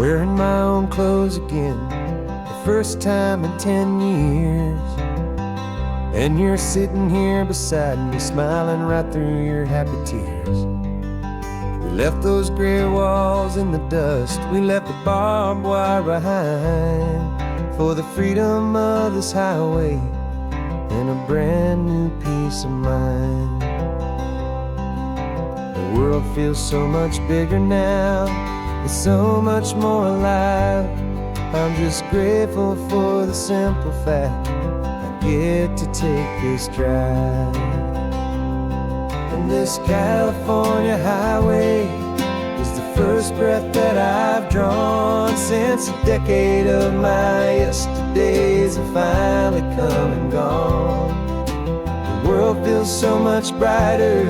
wearing my own clothes again, the first time in 10 years. And you're sitting here beside me, smiling right through your happy tears. We left those gray walls in the dust, we left the barbed wire behind, for the freedom of this highway and a brand new peace of mind. The world feels so much bigger now, it's so much more alive. I'm just grateful for the simple fact I get to take this drive. And this California highway is the first breath that I've drawn since a decade of my yesterdays have finally come and gone. The world feels so much brighter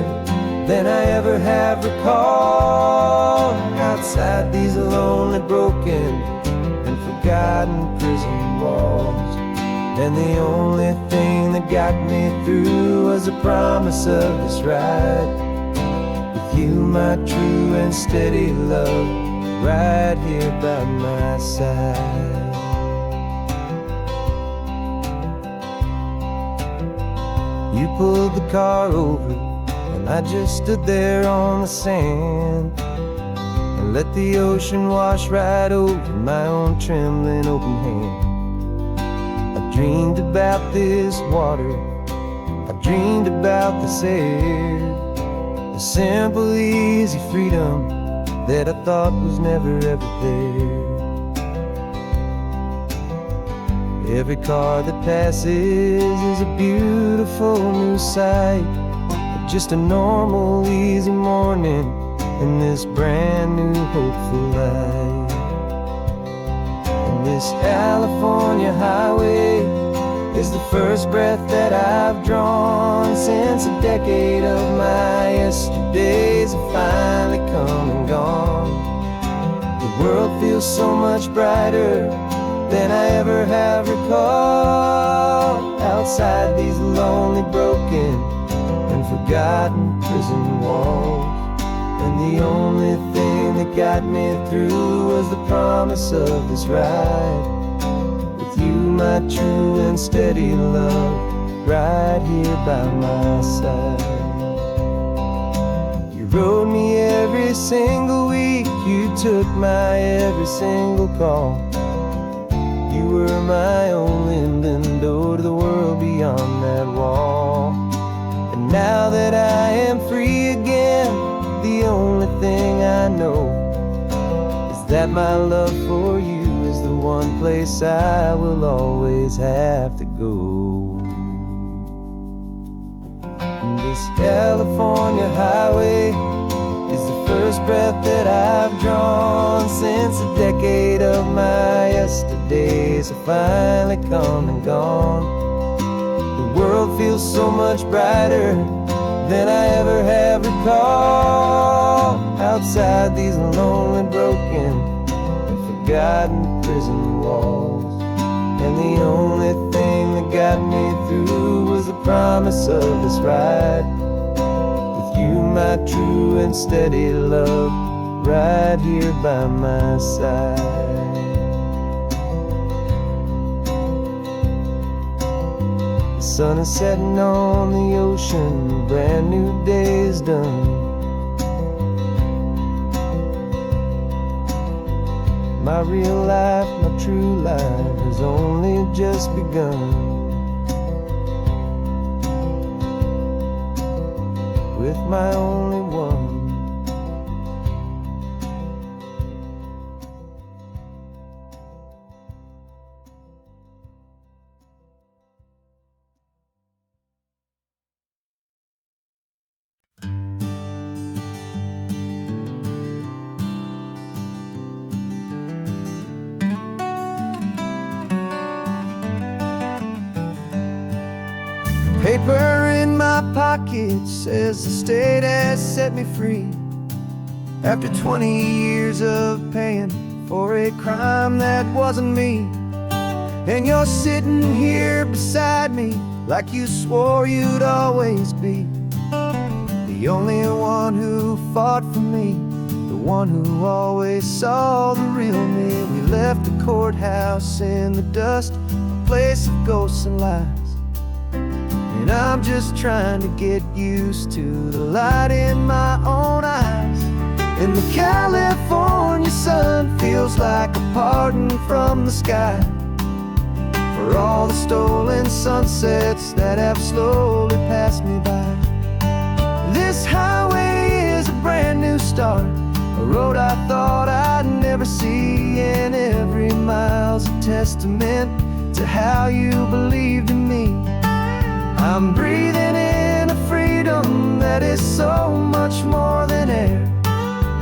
than I ever have recalled. Outside these lonely, broken, and forgotten prison walls. And the only thing that got me through was the promise of this ride with you, my true and steady love, right here by my side. You pulled the car over, and I just stood there on the sand and let the ocean wash right over my own trembling open hand. I dreamed about this water, I dreamed about this air, the simple easy freedom that I thought was never ever there. Every car that passes is a beautiful new sight, just a normal easy morning in this brand new hopeful life. And this California highway is the first breath that I've drawn since a decade of my yesterdays have finally come and gone. The world feels so much brighter than I ever have recalled. Outside these lonely, broken, and forgotten prison walls. And the only thing that got me through was the promise of this ride with you, my true and steady love, right here by my side. You rode me every single week, you took my every single call. You were my only window to the world beyond that wall. And now that I am free again, the only thing I know is that my love for you is the one place I will always have to go. And this California highway is the first breath that I've drawn since a decade of my yesterdays have finally come and gone. The world feels so much brighter than I ever have recalled. Outside these lonely, broken, and forgotten prison walls. And the only thing that got me through was the promise of this ride with you, my true and steady love, right here by my side. The sun is setting on the ocean, a brand new day is done. My real life, my true life has only just begun. With my only one. Paper in my pocket says the state has set me free after 20 years of paying for a crime that wasn't me. And you're sitting here beside me like you swore you'd always be the only one who fought for me, the one who always saw the real me. We left the courthouse in the dust, a place of ghosts and lies. And I'm just trying to get used to the light in my own eyes. And the California sun feels like a pardon from the sky for all the stolen sunsets that have slowly passed me by. This highway is a brand new start, a road I thought I'd never see, and every mile's a testament to how you believed in me. I'm breathing in a freedom that is so much more than air,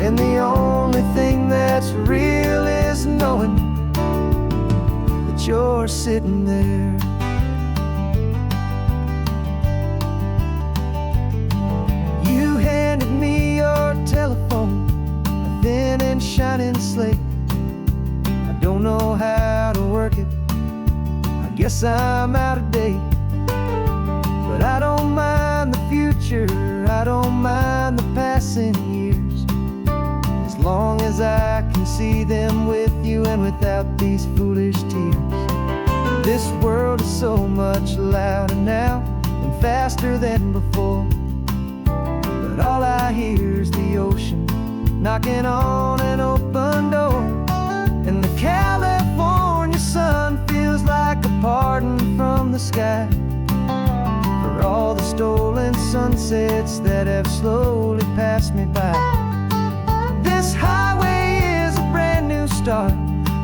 and the only thing that's real is knowing that you're sitting there. You handed me your telephone, a thin and shining slate. I don't know how to work it, I guess I'm out of date. But I don't mind the future, I don't mind the passing years, as long as I can see them with you and without these foolish tears. This world is so much louder now and faster than before, but all I hear is the ocean knocking on an open door. And the California sun feels like a pardon from the sky for all the stolen sunsets that have slowly passed me by. This highway is a brand new start,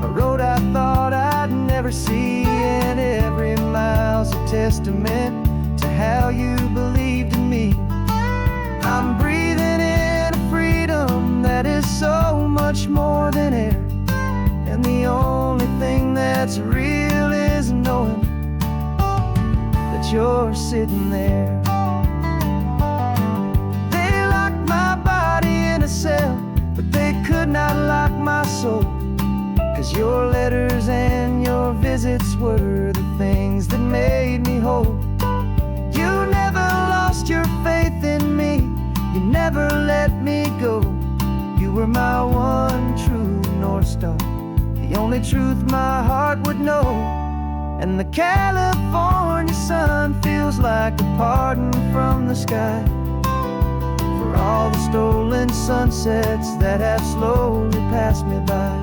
a road I thought I'd never see, and every mile's a testament to how you believed in me. I'm breathing in a freedom that is so much more than air, and the only thing that's real is knowing that you're sitting there. They locked my body in a cell, but they could not lock my soul, 'cause your letters and your visits were the things that made me whole. You never lost your faith in me, you never let me go. You were my one true North Star, the only truth my heart would know. And the California sun feels like a pardon from the sky for all the stolen sunsets that have slowly passed me by.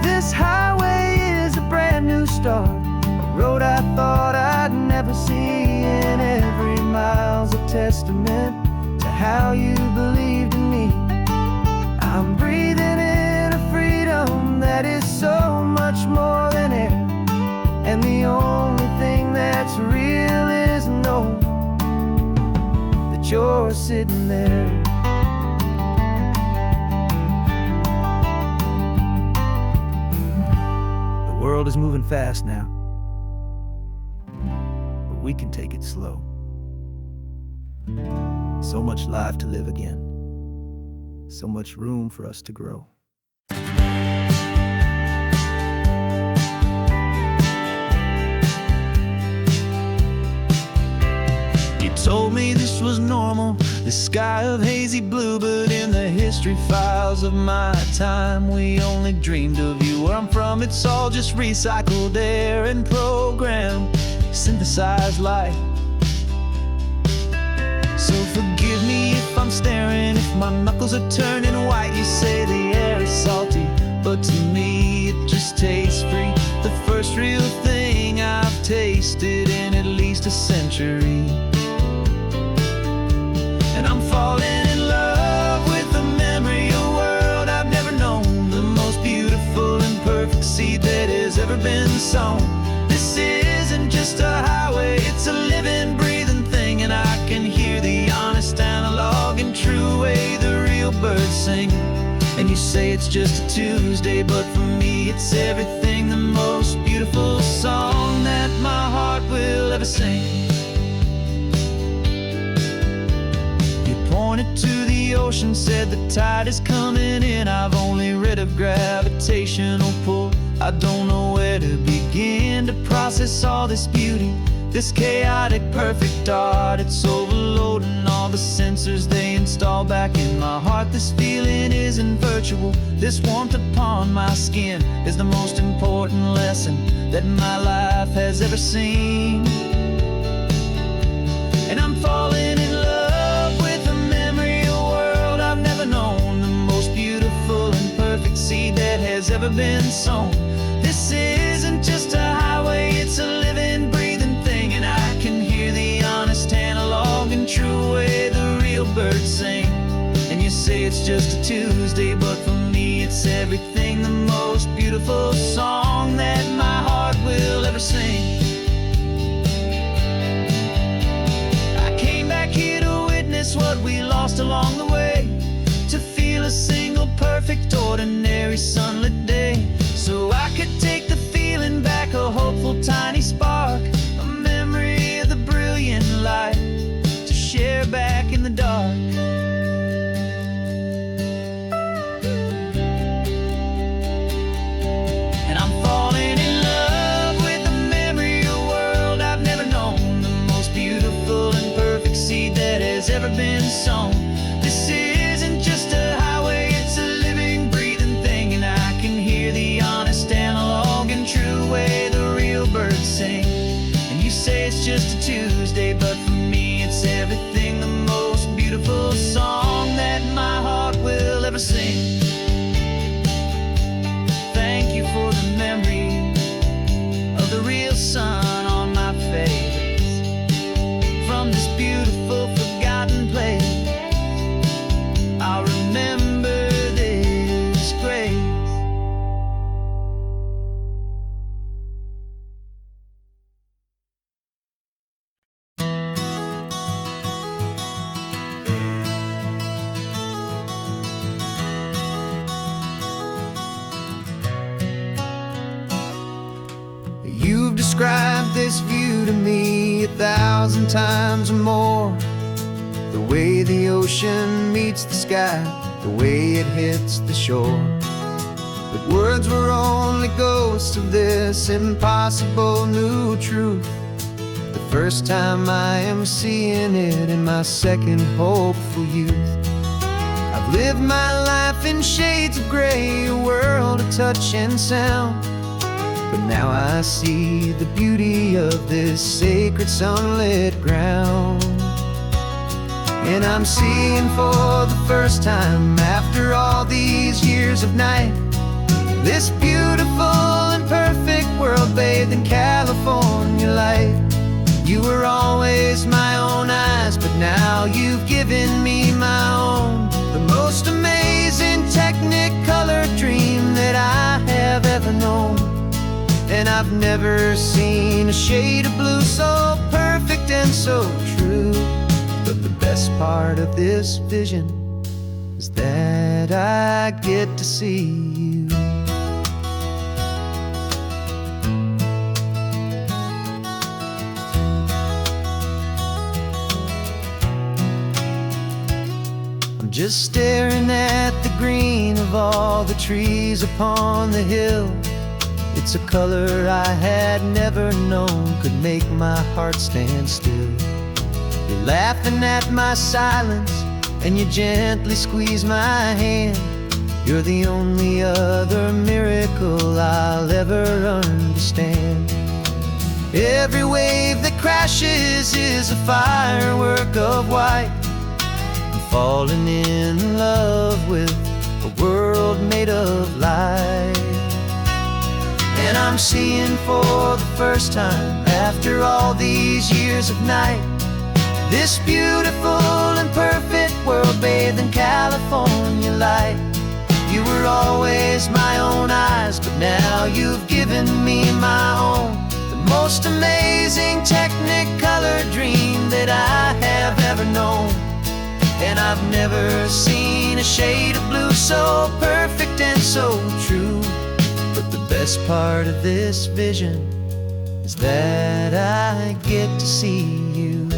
This highway is a brand new start, a road I thought I'd never see, and every mile's a testament to how you believed in me. I'm breathing in a freedom that is so much more than air, and the only thing that's real is knowing that you're sitting there. The world is moving fast now, but we can take it slow. So much life to live again, so much room for us to grow. You told me this was normal, the sky of hazy blue, but in the history files of my time, we only dreamed of you. Where I'm from, it's all just recycled air and programmed, synthesized light. So forgive me if I'm staring, if my knuckles are turning white. You say the air is salty, but to me it just tastes free. The first real thing I've tasted in at least a century. And I'm falling in love with the memory of a world I've never known, the most beautiful and perfect seed that has ever been sown. This isn't just a highway, it's a living, breathing thing, and I can hear the honest analog and true way the real birds sing. And you say it's just a Tuesday, but for me it's everything, the most beautiful song that my heart will ever sing. You pointed to the ocean, said the tide is coming in. I've only read of gravitational pull, I don't know where to begin to process all this beauty. This chaotic, perfect art, it's overloading all the sensors they install back in my heart. This feeling isn't virtual. This warmth upon my skin is the most important lesson that my life has ever seen. And I'm falling in love with the memory of a world I've never known, the most beautiful and perfect seed that has ever been sown. This isn't just a highway, it's a living, breathing thing, and I can hear the honest analog and true way the real birds sing. And you say it's just a Tuesday, but for me it's everything, the most beautiful song that my heart will ever sing. I came back here to witness what we lost along the way, to feel a single perfect ordinary sunlit day, so I could take the feeling back, a hopeful tiny spark, a memory of the brilliant light to share back in the dark. And I'm falling in love with the memory of a world I've never known, the most beautiful and perfect seed that has ever been sown. This isn't just a highway, it's a living, breathing thing, and I can hear the honest analog and true way the real birds sing. And you say it's just a Tuesday, but for me it's everything, the most beautiful song that my heart will ever sing. Thank you for the memory of the real sun on my face, from this beautiful forgotten place I'll remember this grace. You've described this view to me 1,000 times or more, the way the ocean meets the sky, the way it hits the shore. But words were only ghosts of this impossible new truth. The first time I am seeing it in my second hopeful youth. I've lived my life in shades of gray, a world of touch and sound, but now I see the beauty of this sacred sunlit ground. And I'm seeing for the first time, after all these years of night, this beautiful and perfect world bathed in California light. You were always my own eyes, but now you've given me my own, the most amazing technicolor dream that I have ever known. And I've never seen a shade of blue so perfect and so true. But the best part of this vision is that I get to see you. I'm just staring at the green of all the trees upon the hill. It's a color I had never known could make my heart stand still. You're laughing at my silence, and you gently squeeze my hand. You're the only other miracle I'll ever understand. Every wave that crashes is a firework of white. I'm falling in love with a world made of light. And I'm seeing for the first time, after all these years of night, this beautiful and perfect world bathed in California light. You were always my own eyes, but now you've given me my own, the most amazing technicolor dream that I have ever known. And I've never seen a shade of blue so perfect and so true. But the best part of this vision is that I get to see you.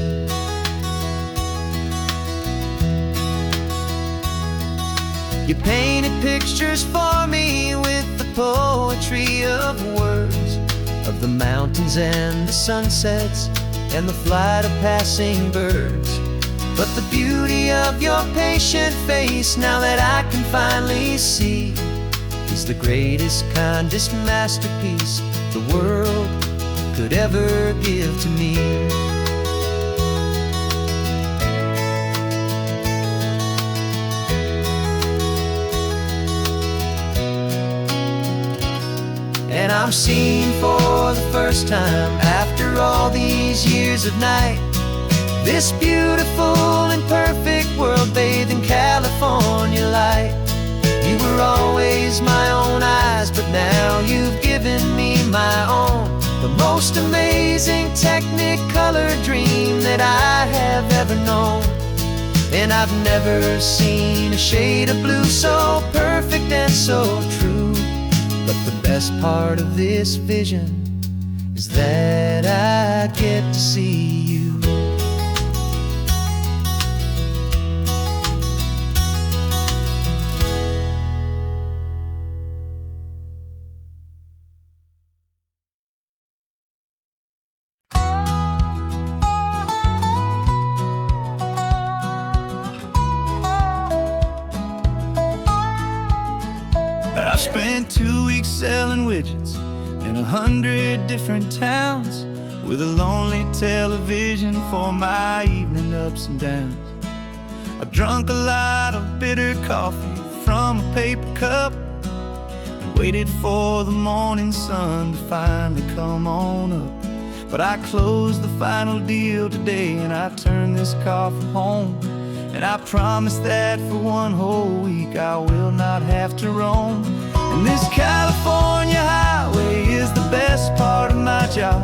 You painted pictures for me with the poetry of words. of the mountains and the sunsets and the flight of passing birds. But the beauty of your patient face, now that I can finally see, is the greatest, kindest masterpiece the world could ever give to me. And I'm seeing for the first time, after all these years of night, this beautiful and perfect world bathed in California light. You were always my own eyes, but now you've given me my own, the most amazing technicolor dream that I have ever known. And I've never seen a shade of blue so perfect and so true. But the best part of this vision is that I get to see you. I've spent 2 weeks selling widgets in 100 different towns, with a lonely television for my evening ups and downs. I've drunk a lot of bitter coffee from a paper cup and waited for the morning sun to finally come on up. But I closed the final deal today and I turned this car from home. And I promise that for one whole week I will not have to roam. And this California highway is the best part of my job.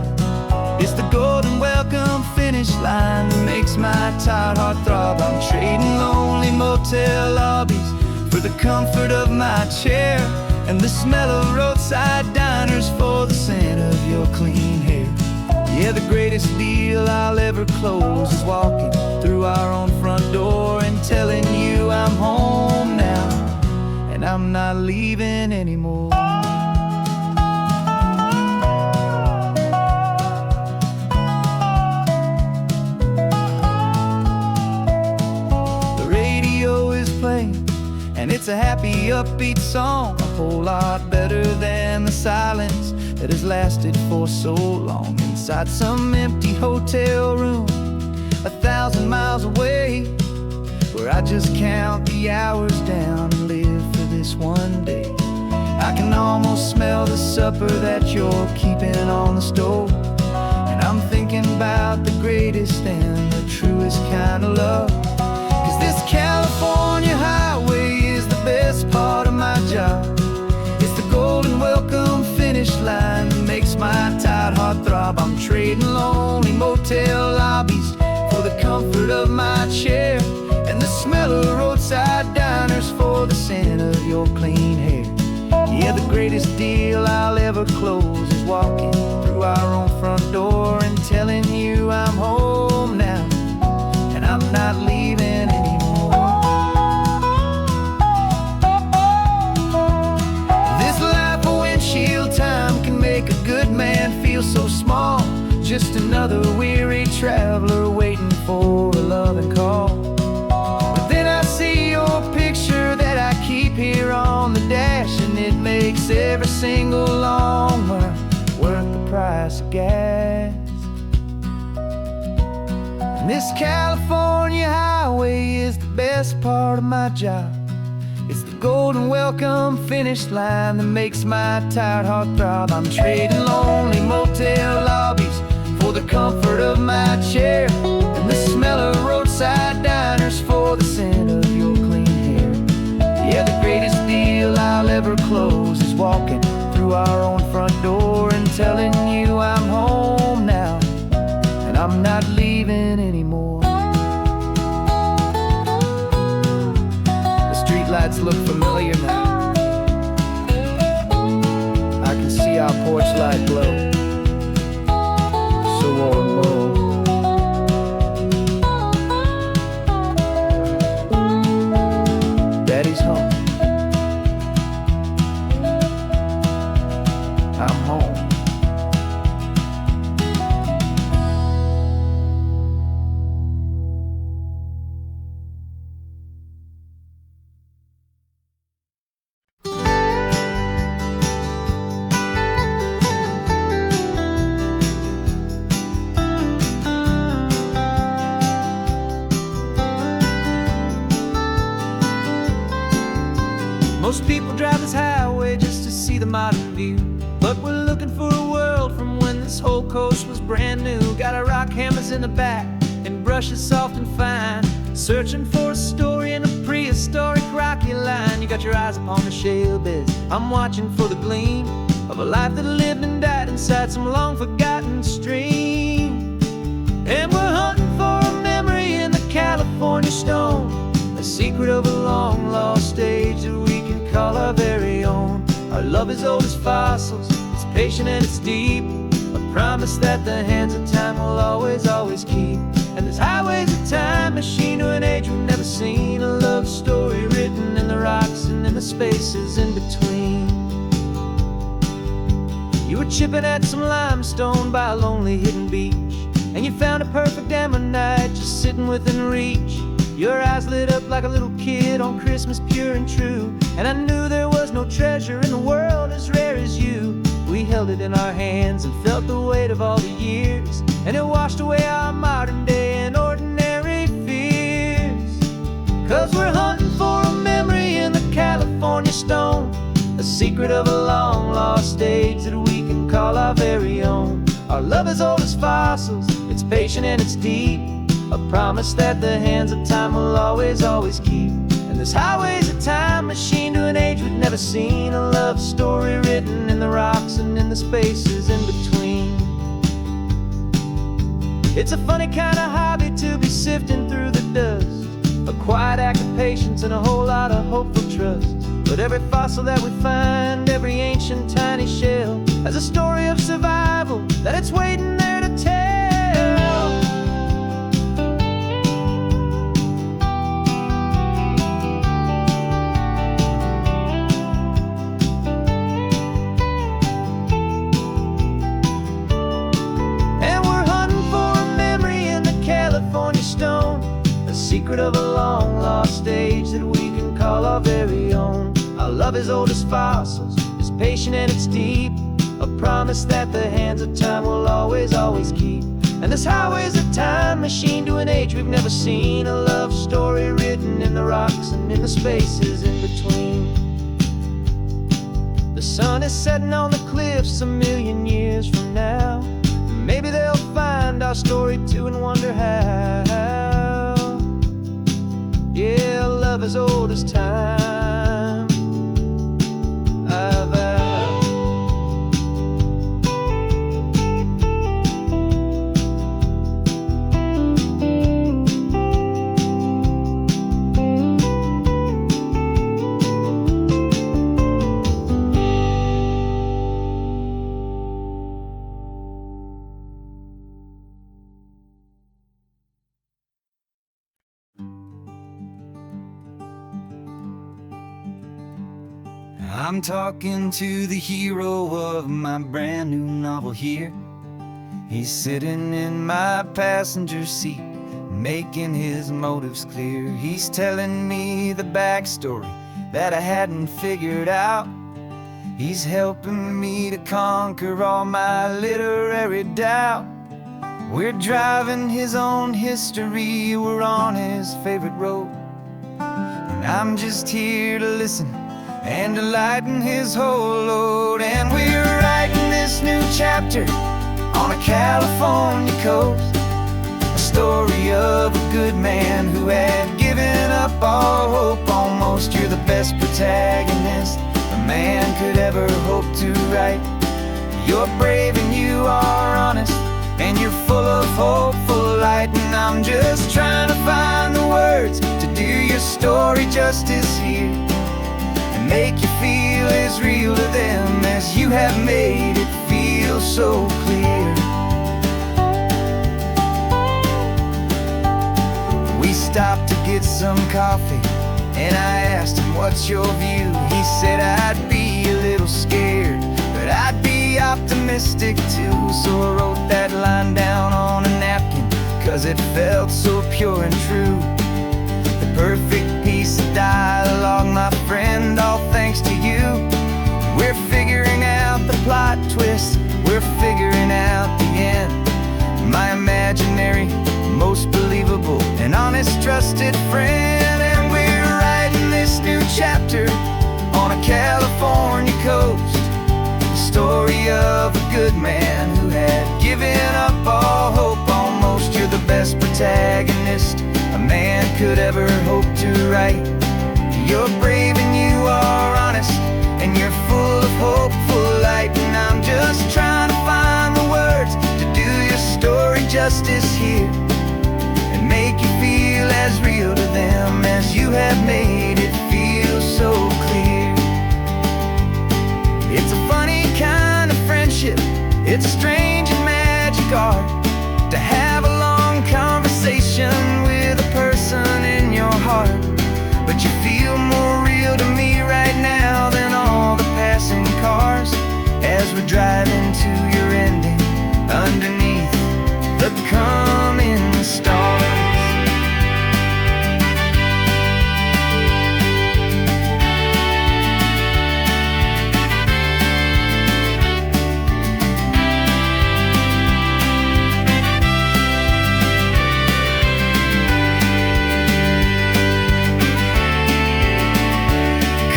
It's the golden welcome finish line that makes my tired heart throb. I'm trading lonely motel lobbies for the comfort of my chair, and the smell of roadside diners for the scent of your clean hair. Yeah, the greatest deal I'll ever close is walking through our own front door and telling you I'm home now, and I'm not leaving anymore. The radio is playing, and it's a happy, upbeat song, a whole lot better than the silence that has lasted for so long. Inside some empty hotel room 1,000 miles away, where I just count the hours down and live for this one day. I can almost smell the supper that you're keeping on the stove, and I'm thinking about the greatest and the truest kind of love. 'Cause this California highway is the best part of my job. It's the golden welcome finish line that makes my tired heart throb. I'm trading lonely motel lobbies for the comfort of my chair, and the smell of roadside diners for the scent of your clean hair. Yeah, the greatest deal I'll ever close is walking through our own front door and telling you I'm home now, and I'm not leaving anymore. This life of windshield time can make a good man feel so small, just another weary traveler waiting for a loving call. But then I see your picture that I keep here on the dash, and it makes every single long mile worth the price of gas. And this California highway is the best part of my job. It's the golden welcome finish line that makes my tired heart throb. I'm trading lonely motel lobbies for the comfort of my chair, and the smell of roadside diners for the scent of your clean hair. Yeah, the greatest deal I'll ever close is walking through our own front door and telling you I'm home now, and I'm not leaving anymore. The streetlights look familiar now. I can see our porch light glow, so warm, low. Daddy's home. I'm home. this whole coast was brand new. Got our rock hammers in the back and brushes soft and fine, searching for a story in a prehistoric rocky line. You got your eyes upon the shale beds, I'm watching for the gleam of a life that lived and died inside some long forgotten stream. And we're hunting for a memory in the California stone, a secret of a long lost age that we can call our very own. Our love is old as fossils, it's patient and it's deep, a promise that the hands of time will always, always keep. And this highway's a time machine to an age we've never seen, a love story written in the rocks and in the spaces in between. You were chipping at some limestone by a lonely hidden beach, and you found a perfect ammonite just sitting within reach. Your eyes lit up like a little kid on Christmas, pure and true, and I knew there was no treasure in the world as rare as you. We held it in our hands and felt the weight of all the years, and it washed away our modern day and ordinary fears. 'Cause we're hunting for a memory in the California stone, a secret of a long lost age that we can call our very own. Our love is old as fossils, it's patient and it's deep, a promise that the hands of time will always, always keep. And this highway's a time machine to an age we've never seen, a love story written in the rocks and in the spaces in between. It's a funny kind of hobby to be sifting through the dust, a quiet act of patience and a whole lot of hopeful trust. But every fossil that we find, every ancient tiny shell, has a story of survival that it's waiting there to tell. And we're hunting for a memory in the California stone, a secret of a long lost age that we can call our very own. Our love is old as fossils, it's patient and it's deep, a promise that the hands of time will always, always keep. And this highway's a time machine to an age we've never seen, a love story written in the rocks and in the spaces in between. The sun is setting on the cliffs a million years from now, maybe they'll find our story too and wonder how. Yeah, love is old as time, I vow. I'm talking to the hero of my brand new novel here. He's sitting in my passenger seat, making his motives clear. He's telling me the backstory that I hadn't figured out. He's helping me to conquer all my literary doubt. We're driving his own history, we're on his favorite road, and I'm just here to listen and to lighten his whole load. And we're writing this new chapter on a California coast, a story of a good man who had given up all hope almost. You're the best protagonist a man could ever hope to write. You're brave and you are honest, and you're full of hopeful light. And I'm just trying to find the words to do your story justice here, make you feel as real to them as you have made it feel so clear. We stopped to get some coffee, and I asked him, what's your view? He said, I'd be a little scared, but I'd be optimistic too. So I wrote that line down on a napkin, 'cause it felt so pure and true. The perfect piece of dialogue, my friend, all thanks to you. We're figuring out the plot twist, we're figuring out the end. My imaginary, most believable and honest trusted friend. And we're writing this new chapter on a California coast, the story of a good man who had given up all hope almost. You're the best protagonist a man could ever hope to write. You're brave and you are honest, and you're full of hopeful light. And I'm just trying to find the words to do your story justice here, and make you feel as real to them as you have made it feel so clear. It's a funny kind of friendship, it's a strange and magic art to have a long conversation with a person in your heart. But you feel more real to me right now than all the passing cars, as we're driving to your ending underneath the coming stars.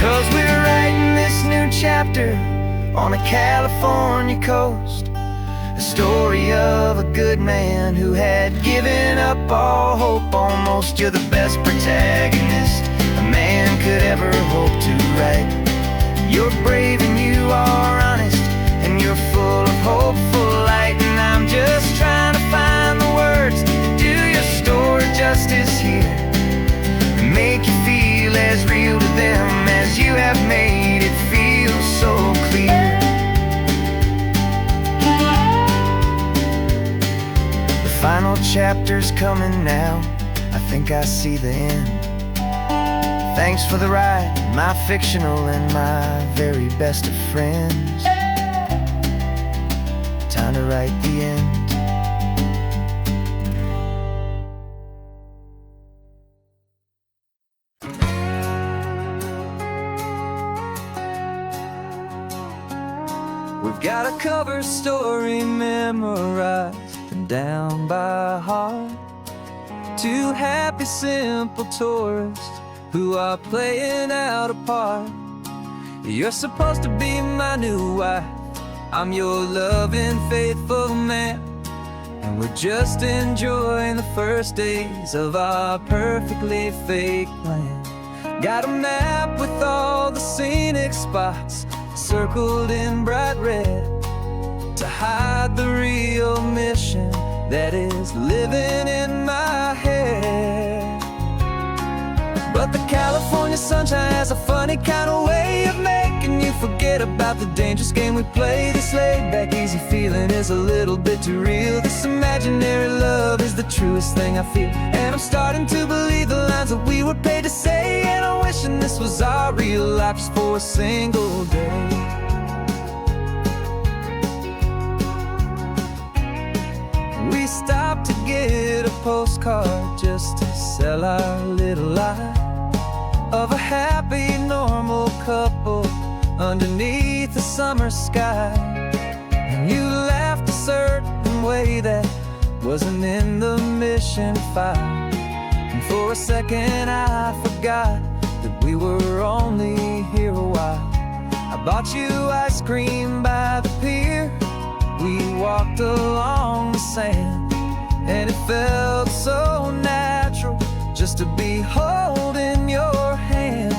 'Cause we're writing this new chapter on a California coast, a story of a good man who had given up all hope almost. You're the best protagonist a man could ever hope to write. You're brave and you are honest, and you're full of hopeful light. And I'm just trying to find the words to do your story justice here, and make you feel as real to them as you have made it feel so clear. The final chapter's coming now, I think I see the end. Thanks for the ride, my fictional and my very best of friends. Time to write the end. We've got a cover story memorized and down by heart. Two happy, simple tourists who are playing out a part. You're supposed to be my new wife, I'm your loving, faithful man, and we're just enjoying the first days of our perfectly fake plan. Got a map with all the scenic spots circled in bright red to hide the real mission that is living in my head. But the California sunshine has a funny kind of way of making you forget about the dangerous game we play. This laid-back, easy feeling is a little bit too real. This imaginary love is the truest thing I feel, and I'm starting to believe the lines that we were paid to say. And I'm wishing this was our real life just for a single day. We stopped to get a postcard just to sell our little lie of a happy, normal couple underneath the summer sky. And you laughed a certain way that wasn't in the mission file, and for a second I forgot that we were only here a while. I bought you ice cream by the pier, we walked along the sand, and it felt so natural just to be holding your hand.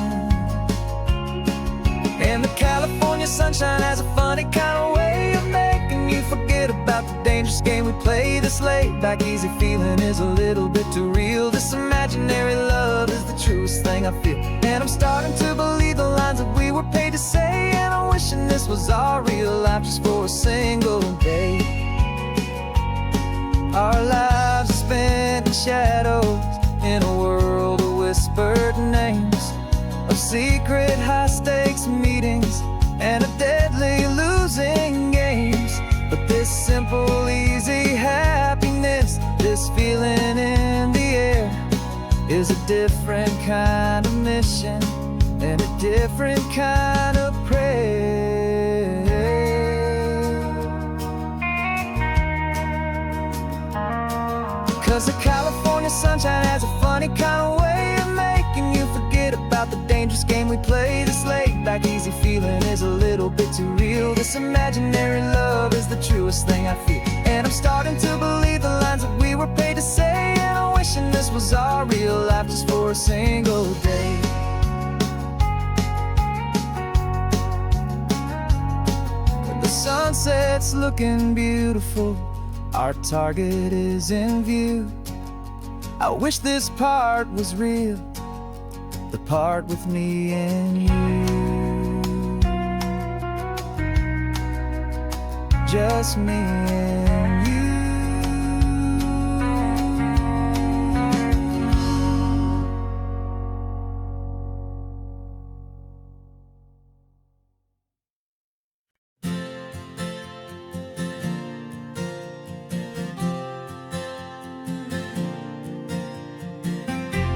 And the California sunshine has a funny kind of way of making you forget about the dangerous game we play. This laid-back, easy feeling is a little bit too real. This imaginary love is the truest thing I feel, and I'm starting to believe the lines that we were paid to say. And I'm wishing this was our real life just for a single day. Our lives are spent in shadows, in a world of whispered names, of secret high-stakes meetings and of deadly losing games. But this simple, easy happiness, this feeling in the air, is a different kind of mission and a different kind of prayer. 'Cause the California sunshine has a funny kind of way of making you forget about the dangerous game we play. This laid-back, easy feeling is a little bit too real. This imaginary love is the truest thing I feel, and I'm I'm starting to believe the lines that we were paid to say, and I'm wishing this was our real life just for a single day. The sunset's looking beautiful, our target is in view. I wish this part was real, the part with me and you. Just me and you.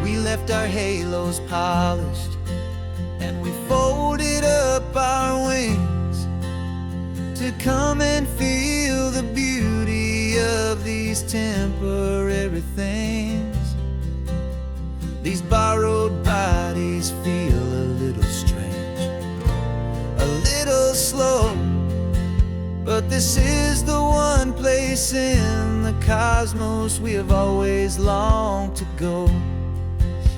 We left our halos polished, and we folded up our wings to come and feel the beauty of these temporary things. These borrowed bodies feel a little strange, a little slow, but this is the one place in the cosmos we have always longed to go.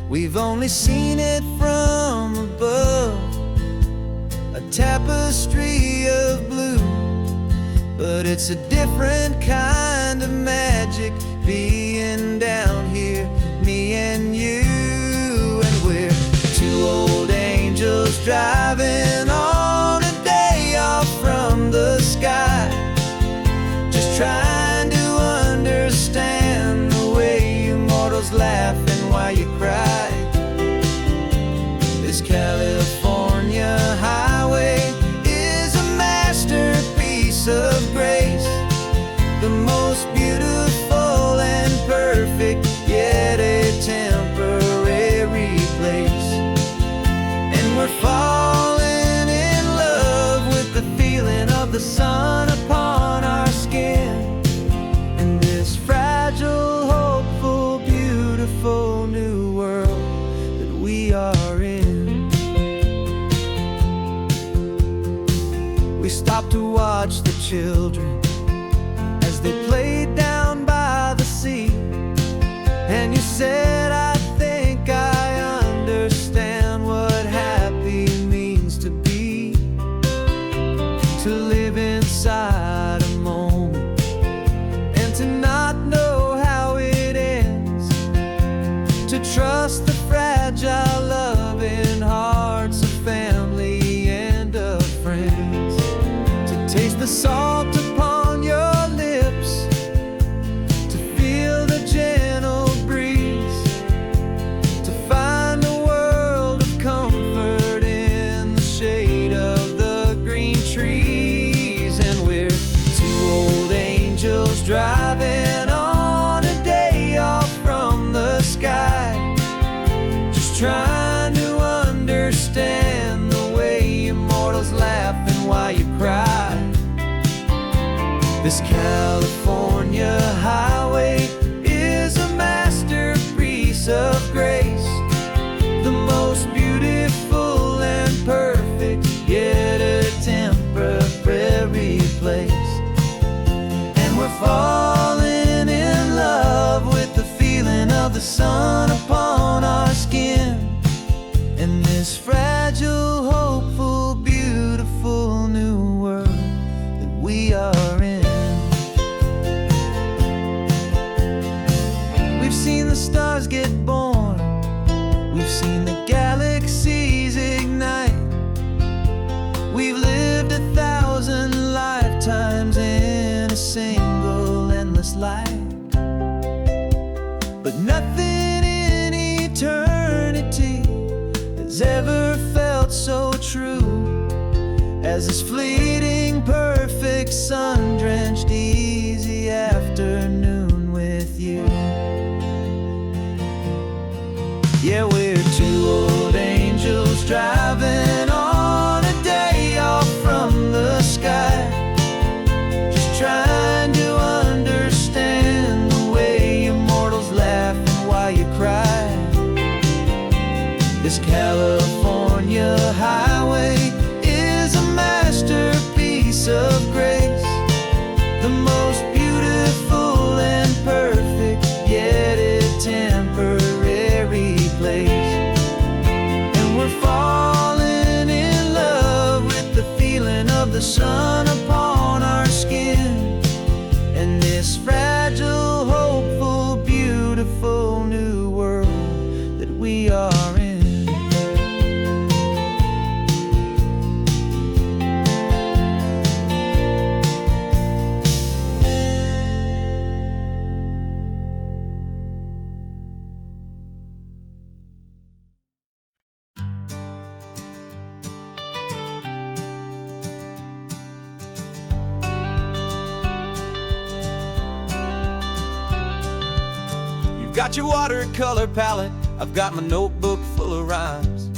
We've only seen it from above, a tapestry of blue, but it's a different kind of magic being down here, me and you. And we're two old angels driving on a day off from the sky, just trying to understand the way you mortals laugh and why you cry. This California highway is a masterpiece of grace, the most beautiful and perfect, yet a temporary place. And we're falling in love with the feeling of the sun upon our skin, in this fragile, hopeful, beautiful new world that we are in. We stopped to watch the children as they played down by the sea, and you said, I think I understand what happy means to be, to live inside a moment and to not know how it ends, to trust the fragile loving hearts of family and of friends, to taste the salt upon your lips, to feel the gentle breeze, to find a world of comfort in the shade of the green trees. And we're two old angels driving on a day off from the sky, just trying to understand the way you mortals laugh and why you cry. This California highway is a masterpiece of grace, the most beautiful and perfect, yet a temporary place. And we're falling in love with the feeling of the sun upon our skin, in this fragile, hopeful, beautiful new world that we are in. We've seen the stars get born, we've seen the galaxies ignite, we've lived 1,000 lifetimes in a single endless life, but nothing in eternity has ever felt so true as this fleeting, perfect, sun-drenched, easy afternoon with you. Yeah, we're two old angels driving on a day off from the sky, just trying to understand the way you mortals laugh and why you cry. This California highway is a masterpiece of grace, got your watercolor palette, I've got my notebook full of rhymes.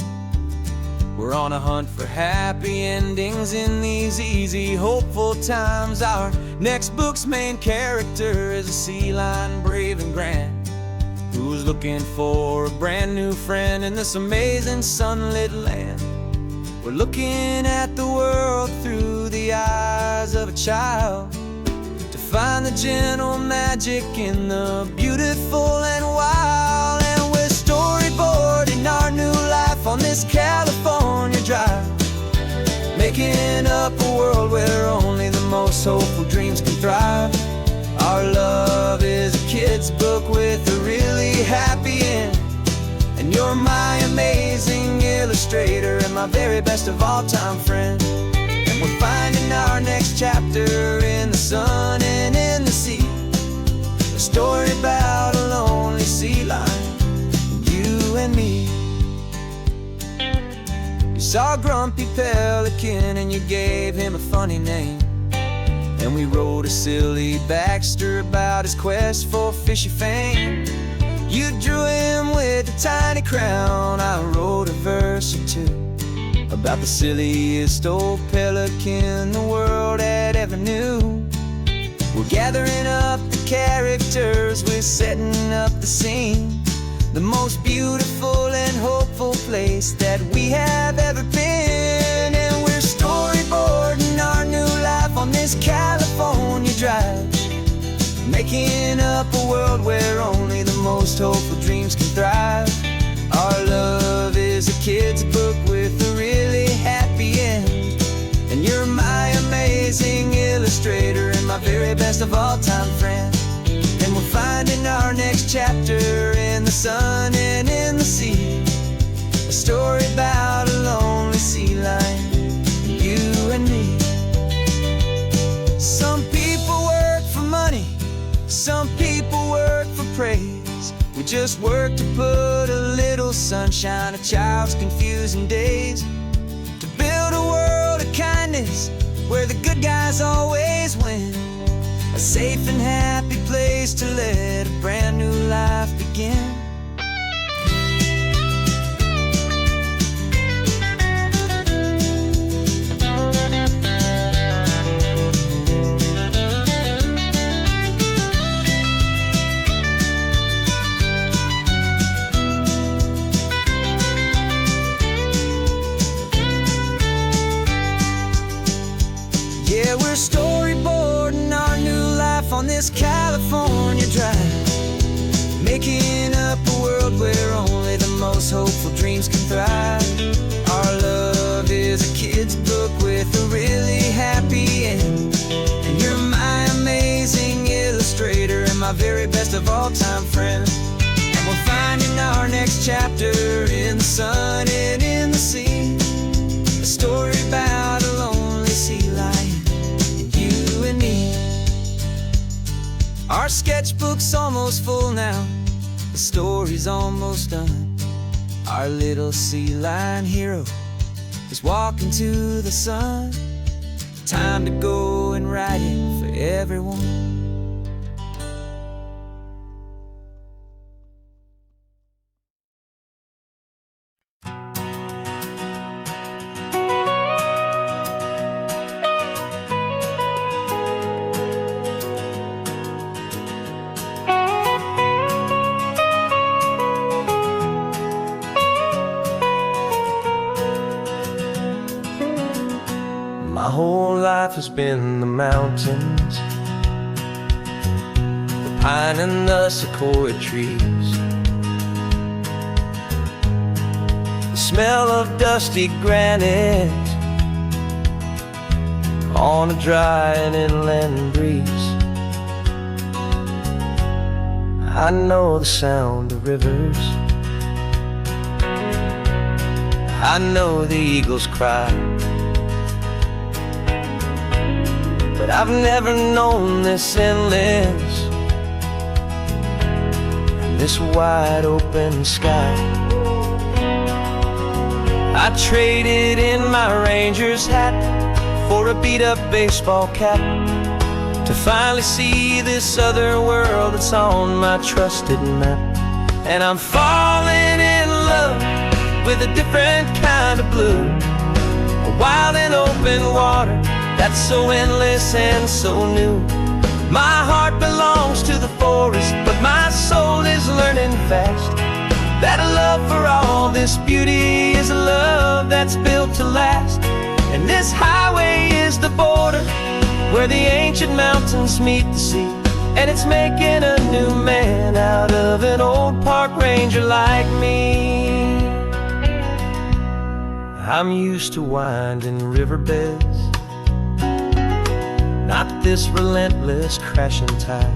We're on a hunt for happy endings in these easy, hopeful times. Our next book's main character is a sea lion, brave and grand, who's looking for a brand new friend in this amazing sunlit land. We're looking at the world through the eyes of a child, to find the gentle magic in the beautiful and wild. And we're storyboarding our new life on this California drive, making up a world where only the most hopeful dreams can thrive. Our love is a kid's book with a really happy end, and you're my amazing illustrator and my very best of all time friend. And we're finding our next chapter in the sun and in the sea, a story about a lonely sea lion, you and me. You saw a grumpy pelican and you gave him a funny name, and we wrote a silly Baxter about his quest for fishy fame. You drew him with a tiny crown, I wrote a verse or two about the silliest old pelican the world had ever knew. We're gathering up the characters, we're setting up the scene, the most beautiful and hopeful place that we have ever been. And we're storyboarding our new life on this California drive, making up a world where only the most hopeful dreams can thrive. Our love is a kid's book with a really happy end, and you're my amazing illustrator and my very best of all time friend. And we're finding our next chapter in the sun and in the sea, a story about a lonely sea lion, you and me. Some people work for money, some people work for praise. We just work to put a little sunshine in a child's confusing days, to build a world of kindness where the good guys always win, a safe and happy place to let a brand new life begin. Yeah, we're storyboarding our new life on this California drive, making up a world where only the most hopeful dreams can thrive. Our love is a kid's book with a really happy end, and you're my amazing illustrator and my very best of all time friend. And we're finding our next chapter in the sun and in the sea, a story about a lonely sea lion, you and me. Our sketchbook's almost full now, the story's almost done. Our little sea lion hero is walking to the sun. Time to go and write it for everyone. My whole life has been the mountains, the pine and the sequoia trees, the smell of dusty granite on a dry and inland breeze. I know the sound of rivers, I know the eagles cry, but I've never known this endless, this wide open sky. I traded in my ranger's hat for a beat-up baseball cap, to finally see this other world that's on my trusted map. And I'm falling in love with a different kind of blue, a wild and open water that's so endless and so new. My heart belongs to the forest, but my soul is learning fast that a love for all this beauty is a love that's built to last. And this highway is the border where the ancient mountains meet the sea, and it's making a new man out of an old park ranger like me. I'm used to winding riverbeds, not this relentless crashing tide.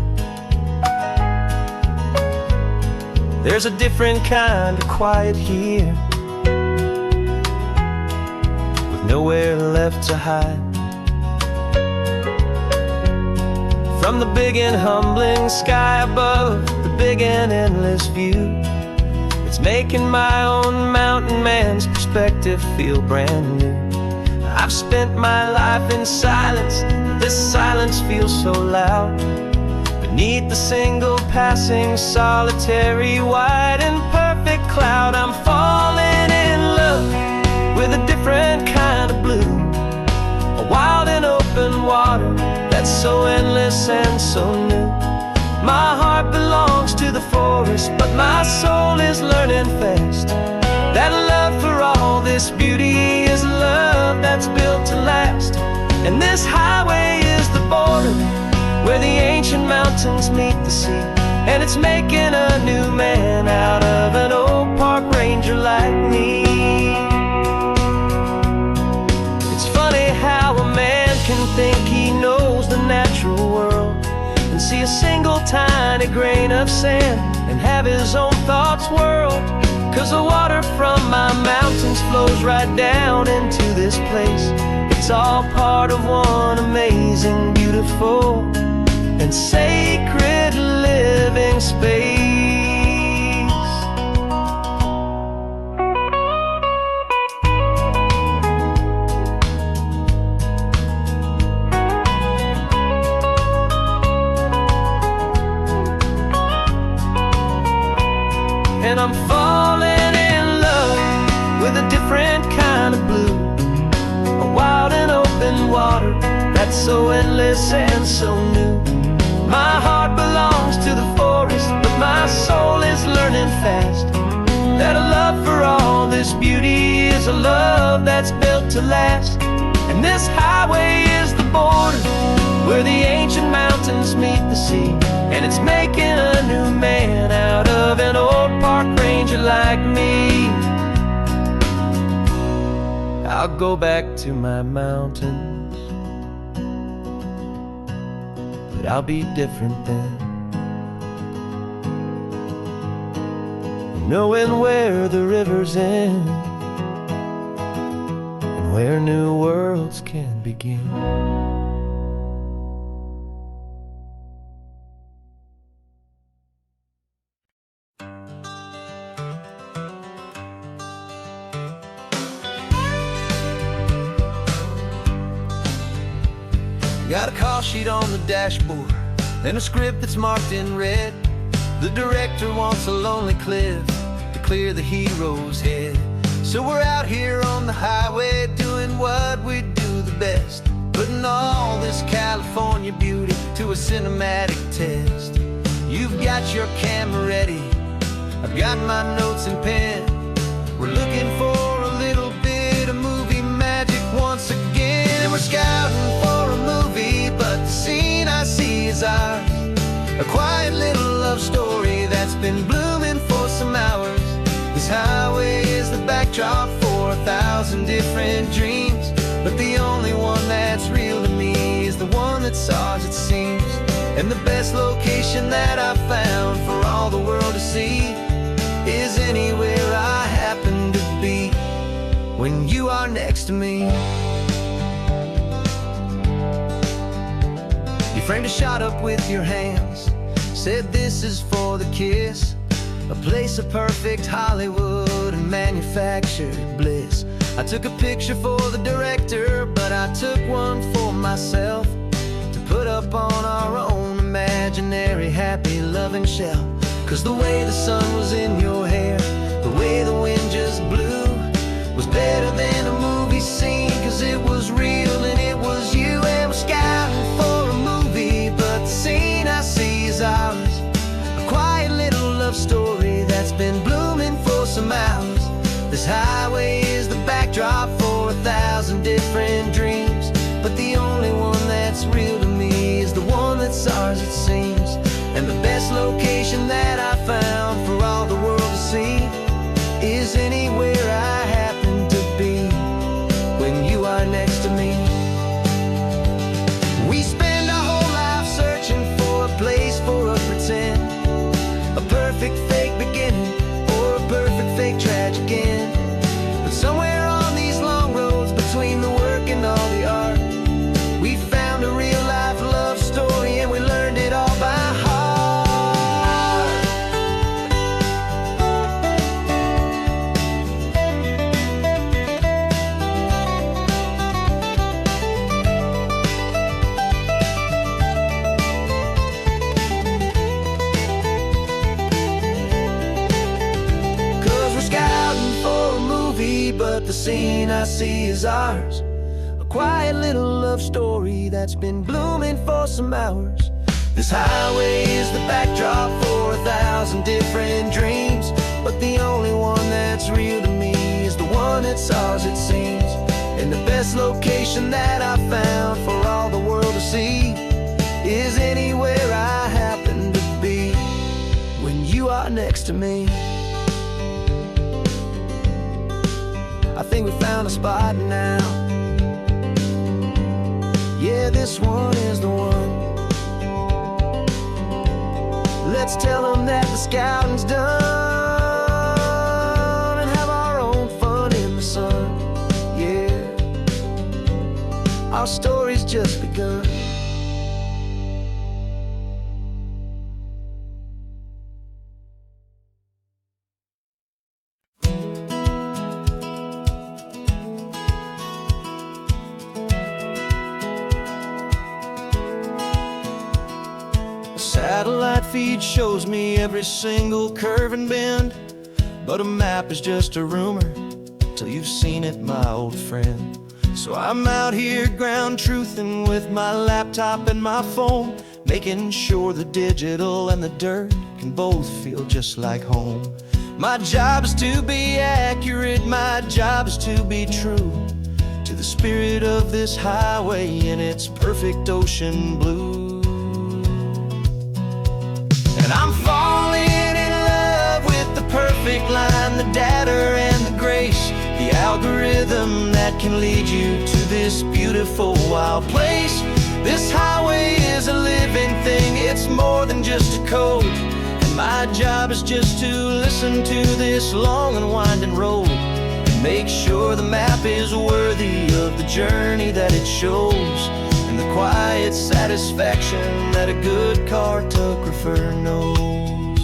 There's a different kind of quiet here, with nowhere left to hide. From the big and humbling sky above, the big and endless view, it's making my own mountain man's perspective feel brand new. I've spent my life in silence, this silence feels so loud. Beneath the single passing solitary white and perfect cloud, I'm falling in love with a different kind of blue, a wild and open water that's so endless and so new. My heart belongs to the forest, but my soul is learning fast that love for all this beauty is a love that's built to last. And this highway is the border where the ancient mountains meet the sea, and it's making a new man out of an old park ranger like me. It's funny how a man can think he knows the natural world and see a single tiny grain of sand and have his own thoughts whirled. 'Cause the water from my mountains flows right down into this place. It's all part of one amazing, beautiful, and sacred living space. And I'm falling in love with a different kind of blue, a wild and open water that's so endless and so new. My heart belongs to the forest, but my soul is learning fast that a love for all this beauty is a love that's built to last. And this highway is the border where the ancient mountains meet the sea, and it's making a new man out of an old park ranger like me. I'll go back to my mountains, but I'll be different then, knowing where the rivers end and where new worlds can begin. Got a call sheet on the dashboard and a script that's marked in red. The director wants a lonely cliff to clear the hero's head. So we're out here on the highway doing what we do the best, putting all this California beauty to a cinematic test. You've got your camera ready, I've got my notes and pen. We're looking for a little bit of movie magic once again, and we're scouting for a movie, but the scene I see is ours. A quiet little love story that's been blooming for some hours. This highway is the backdrop for 1,000 different dreams, but the only one that's real to me is the one that's ours, it seems. And the best location that I've found for all the world to see is anywhere I happen to be when you are next to me. You framed a shot up with your hands, said this is for the kiss, a place of perfect Hollywood and manufactured bliss. I took a picture for the director, but I took one for myself to put up on our own imaginary happy loving shelf. 'Cause the way the sun was in your hair, the way the wind just blew, was better than a movie scene. 'Cause it was real and it was you, and we're scouting for a movie, but the scene I see is ours. A quiet little love story that's been blooming for some hours. This highway is the backdrop for 1,000 different dreams, but the only one that's real to me is the one that's ours, it seems. And the best location that I found for all the world to see is anywhere I happen to be when you are next to me. We spend our whole life searching for a place for a pretend, a perfect fake beginning or a perfect fake tragic end. But somewhere on these long roads between the work and all the art, we found a real life love story, and we learned it all by heart. But the scene I see is ours. A quiet little love story that's been blooming for some hours. This highway is the backdrop for 1,000 different dreams, but the only one that's real to me is the one that's ours, it seems. And the best location that I found for all the world to see is anywhere I happen to be when you are next to me. I think we found a spot now. Yeah, this one is the one. Let's tell them that the scouting's done and have our own fun in the sun. Yeah, our story's just begun. Satellite feed shows me every single curve and bend, but a map is just a rumor till you've seen it, my old friend. So I'm out here ground truthing with my laptop and my phone, making sure the digital and the dirt can both feel just like home. My job is to be accurate, my job is to be true to the spirit of this highway in its perfect ocean blue. And I'm falling in love with the perfect line, the data and the grace, the algorithm that can lead you to this beautiful wild place. This highway is a living thing, it's more than just a code. And my job is just to listen to this long and winding road and make sure the map is worthy of the journey that it shows, and the quiet satisfaction that a good cartographer knows.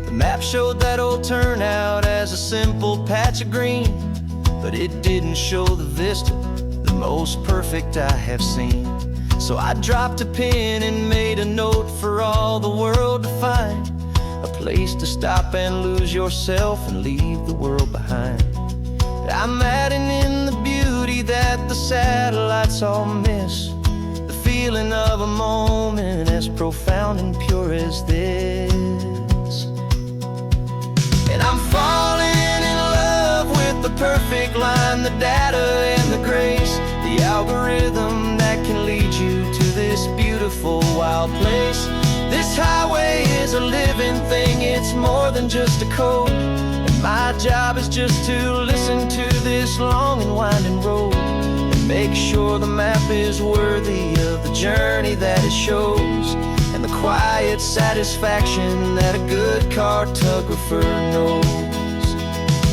The map showed that old turnout as a simple patch of green, but it didn't show the vista, the most perfect I have seen. So I dropped a pin and made a note for all the world to find, a place to stop and lose yourself and leave the world behind. I'm adding in the beauty that the satellites all miss, the feeling of a moment as profound and pure as this. And I'm falling in love with the perfect line, the data and the grace, the algorithm that can lead you to this beautiful wild place. This highway is a living thing, it's more than just a code. My job is just to listen to this long and winding road and make sure the map is worthy of the journey that it shows, and the quiet satisfaction that a good cartographer knows.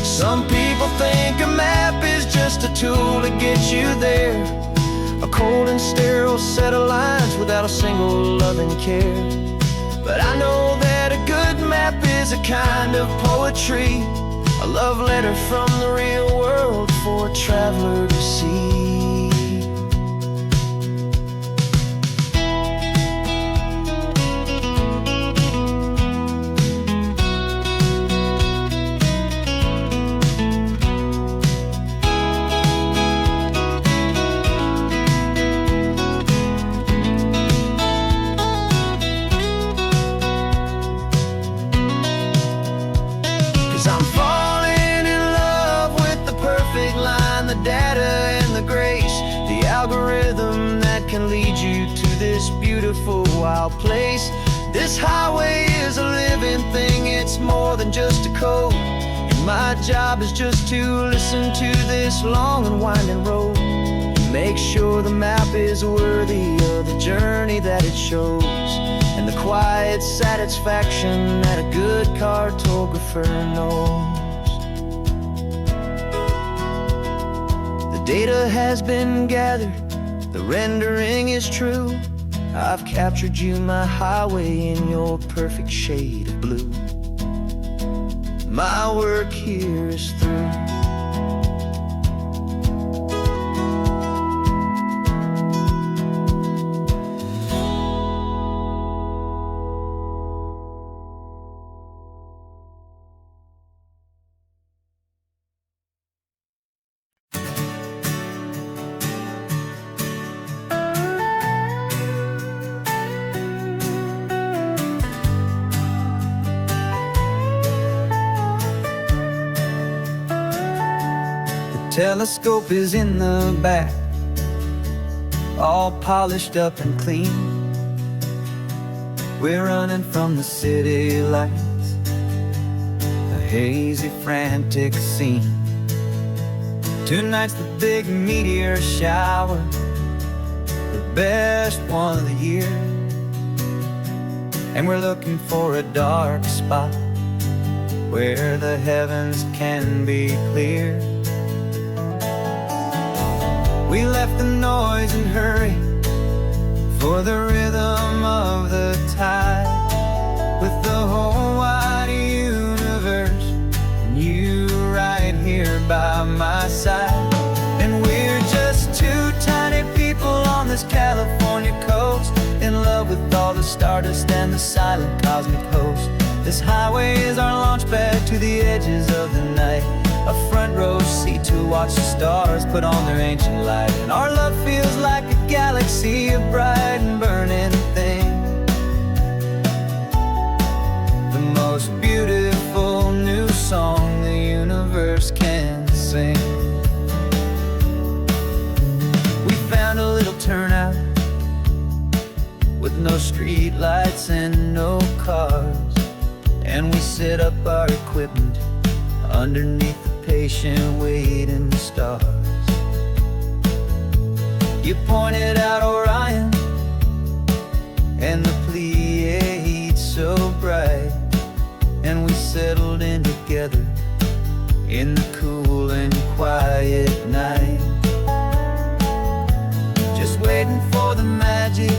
Some people think a map is just a tool to get you there, a cold and sterile set of lines without a single loving care. But I know that a good map is a kind of poetry, a love letter from the real world for a traveler to see. beautiful wild place. This highway is a living thing, it's more than just a code. And my job is just to listen to this long and winding road, make sure the map is worthy of the journey that it shows, and the quiet satisfaction that a good cartographer knows. The data has been gathered, the rendering is true. I've captured you, my highway, in your perfect shade of blue. My work here is through. Telescope is in the back, all polished up and clean. We're running from the city lights, a hazy, frantic scene. Tonight's the big meteor shower, the best one of the year. And we're looking for a dark spot where the heavens can be clear. We left the noise and hurry for the rhythm of the tide, with the whole wide universe and you right here by my side. And we're just two tiny people on this California coast, in love with all the stardust and the silent cosmic host. This highway is our launch pad to the edges of the night, a front row seat to watch the stars put on their ancient light. And our love feels like a galaxy, a bright and burning thing, the most beautiful new song the universe can sing. We found a little turnout with no street lights and no cars, and we set up our equipment underneath the patient waiting stars. You pointed out Orion and the Pleiades so bright, and we settled in together in the cool and quiet night, just waiting for the magic,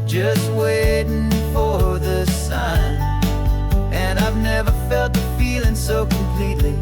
just waiting for the sign. And I've never felt the feeling so completely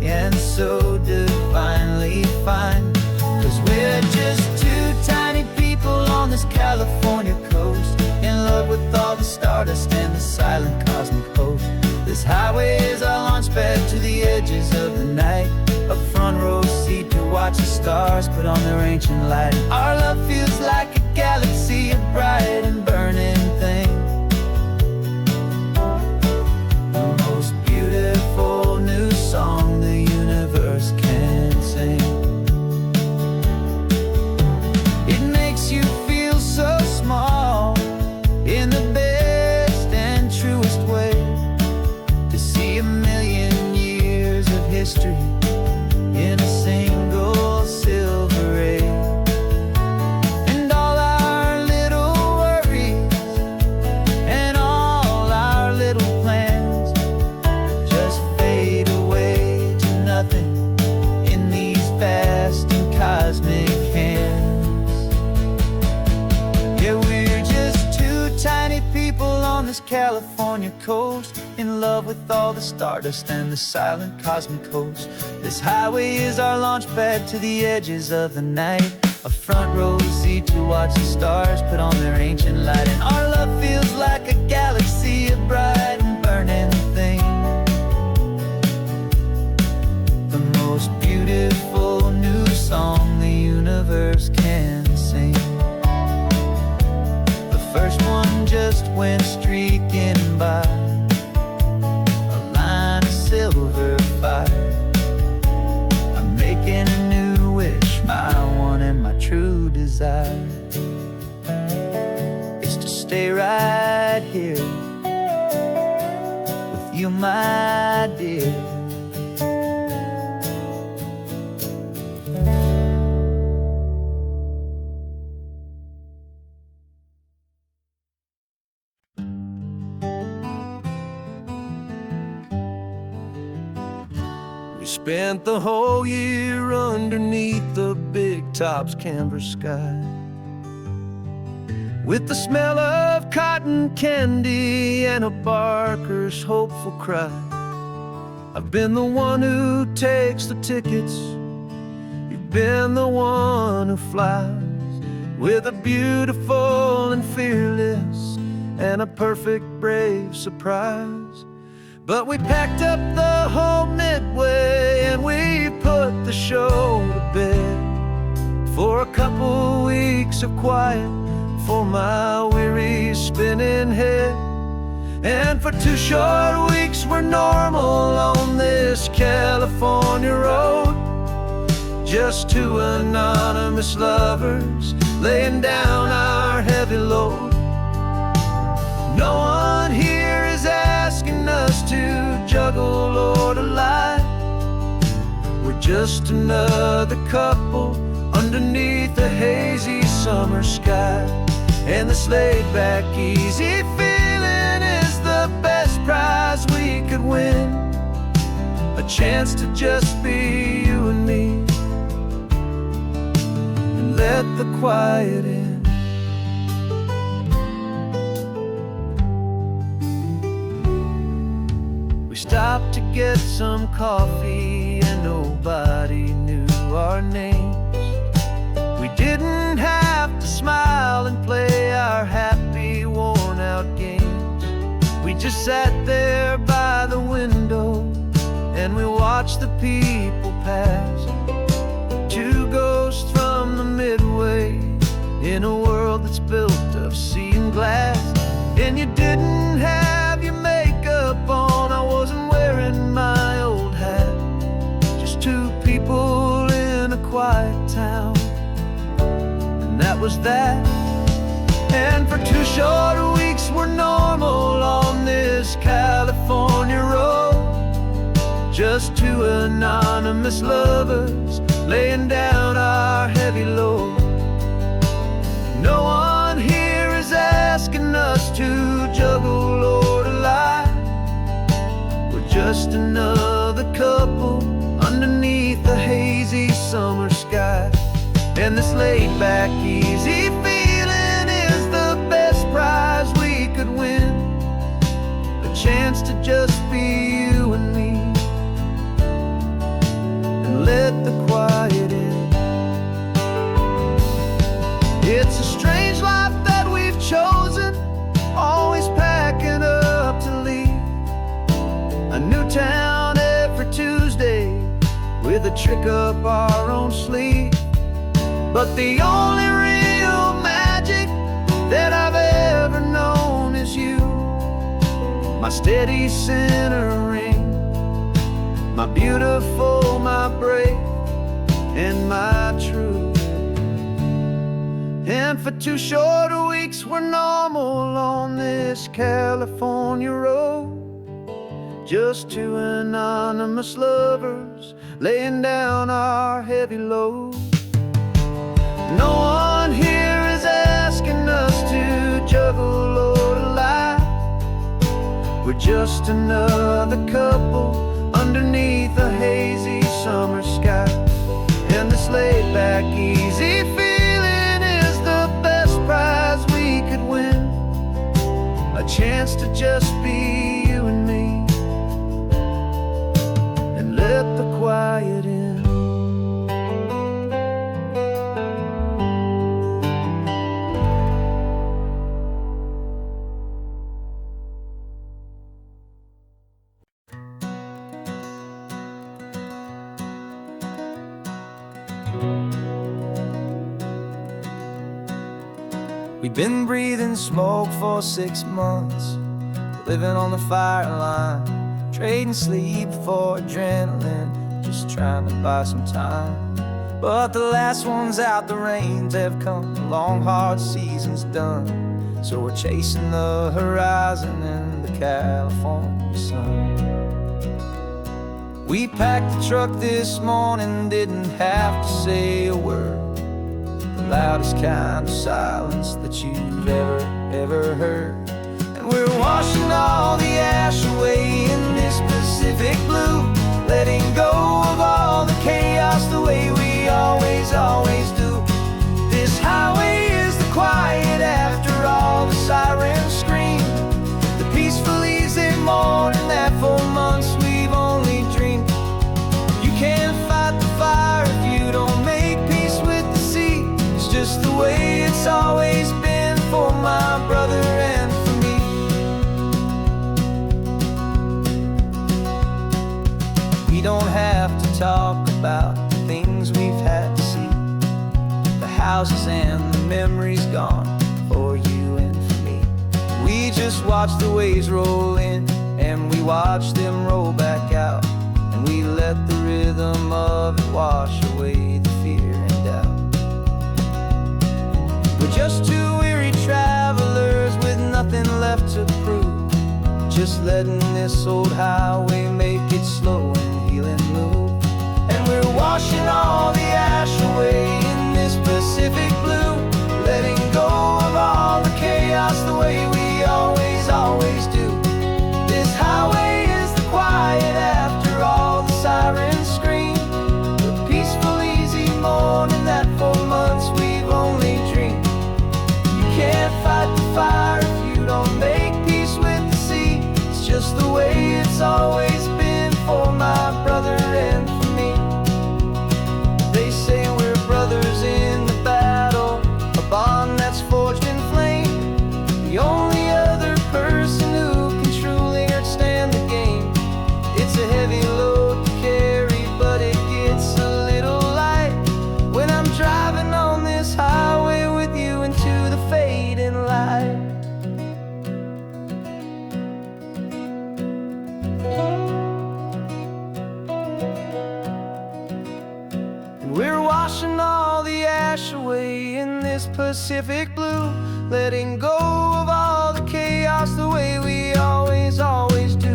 and so divinely fine, 'cause we're just two tiny people on this California coast, in love with all the stardust and the silent cosmic host. This highway is our launch pad to the edges of the night, a front row seat to watch the stars put on their ancient light. Our love feels like a galaxy, a bright and burning thing, beautiful new song the universe can sing. It makes you feel so small in the best and truest way, to see a million years of history in a single silver ray. And all our little worries and all our little plans just fade away to nothing in these vast and cosmic hands. Yeah, we're just two tiny people on this California coast, in love with all the stardust and the silent cosmic host. This highway is our launch pad to the edges of the night, a front row seat to watch the stars put on their ancient light. And our love feels like a galaxy, a bright and burning thing, the most beautiful new song the universe can sing. The first one just went streaking by, a line of silver fire. I'm making a new wish, my one and my true desire. you, my dear. We spent the whole year underneath the big top's canvas sky, with the smell of cotton candy and a barker's hopeful cry. I've been the one who takes the tickets, you've been the one who flies, with a beautiful and fearless and a perfect brave surprise. But we packed up the whole Midway and we put the show to bed for a couple weeks of quiet for my weary spinning head. And for 2 short weeks we're normal on this California road, just 2 anonymous lovers laying down our heavy load. No one here is asking us to juggle or to lie. We're just another couple underneath a hazy summer sky. And this laid-back, easy feeling is the best prize we could win, a chance to just be you and me, and let the quiet in. We stopped to get some coffee and nobody knew our names. We didn't have to smile and play our happy, worn-out games. We just sat there by the window and we watched the people pass, 2 ghosts from the Midway in a world that's built of sea and glass. And you didn't have your makeup on, I wasn't wearing my old hat, just 2 people in a quiet town, and that was that. And for 2 short weeks we're normal on this California road, just 2 anonymous lovers laying down our heavy load. No one here is asking us to juggle or to lie. We're just another couple underneath the hazy summer sky. And this laid-back, easy feeling is the best prize we could win, a chance to just be you and me, and let the quiet in. It's a strange life that we've chosen, always packing up to leave a new town every Tuesday with a trick up our own sleeve. But the only real magic that I've ever known is you, my steady centering, my beautiful, my brave, and my true. And for 2 short weeks we're normal on this California road, just 2 anonymous lovers laying down our heavy load. No one here is asking us to juggle or to lie. We're just another couple underneath a hazy summer sky. And this laid-back, easy feeling is the best prize we could win, a chance to just be you and me, and let the quiet in. We've been breathing smoke for 6 months, living on the fire line, trading sleep for adrenaline, just trying to buy some time. But the last one's out, the rains have come, the long hard season's done. So we're chasing the horizon in the California sun. We packed the truck this morning, didn't have to say a word. The loudest kind of silence that you've ever heard. And we're washing all the ash away in this Pacific blue, letting go of all the chaos the way we always do. This highway is the quiet after all the sirens scream, the peaceful easy morning that for months we've only dreamed. You can't fight the fire if you don't make peace with the sea. It's just the way it's always been for my brother and for me. We don't have to talk about the things we've had to see, the houses and the memories gone for you and for me. We just watch the waves roll in and we watch them roll back out, and we let the rhythm of it wash away the fear and doubt. We're just two weary travelers with nothing left to prove, just letting this old highway make it slow and healing move. And we're washing all the ash away in this Pacific blue, letting go of all the chaos the way we always do. This highway is the quiet after all the sirens scream, the peaceful easy morning that for months we've only dreamed. You can't fight the fire if you don't make peace with the sea. It's just the way it's always been for my brother and for me. They say we're brothers in the battle, a bond that's forged in flame. The only other person who can truly stand the game. It's a heavy load to carry, but it gets a little light when I'm driving on this highway with you into the fading light. And we're washing all the ash away in this Pacific blue, letting go of all the chaos the way we always do.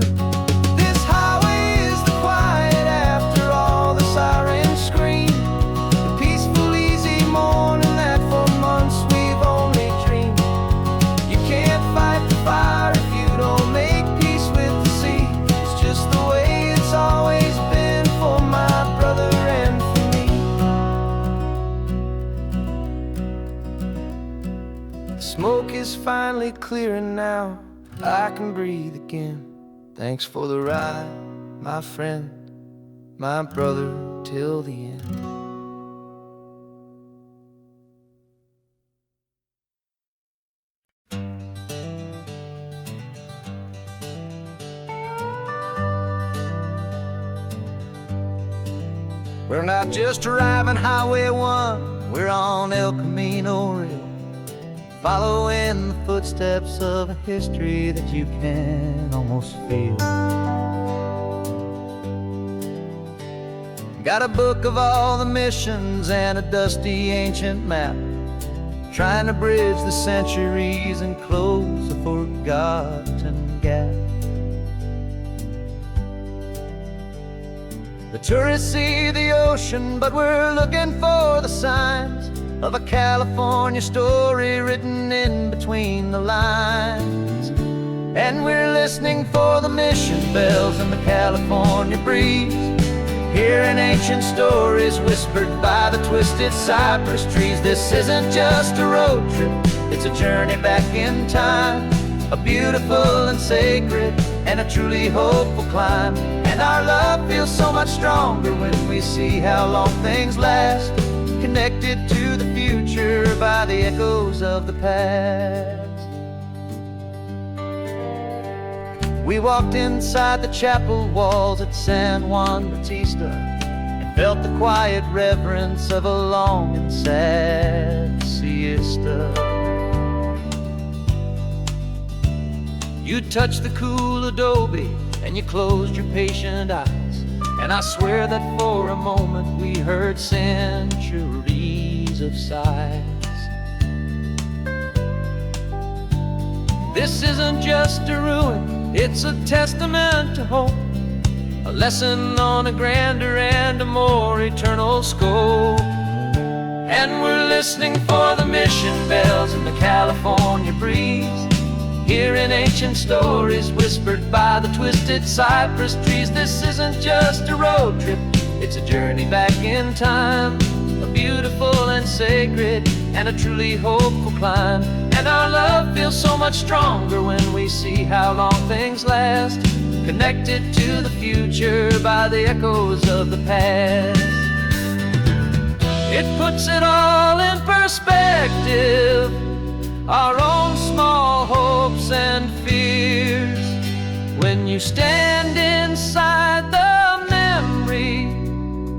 This highway is the quiet after all the sirens scream, the peaceful easy morning that for months we've only dreamed. You can't fight the fire if you don't make peace with the sea. It's just the way it's always been for my brother and for me. The smoke is finally clearing now, I can breathe again. Thanks for the ride, my friend, my brother till the end. We're not just driving Highway 1, we're on El Camino Real, following the footsteps of a history that you can almost feel. Got a book of all the missions and a dusty ancient map, trying to bridge the centuries and close a forgotten gap. The tourists see the ocean, but we're looking for the signs of a California story written in between the lines. And we're listening for the mission bells and the California breeze, hearing ancient stories whispered by the twisted cypress trees. This isn't just a road trip, it's a journey back in time, a beautiful and sacred and a truly hopeful climb. And our love feels so much stronger when we see how long things last, connected to the future by the echoes of the past. We walked inside the chapel walls at San Juan Bautista and felt the quiet reverence of a long and sad siesta. You touched the cool adobe and you closed your patient eyes, and I swear that for a moment we heard centuries of sighs. This isn't just a ruin, it's a testament to hope, a lesson on a grander and a more eternal scope. And we're listening for the mission bells in the California breeze, hearing ancient stories whispered by the twisted cypress trees. This isn't just a road trip, it's a journey back in time, a beautiful and sacred and a truly hopeful climb. And our love feels so much stronger when we see how long things last, connected to the future by the echoes of the past. It puts it all in perspective, our own small hopes and fears, when you stand inside the memory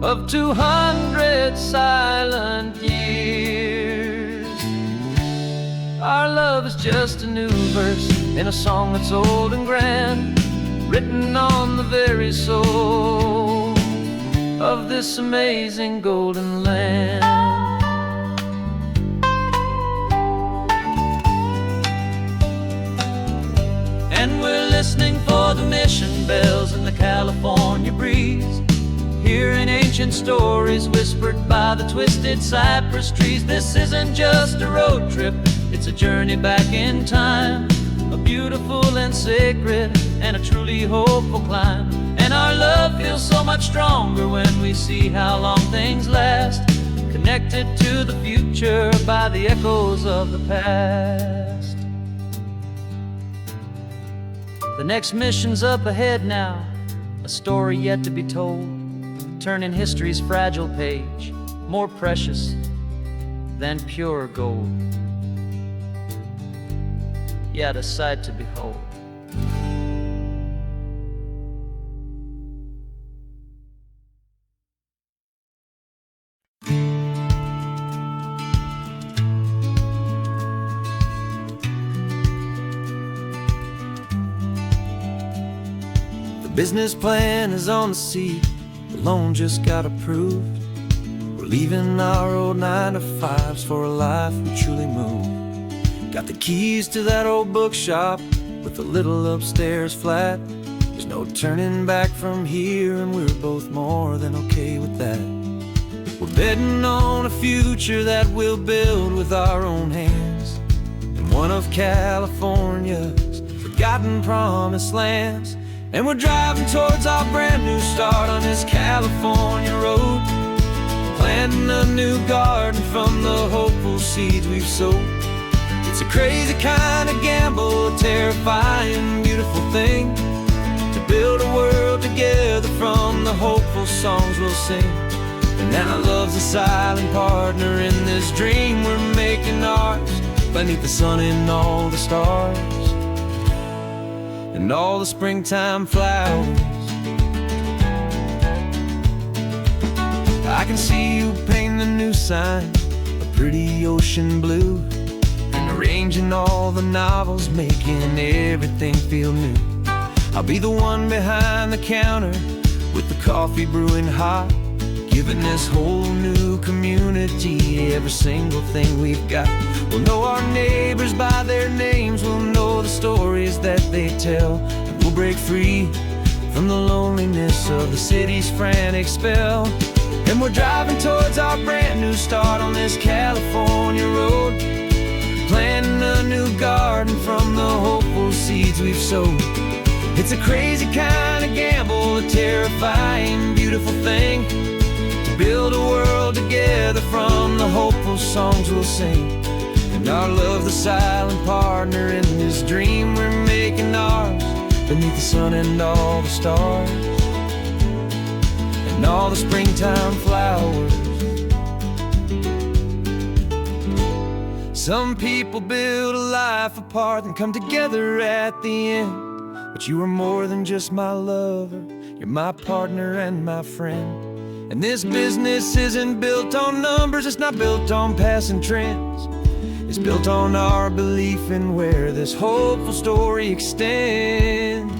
of 200 silent years. Our love is just a new verse in a song that's old and grand, written on the very soul of this amazing golden land. And we're listening for the mission bells in the California breeze, hearing ancient stories whispered by the twisted cypress trees. This isn't just a road trip, it's a journey back in time, a beautiful and sacred and a truly hopeful climb. And our love feels so much stronger when we see how long things last, connected to the future by the echoes of the past. The next mission's up ahead now, a story yet to be told, turning history's fragile page more precious than pure gold. Yet a sight to behold. The business plan is on the seat, the loan just got approved. We're leaving our old 9-to-5s for a life we truly move. Got the keys to that old bookshop with the little upstairs flat. There's no turning back from here, and we're both more than okay with that. We're betting on a future that we'll build with our own hands, in one of California's forgotten promised lands. And we're driving towards our brand new start on this California road, planting a new garden from the hopeful seeds we've sowed. It's a crazy kind of gamble, a terrifying, beautiful thing, to build a world together from the hopeful songs we'll sing. And now love's a silent partner in this dream we're making ours, beneath the sun and all the stars and all the springtime flowers. I can see you painting a new sign, a pretty ocean blue, arranging all the novels, making everything feel new. I'll be the one behind the counter with the coffee brewing hot, giving this whole new community every single thing we've got. We'll know our neighbors by their names, we'll know the stories that they tell, and we'll break free from the loneliness of the city's frantic spell. And we're driving towards our brand new start on this California road, planting a new garden from the hopeful seeds we've sowed. It's a crazy kind of gamble, a terrifying, beautiful thing, to build a world together from the hopeful songs we'll sing. And our love, the silent partner in this dream we're making ours, beneath the sun and all the stars and all the springtime flowers. Some people build a life apart and come together at the end, but you are more than just my lover, you're my partner and my friend. And this business isn't built on numbers, it's not built on passing trends, it's built on our belief in where this hopeful story extends.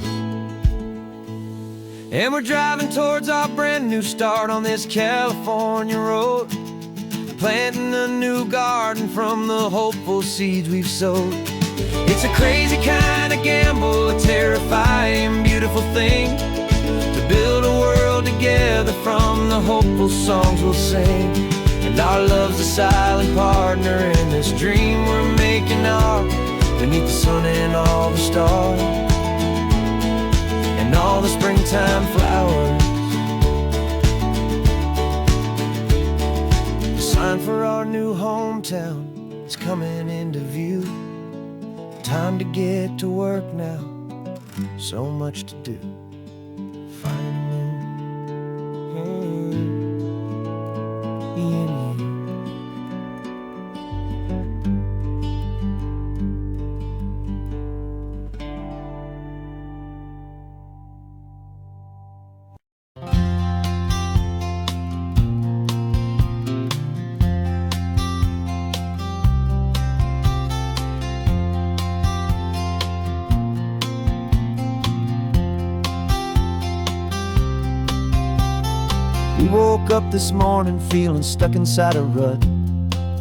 And we're driving towards our brand new start on this California road, planting a new garden from the hopeful seeds we've sowed. It's a crazy kind of gamble, a terrifying, beautiful thing, to build a world together from the hopeful songs we'll sing. And our love's a silent partner in this dream we're making ours, beneath the sun and all the stars, and all the springtime flowers. The sign for our new hometown is coming into view. Time to get to work now, so much to do. Finding in you. We woke up this morning feeling stuck inside a rut.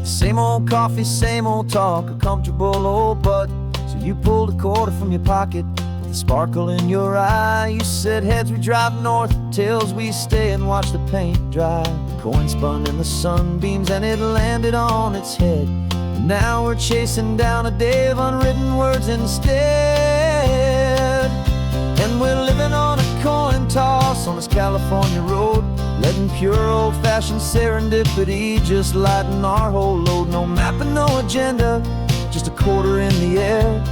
Same old coffee, same old talk, a comfortable old butt. So you pulled a quarter from your pocket with a sparkle in your eye. You said heads we drive north, tails we stay and watch the paint dry. The coin spun in the sunbeams and it landed on its head. And now we're chasing down a day of unwritten words instead. And we're living on a coin toss on this California road, letting pure old-fashioned serendipity just lighten our whole load. No map and no agenda, just a quarter in the air.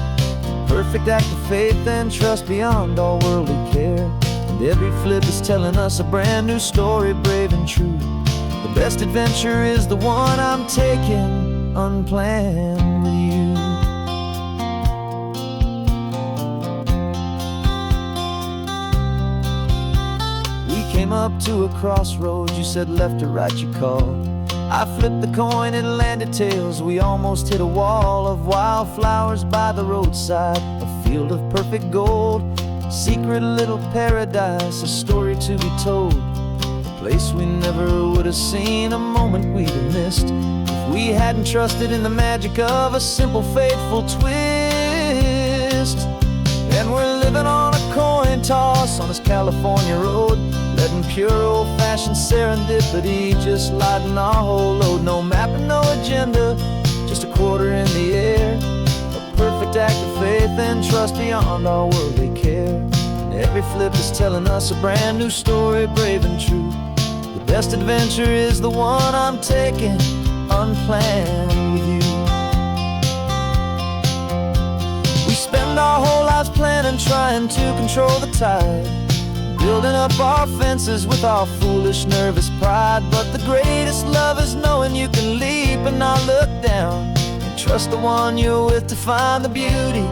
Perfect act of faith and trust beyond all worldly care. And every flip is telling us a brand new story, brave and true. The best adventure is the one I'm taking, unplanned with you. Came up to a crossroads, you said left or right you called. I flipped the coin, it landed tails. We almost hit a wall of wildflowers by the roadside, a field of perfect gold, secret little paradise, a story to be told, a place we never would have seen, a moment we'd have missed if we hadn't trusted in the magic of a simple faithful twist. And we're living on a coin toss on this California road, letting pure old-fashioned serendipity just lighten our whole load. No map and no agenda, just a quarter in the air. A perfect act of faith and trust beyond our worldly care. And every flip is telling us a brand new story, brave and true. The best adventure is the one I'm taking, unplanned with you. We spend our whole lives planning, trying to control the tide, building up our fences with our foolish, nervous pride. But the greatest love is knowing you can leap and not look down, and trust the one you're with to find the beauty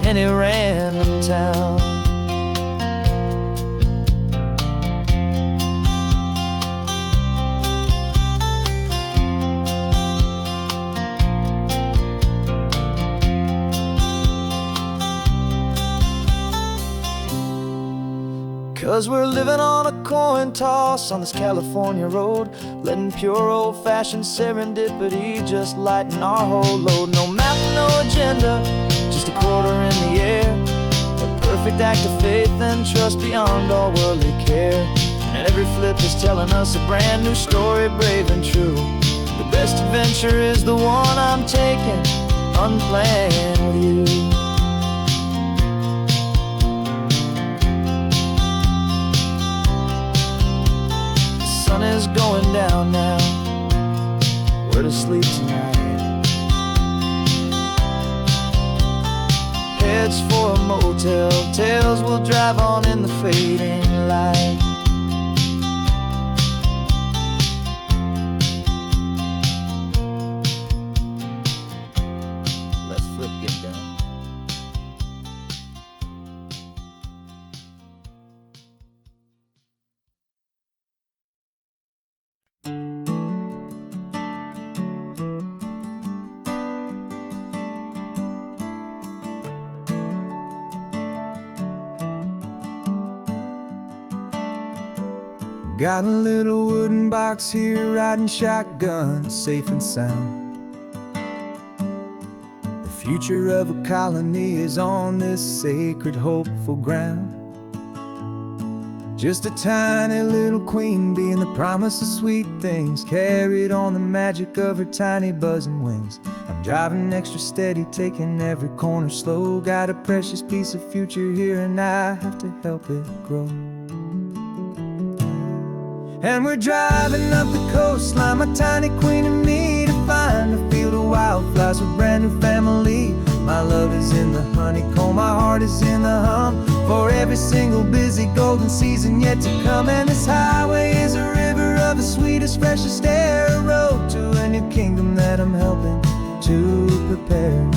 in any random town. 'Cause we're living on a coin toss on this California road, letting pure old-fashioned serendipity just lighten our whole load. No map, no agenda, just a quarter in the air. A perfect act of faith and trust beyond all worldly care. And every flip is telling us a brand new story, brave and true. The best adventure is the one I'm taking, unplanned with you. Is going down now, where to sleep tonight? Heads for a motel, tails will drive on in the fading light. Let's flip get down. Got a little wooden box here, riding shotgun, safe and sound. The future of a colony is on this sacred, hopeful ground. Just a tiny little queen bee, and the promise of sweet things carried on the magic of her tiny buzzing wings. I'm driving extra steady, taking every corner slow. Got a precious piece of future here, and I have to help it grow. And we're driving up the coastline, my tiny queen and me, to find a field of wildflowers with a brand new family. My love is in the honeycomb, my heart is in the hum, for every single busy golden season yet to come. And this highway is a river of the sweetest, freshest air, a road to a new kingdom that I'm helping to prepare.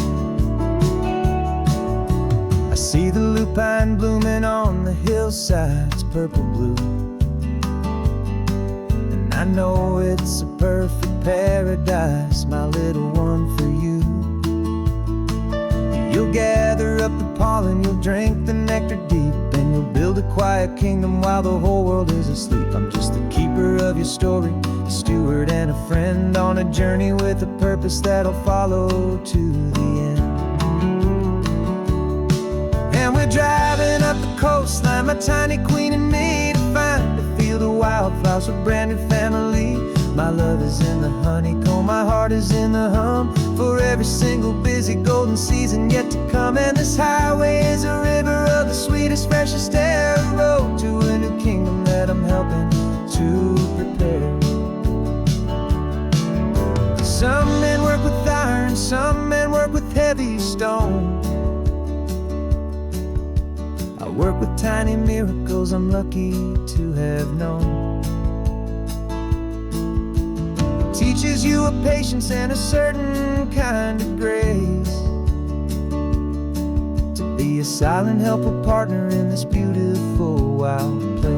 I see the lupine blooming on the hillsides, purple blue, and I know it's a perfect paradise, my little one, for you. You'll gather up the pollen, you'll drink the nectar deep, and you'll build a quiet kingdom while the whole world is asleep. I'm just the keeper of your story, a steward and a friend, on a journey with a purpose that'll follow to the end. And we're driving up the coastline, my tiny queen and me, to find a field of wildflowers with a brand new family. My love is in the honeycomb, my heart is in the hum, for every single busy golden season yet to come. And this highway is a river of the sweetest, freshest air, a road to a new kingdom that I'm helping to prepare. Some men work with iron, some men work with heavy stone. I work with tiny miracles I'm lucky to have known. Teaches you a patience and a certain kind of grace, to be a silent, helpful partner in this beautiful, wild place.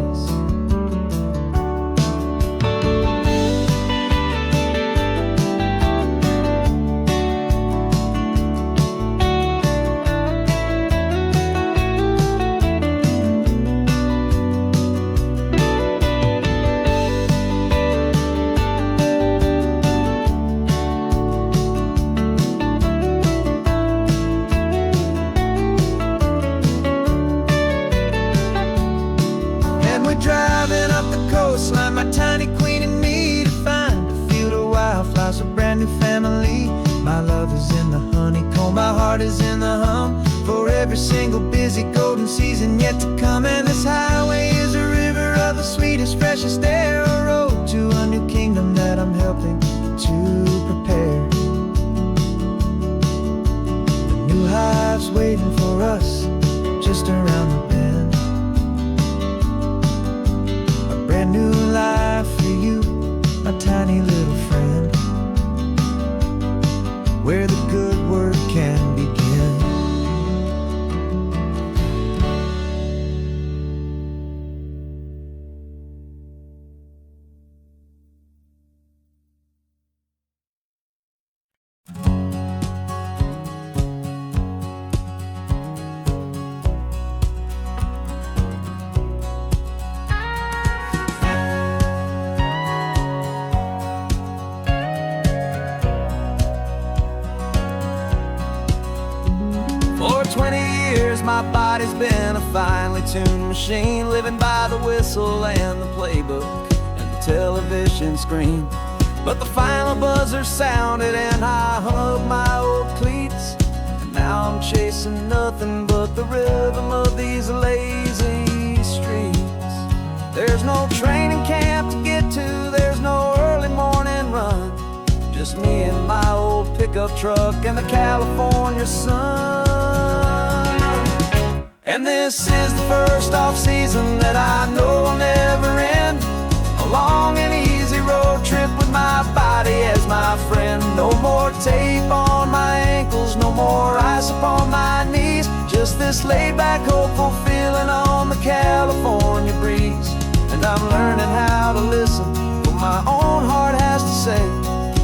Driving up the coastline, my tiny queen and me, to find a field of wildflowers, a brand new family. My love is in the honeycomb, my heart is in the hum, for every single busy golden season yet to come. And this highway is a river of the sweetest, freshest air, a road to a new kingdom that I'm helping to prepare. The new hive's waiting for us just around the bend. Brand new life for you, my tiny little friend, where the good work can begin. For 20 years my body's been a finely tuned machine, living by the whistle and the playbook and the television screen. But the final buzzer sounded and I hung up my old cleats, and now I'm chasing nothing but the rhythm of these lazy streets. There's no training camp to get to, there's no early morning run, just me and my old pickup truck and the California sun. And this is the first off-season that I know will never end, a long and easy road trip with my body as my friend. No more tape on my ankles, no more ice upon my knees, just this laid-back, hopeful feeling on the California breeze. And I'm learning how to listen what my own heart has to say,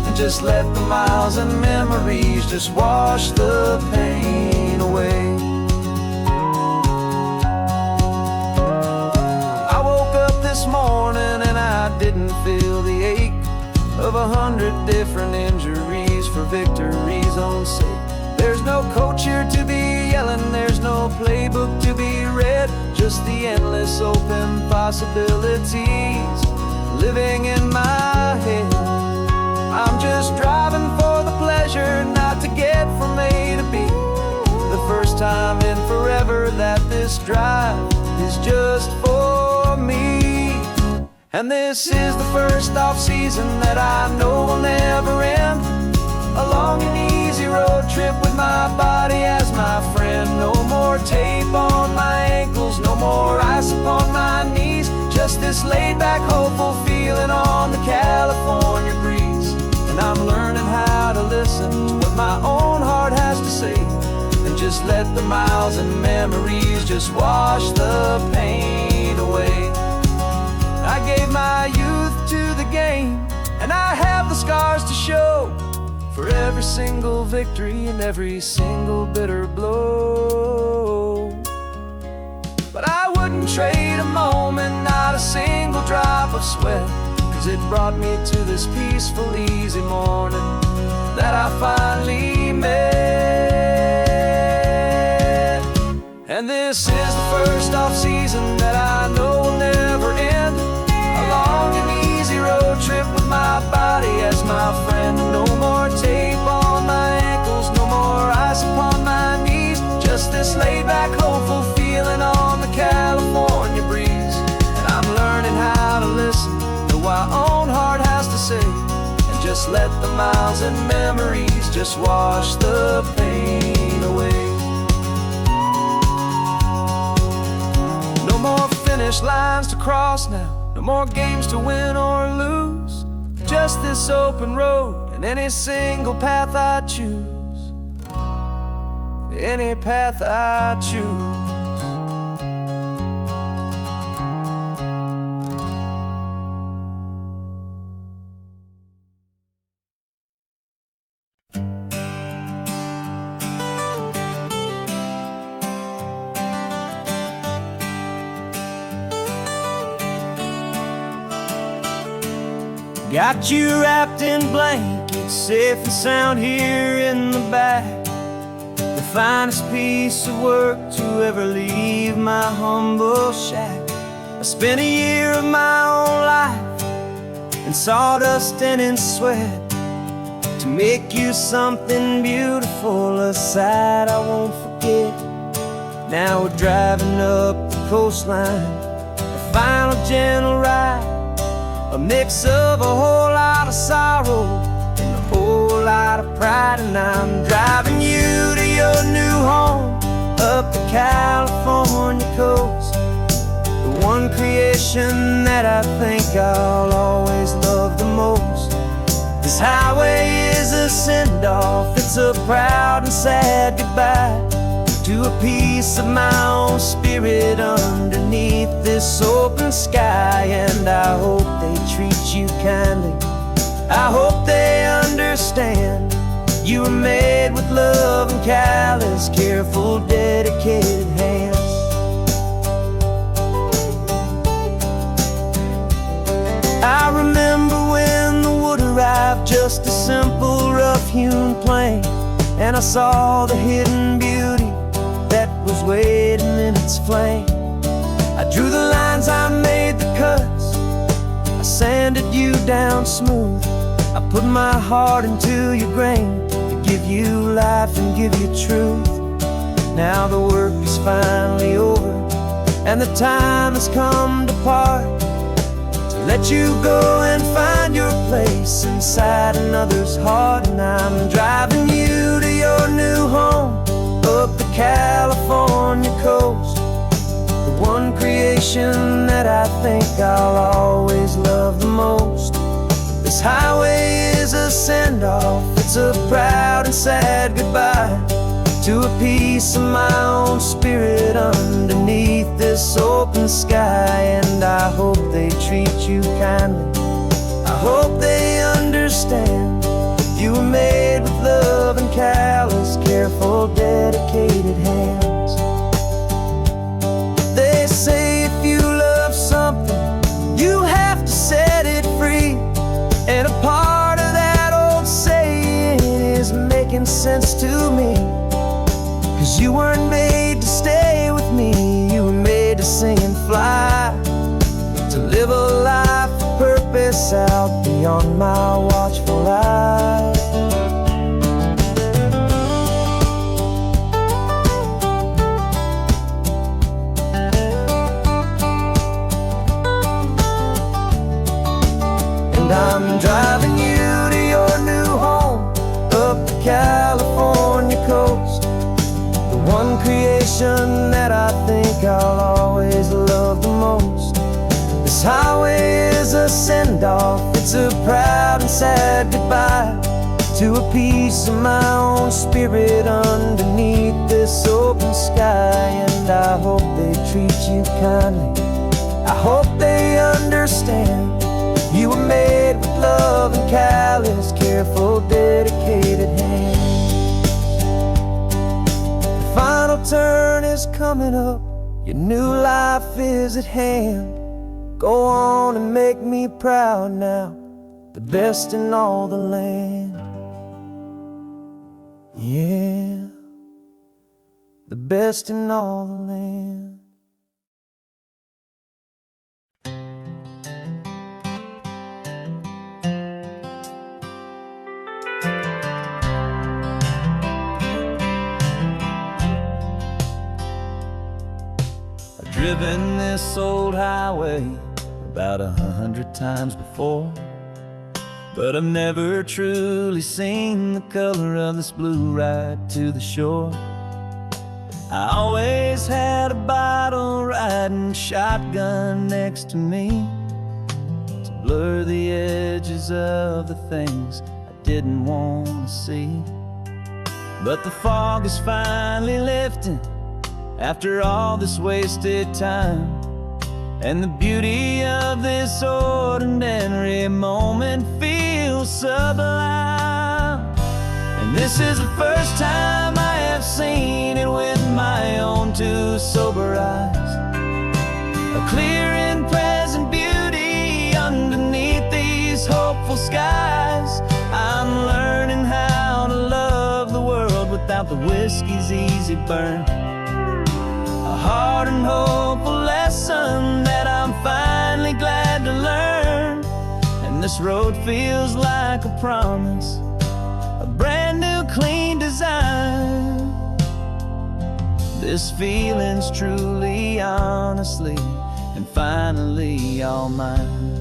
and just let the miles and memories just wash the pain away. I woke up this morning and of 100 different injuries for victory's own sake. There's no coach here to be yelling, there's no playbook to be read, just the endless open possibilities living in my head. I'm just driving for the pleasure, not to get from A to B. The first time in forever that this drive is just for me. And this is the first off-season that I know will never end. A long and easy road trip with my body as my friend. No more tape on my ankles, no more ice upon my knees. Just this laid-back, hopeful feeling on the California breeze. And I'm learning how to listen to what my own heart has to say, and just let the miles and memories just wash the pain away. I gave my youth to the game, and I have the scars to show for every single victory and every single bitter blow. But I wouldn't trade a moment, not a single drop of sweat, 'cause it brought me to this peaceful, easy morning that I finally met. And this is the first off-season that I know will never end. A long and easy road trip with my body as my friend. No more tape on my ankles, no more ice upon my knees. Just this laid-back, hopeful feeling on the California breeze. And I'm learning how to listen to what my own heart has to say, and just let the miles and memories just wash the pain away. No more finish lines to cross now, no more games to win or lose. Just this open road and any single path I choose. Any path I choose. Got you wrapped in blankets, safe and sound here in the back. The finest piece of work to ever leave my humble shack. I spent a year of my own life in sawdust and in sweat to make you something beautiful, a sight I won't forget. Now we're driving up the coastline, a final gentle ride, a mix of a whole lot of sorrow and a whole lot of pride. And I'm driving you to your new home up the California coast, the one creation that I think I'll always love the most. This highway is a send-off, it's a proud and sad goodbye to a piece of my own spirit underneath this open sky. And I hope they treat you kindly, I hope they understand you were made with love and callous, careful, dedicated hands. I remember when the wood arrived, just a simple rough-hewn plank, and I saw the hidden beauty that was waiting in its flame. I drew the lines, I made the cuts, I sanded you down smooth. I put my heart into your grain to give you life and give you truth. Now the work is finally over, and the time has come to part, to let you go and find your place inside another's heart. And I'm driving you to your new home up the California coast, the one creation that I think I'll always love the most. This highway is a send-off, it's a proud and sad goodbye to a piece of my own spirit underneath this open sky. And I hope they treat you kindly, I hope they understand you were made with love and callous, careful, dedicated hands. They say if you love something, you have to set it free, and a part sense to me. 'Cause you weren't made to stay with me, you were made to sing and fly, to live a life of purpose out beyond my watchful eye. And I'm driving you to your new home, up the California coast, the one creation that I think I'll always love the most. This highway is a send-off, it's a proud and sad goodbye to a piece of my own spirit underneath this open sky. And I hope they treat you kindly, I hope they understand. You were made with love and callous, careful, dedicated hands. The final turn is coming up, your new life is at hand. Go on and make me proud now, the best in all the land. Yeah, the best in all the land. Driven this old highway about 100 times before, but I've never truly seen the color of this blue right to the shore. I always had a bottle riding shotgun next to me to blur the edges of the things I didn't want to see. But the fog is finally lifting after all this wasted time, and the beauty of this ordinary moment feels sublime. And this is the first time I have seen it with my own two sober eyes, a clear and present beauty underneath these hopeful skies. I'm learning how to love the world without the whiskey's easy burn, a hard and hopeful lesson that I'm finally glad to learn. And this road feels like a promise, a brand new clean design. This feeling's truly, honestly, and finally all mine.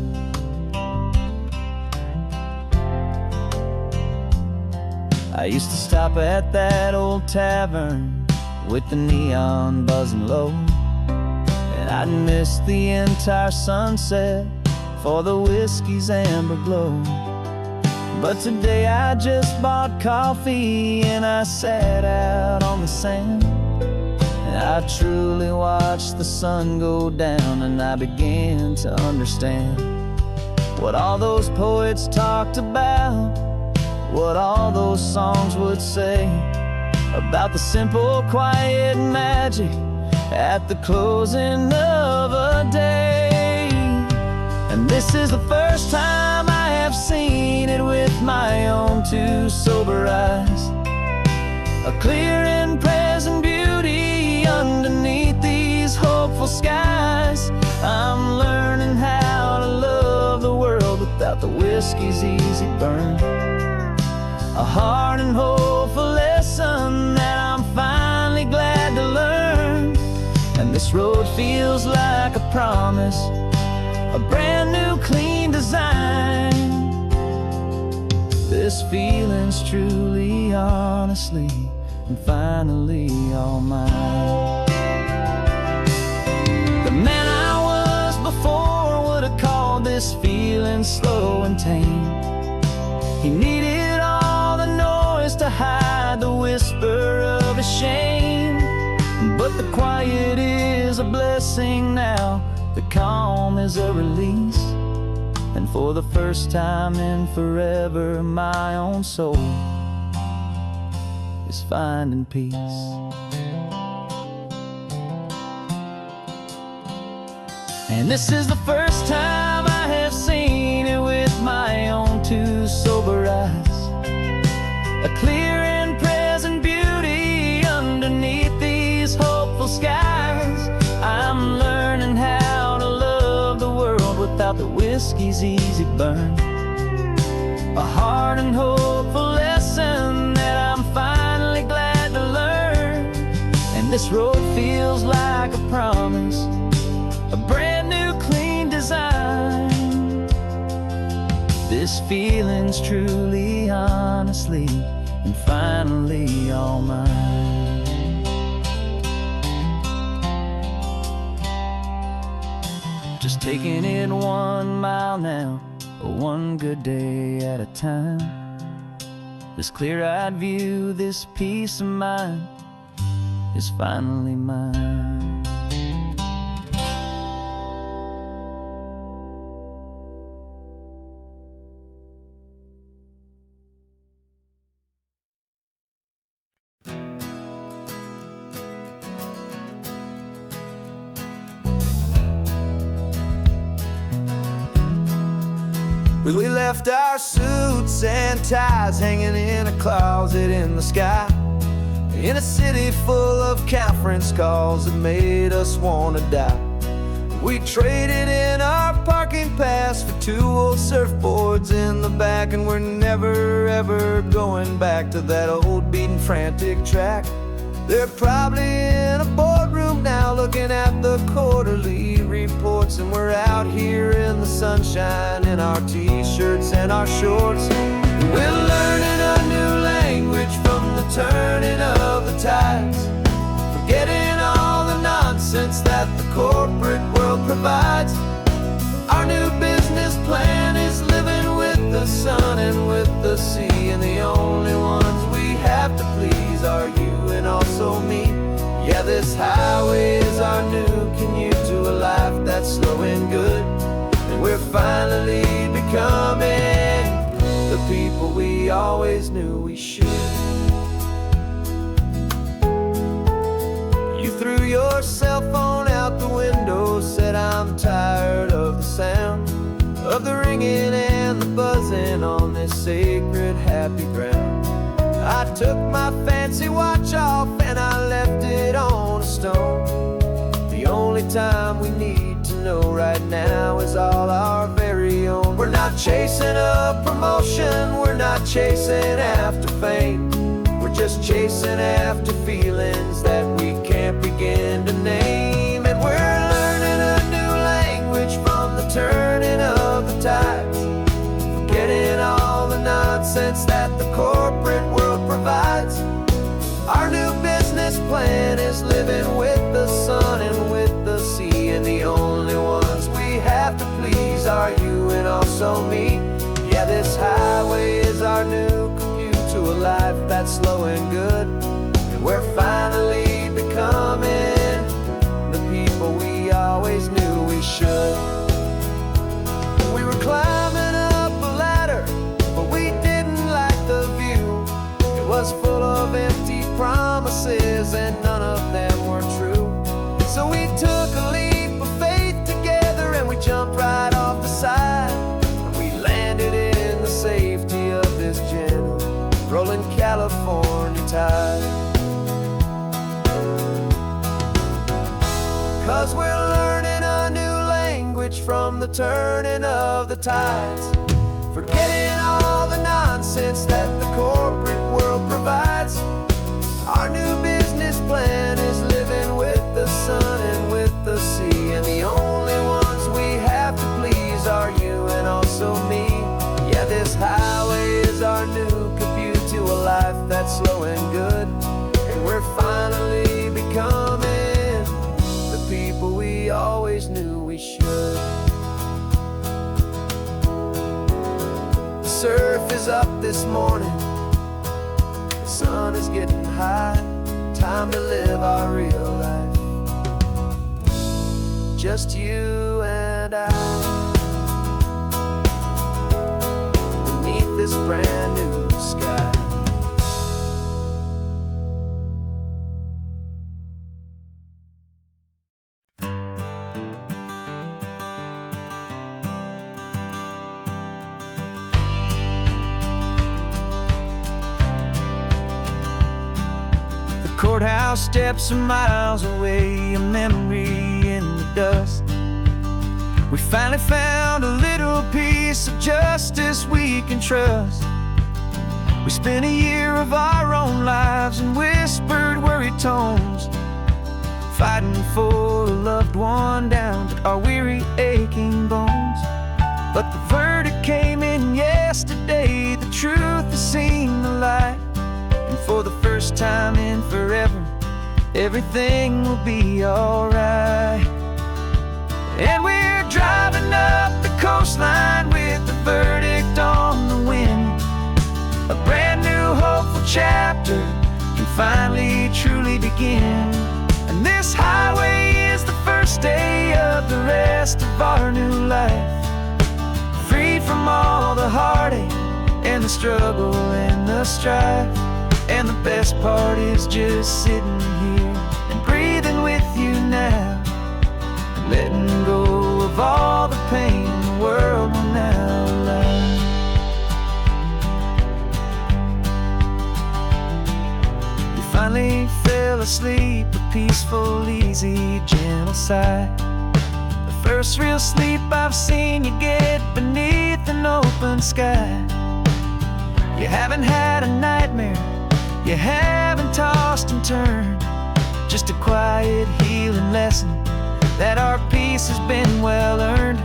I used to stop at that old tavern with the neon buzzing low, and I'd miss the entire sunset for the whiskey's amber glow. But today I just bought coffee and I sat out on the sand, and I truly watched the sun go down, and I began to understand what all those poets talked about, what all those songs would say about the simple, quiet magic at the closing of a day. And this is the first time I have seen it with my own two sober eyes, a clear and present beauty underneath these hopeful skies. I'm learning how to love the world without the whiskey's easy burn, a hard and hopeful lesson that I'm finally glad to learn. And this road feels like a promise, a brand new clean design. This feeling's truly, honestly, and finally all mine. The man I was before would have called this feeling slow and tame. He needed all the noise to hide the whisper of his shame. But the quiet is a blessing now, the calm is a release, and for the first time in forever my own soul is finding peace. And this is the first time I have seen it with my own two sober eyes, a clear and present whiskey's easy burn. A hard and hopeful lesson that I'm finally glad to learn. And this road feels like a promise, a brand new clean design. This feeling's truly, honestly, and finally all mine. Just taking it 1 mile now, one good day at a time. This clear-eyed view, this peace of mind is finally mine. We left our suits and ties hanging in a closet in the sky, in a city full of conference calls that made us want to die. We traded in our parking pass for 2 old surfboards in the back, and we're never ever going back to that old beaten frantic track. They're probably in a boardroom now looking at the quarterly reports, and we're out here in the sunshine in our t-shirts and our shorts. We're learning a new language from the turning of the tides, forgetting all the nonsense that the corporate world provides. Our new business plan is living with the sun and with the sea, and the only ones we have to please are you and also me. Yeah, this highway is our new commute to a life that's slow and good, and we're finally becoming the people we always knew we should. You threw your cell phone out the window, said I'm tired of the sound of the ringing and the buzzing on this sacred happy ground. I took my fancy watch off and I left it on a stone. The only time we need to know right now is all our very own. We're not chasing a promotion, we're not chasing after fame. We're just chasing after feelings that we can't begin to name. And we're learning a new language from the turning of the tides, forgetting all the nonsense that the corporate world provides. Our new business plan is living with the sun and with the sea, and the only ones we have to please are you and also me. Yeah, this highway is our new commute to a life that's slow and good, and we're finally becoming the people we always knew we should. We were climbing up a ladder, but we didn't like the view. It was full of empty promises and none of them were true. So we took a leap of faith together and we jumped right off the side, and we landed in the safety of this gentle rolling California tide. 'Cause we're learning a new language from the turning of the tides, forgetting all the nonsense that the corporate world provides. Our new business plan is living with the sun and with the sea, and the only ones we have to please are you and also me. Yeah, this highway is our new commute to a life that's slow and good, and we're finally becoming the people we always knew we should. The surf is up this morning, the sun is getting high, time to live our real life, just you and I, beneath this brand new sky. Courthouse steps are miles away, a memory in the dust. We finally found a little piece of justice we can trust. We spent a year of our own lives in whispered, worried tones, fighting for a loved one down to our weary, aching bones. But the verdict came in yesterday, the truth has seen the light, and for the first time in forever, everything will be alright. And we're driving up the coastline with the verdict on the wind. A brand new hopeful chapter can finally truly begin. And this highway is the first day of the rest of our new life, free from all the heartache and the struggle and the strife. And the best part is just sitting here and breathing with you now, letting go of all the pain the world will now allow. You finally fell asleep, a peaceful, easy, gentle sigh. The first real sleep I've seen you get beneath an open sky. You haven't had a nightmare, you haven't tossed and turned, just a quiet healing lesson that our peace has been well earned.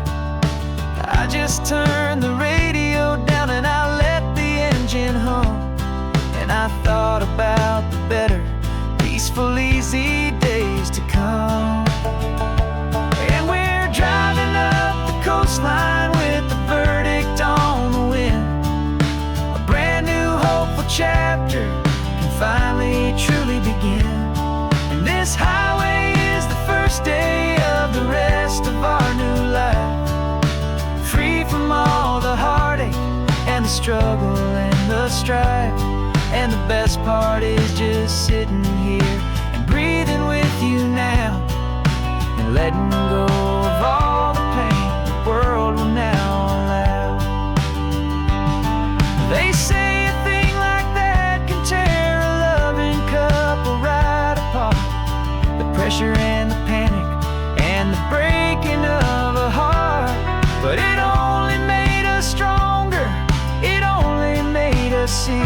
I just turned the radio down and I let the engine hum, and I thought about the better, peaceful, easy days to come. And we're driving up the coastline with the verdict on the wind. A brand new hopeful chapter can finally truly begin. And this highway is the first day of the rest of our new life, free from all the heartache and the struggle and the strife. And the best part is just sitting here and breathing with you now, and letting go of all the pain the world will now allow. They say a thing like that can tear a loving couple right apart. The pressure and the panic and the breaking of a heart, but it only made us stronger, it only made us see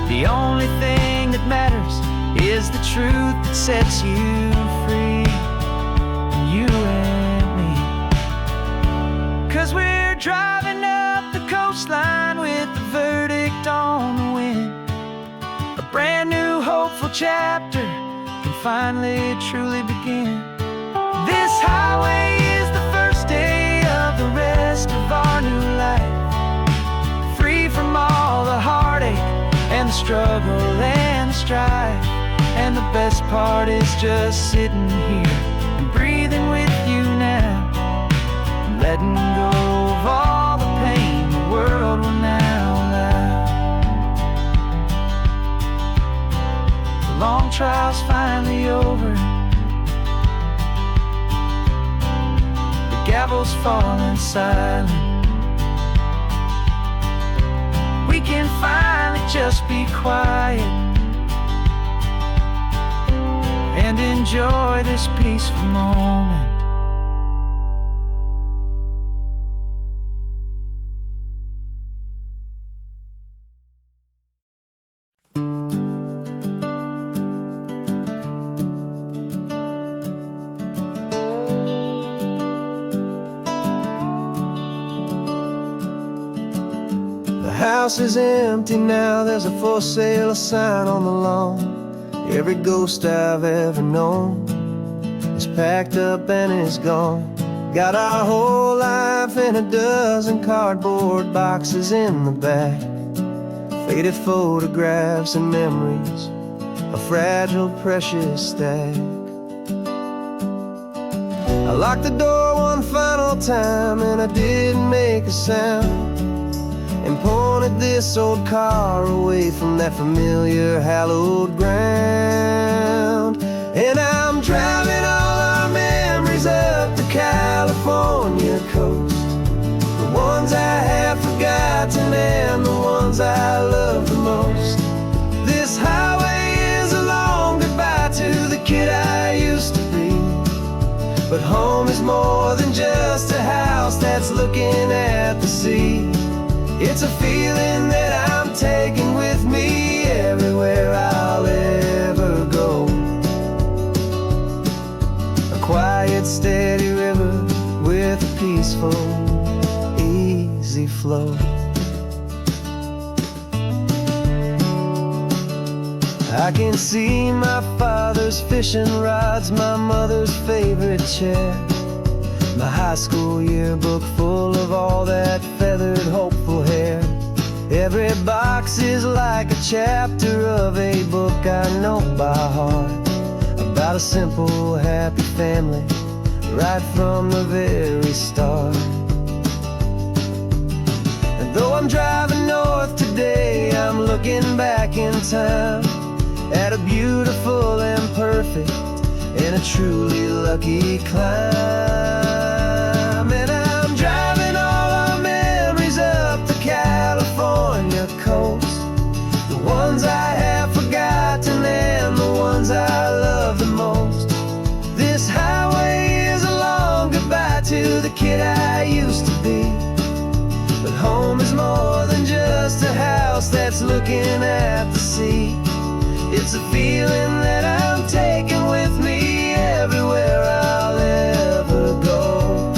the only thing that matters is the truth that sets you free, you and me. 'Cause we're driving up the coastline with the verdict on the wind. A brand new hopeful chapter can finally truly begin. This highway is the first day of the rest of our new life, free from all the heartache and the struggle and the strife. And the best part is just sitting here and breathing with you now, and letting go of all the pain the world will now allow. The long trial's finally over, the gavel's falling silent. We can finally just be quiet and enjoy this peaceful moment. The house is empty now, there's a for sale sign on the lawn. Every ghost I've ever known is packed up and is gone. Got our whole life in a dozen cardboard boxes in the back, faded photographs and memories, a fragile, precious stack. I locked the door one final time and I didn't make a sound, and pointed this old car away from that familiar hallowed ground. And I'm driving all our memories up the California coast, the ones I have forgotten and the ones I love the most. This highway is a long goodbye to the kid I used to be, but home is more than just a looking at the sea. It's a feeling that I'm taking with me everywhere I'll ever go. A quiet, steady river with a peaceful, easy flow. I can see my father's fishing rods, my mother's favorite chair, my high school yearbook full of all that feathered, hopeful hair. Every box is like a chapter of a book I know by heart, about a simple, happy family, right from the very start. And though I'm driving north today, I'm looking back in time at a beautiful and perfect and a truly lucky climb. And I'm driving all our memories up the California coast, the ones I have forgotten and the ones I love the most. This highway is a long goodbye to the kid I used to be, but home is more than just a house that's looking at the sea. It's a feeling that I'm taking with me everywhere I'll ever go.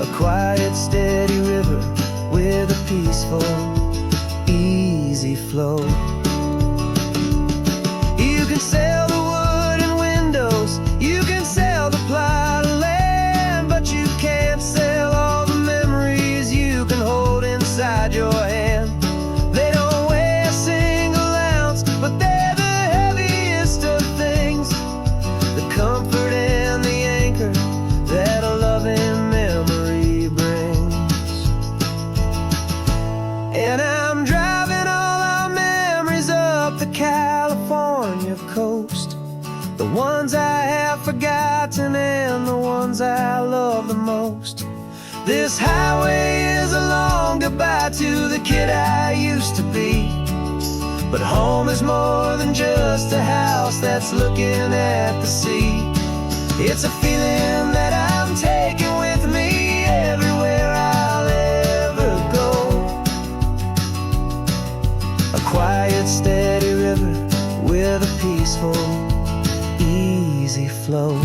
A quiet, steady river with a peaceful, easy flow. You can sail the wood and windows, you can sail the plot of land, but you can't sail all the memories you can hold inside your hand. They don't weigh a single ounce, but they're the heaviest of things, the comfort and the anchor that a loving memory brings. And I'm driving all our memories up the California coast, the ones I have forgotten and the ones I love the most. This highway is a long goodbye to the kid I used to be, but home is more than just a house that's looking at the sea. It's a feeling that I'm taking with me everywhere I'll ever go. A quiet, steady river with a peaceful, easy flow.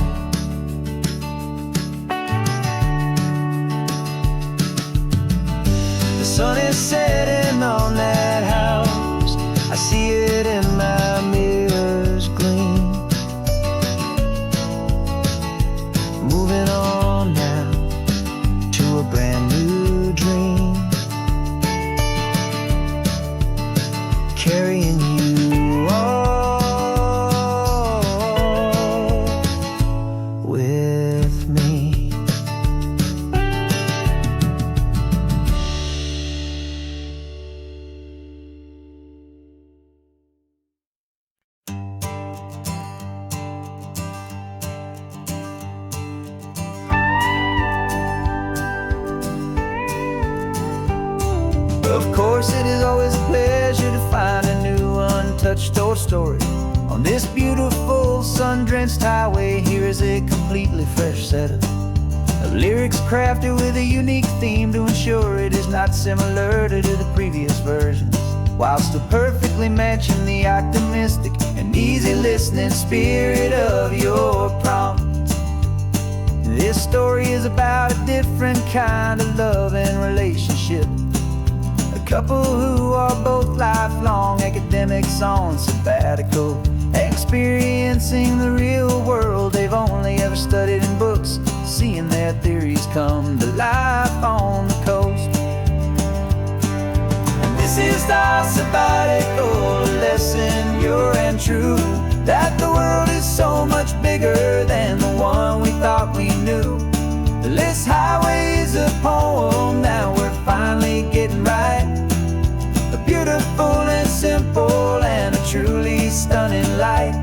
The sun is setting on that house, I see it in my mirror's gleam. Moving on now to a brand new dream, carrying you all with me. Of course, it is always a pleasure to find a new untouched old story. On this beautiful sun-drenched highway, here is a completely fresh set of lyrics crafted with a unique theme to ensure it is not similar to the previous versions, while still perfectly matching the optimistic and easy listening spirit of your prompt. This story is about a different kind of love and relationship, a couple who are both lifelong academics on sabbatical, experiencing the real world they've only ever studied in books, seeing their theories come to life on the coast. And this is our sabbatical lesson, pure and true, that the world is so much bigger than the one we thought we knew. This highway is a poem that we're finally getting right, a beautiful and simple and a truly stunning light.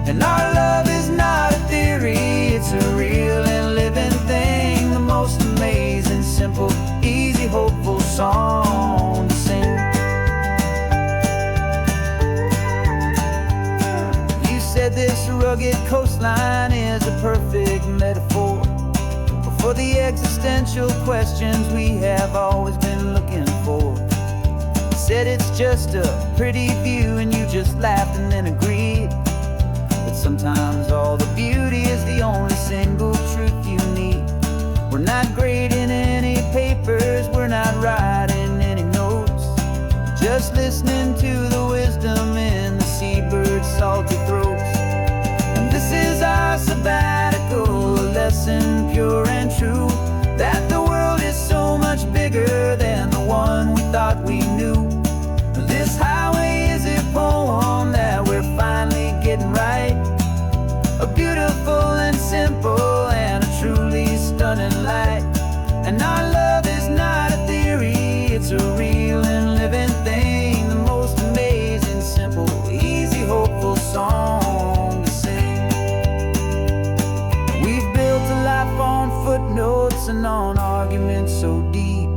And our love is not a theory, it's a real and living thing, the most amazing, simple, easy, hopeful song to sing. You said this rugged coastline is a perfect metaphor for the existential questions we have always been looking for. Said it's just a pretty view and you just laughed and then agreed. But sometimes all the beauty is the only single truth you need. We're not grading any papers, we're not writing any notes, just listening to the wisdom in the seabird's salty throats. And this is our sabbatical, a lesson pure and true, that the world is so much bigger than the one we thought we knew. This highway is a poem that we're finally getting right, a beautiful and simple and a truly stunning light. And our love is not a theory, it's a real and living thing, the most amazing, simple, easy, hopeful song to sing. We've built a life on footnotes and on arguments so deep,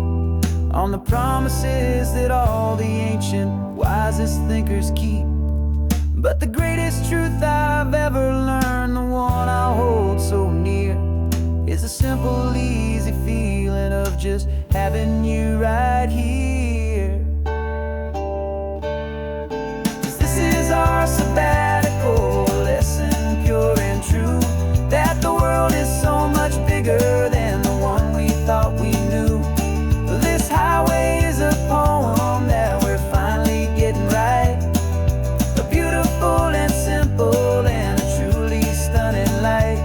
on the promises that all the ancient, wisest thinkers keep. But the greatest truth I've ever learned, the one I'll hold so near, is a simple, easy feeling of just having you right here. 'Cause this is our sabbatical, lesson pure and true, that the world is so much bigger than the one we thought we knew. This highway is a poem that we're finally getting right, a beautiful and simple and a truly stunning light.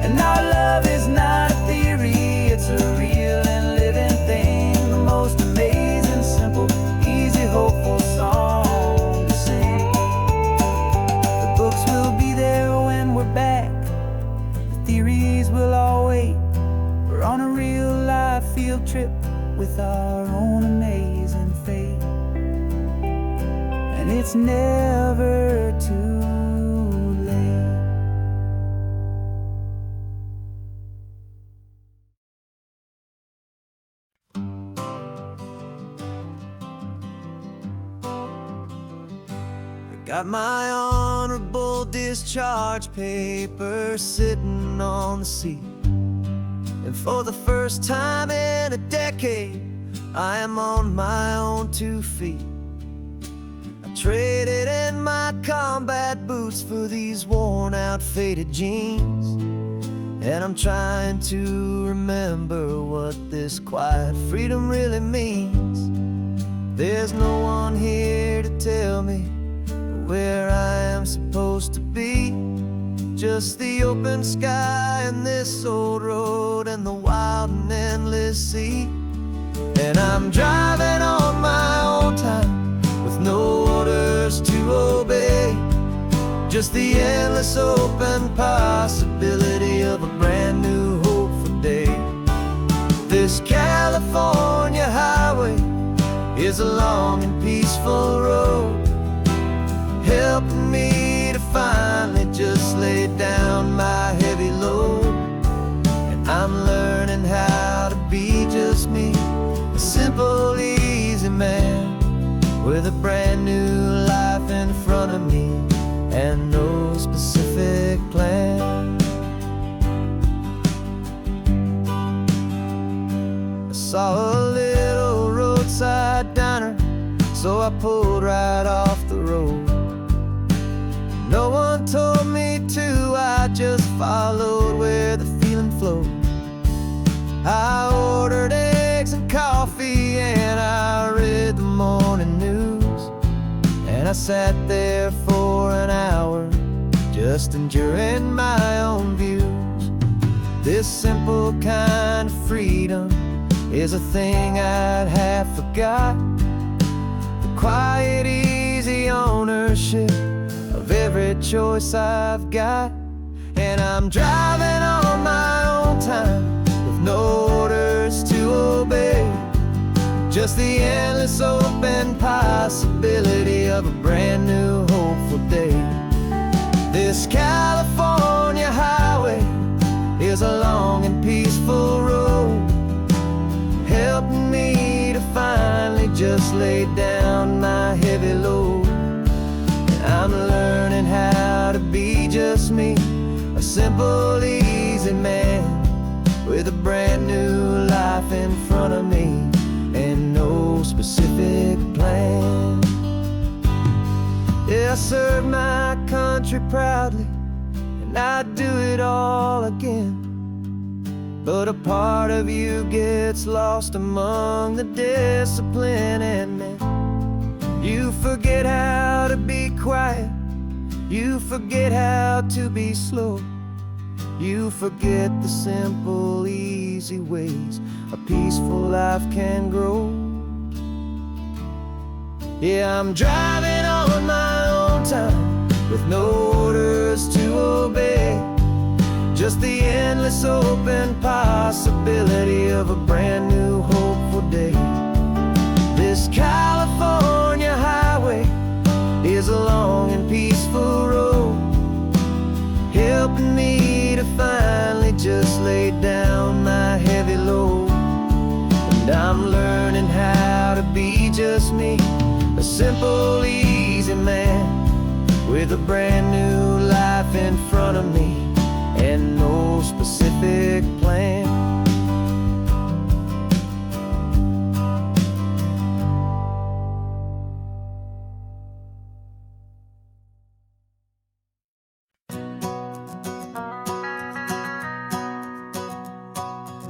And our love is not a theory, it's a real and living thing, the most amazing, simple, easy, hopeful song to sing. The books will be there when we're back, the theories will all wait. We're on a real life field trip with our own amazing fate, and it's never too late. I got my honorable discharge paper sitting on the seat, and for the first time in a decade, I am on my own 2 feet. I traded in my combat boots for these worn out, faded jeans, and I'm trying to remember what this quiet freedom really means. There's no one here to tell me where I am supposed to be, just the open sky and this old road and the wild and endless sea. And I'm driving on my own time with no orders to obey, just the endless open possibility of a brand new hopeful day. This California highway is a long and peaceful road, helping me to finally just lay down my heavy load. And I'm learning how to be just me, a simple, easy man with a brand new life in front of me and no specific plan. I saw a little roadside diner, so I pulled right off the road. No one told me to, I just followed where the feeling flowed. I ordered eggs and coffee and I read the morning news, and I sat there for an hour just enduring my own views. This simple kind of freedom is a thing I'd half forgot, the quiet, easy ownership of every choice I've got. And I'm driving on my own time with no orders to obey, just the endless open possibility of a brand new hopeful day. This California highway is a long and peaceful road, helping me to finally just lay down my heavy load. I'm learning how to be just me, a simple, easy man with a brand front of me and no specific plan. Yeah, I served my country proudly, and I'd do it all again. But a part of you gets lost among the discipline, and then you forget how to be quiet, you forget how to be slow, you forget the simple, easy ways a peaceful life can grow. Yeah, I'm driving on my own time with no orders to obey, just the endless open possibility of a brand new hopeful day. This California highway is a long and peaceful road, helping me to finally just lay down my heavy load. And I'm learning how to be just me, a simple, easy man with a brand new life in front of me and no specific plan.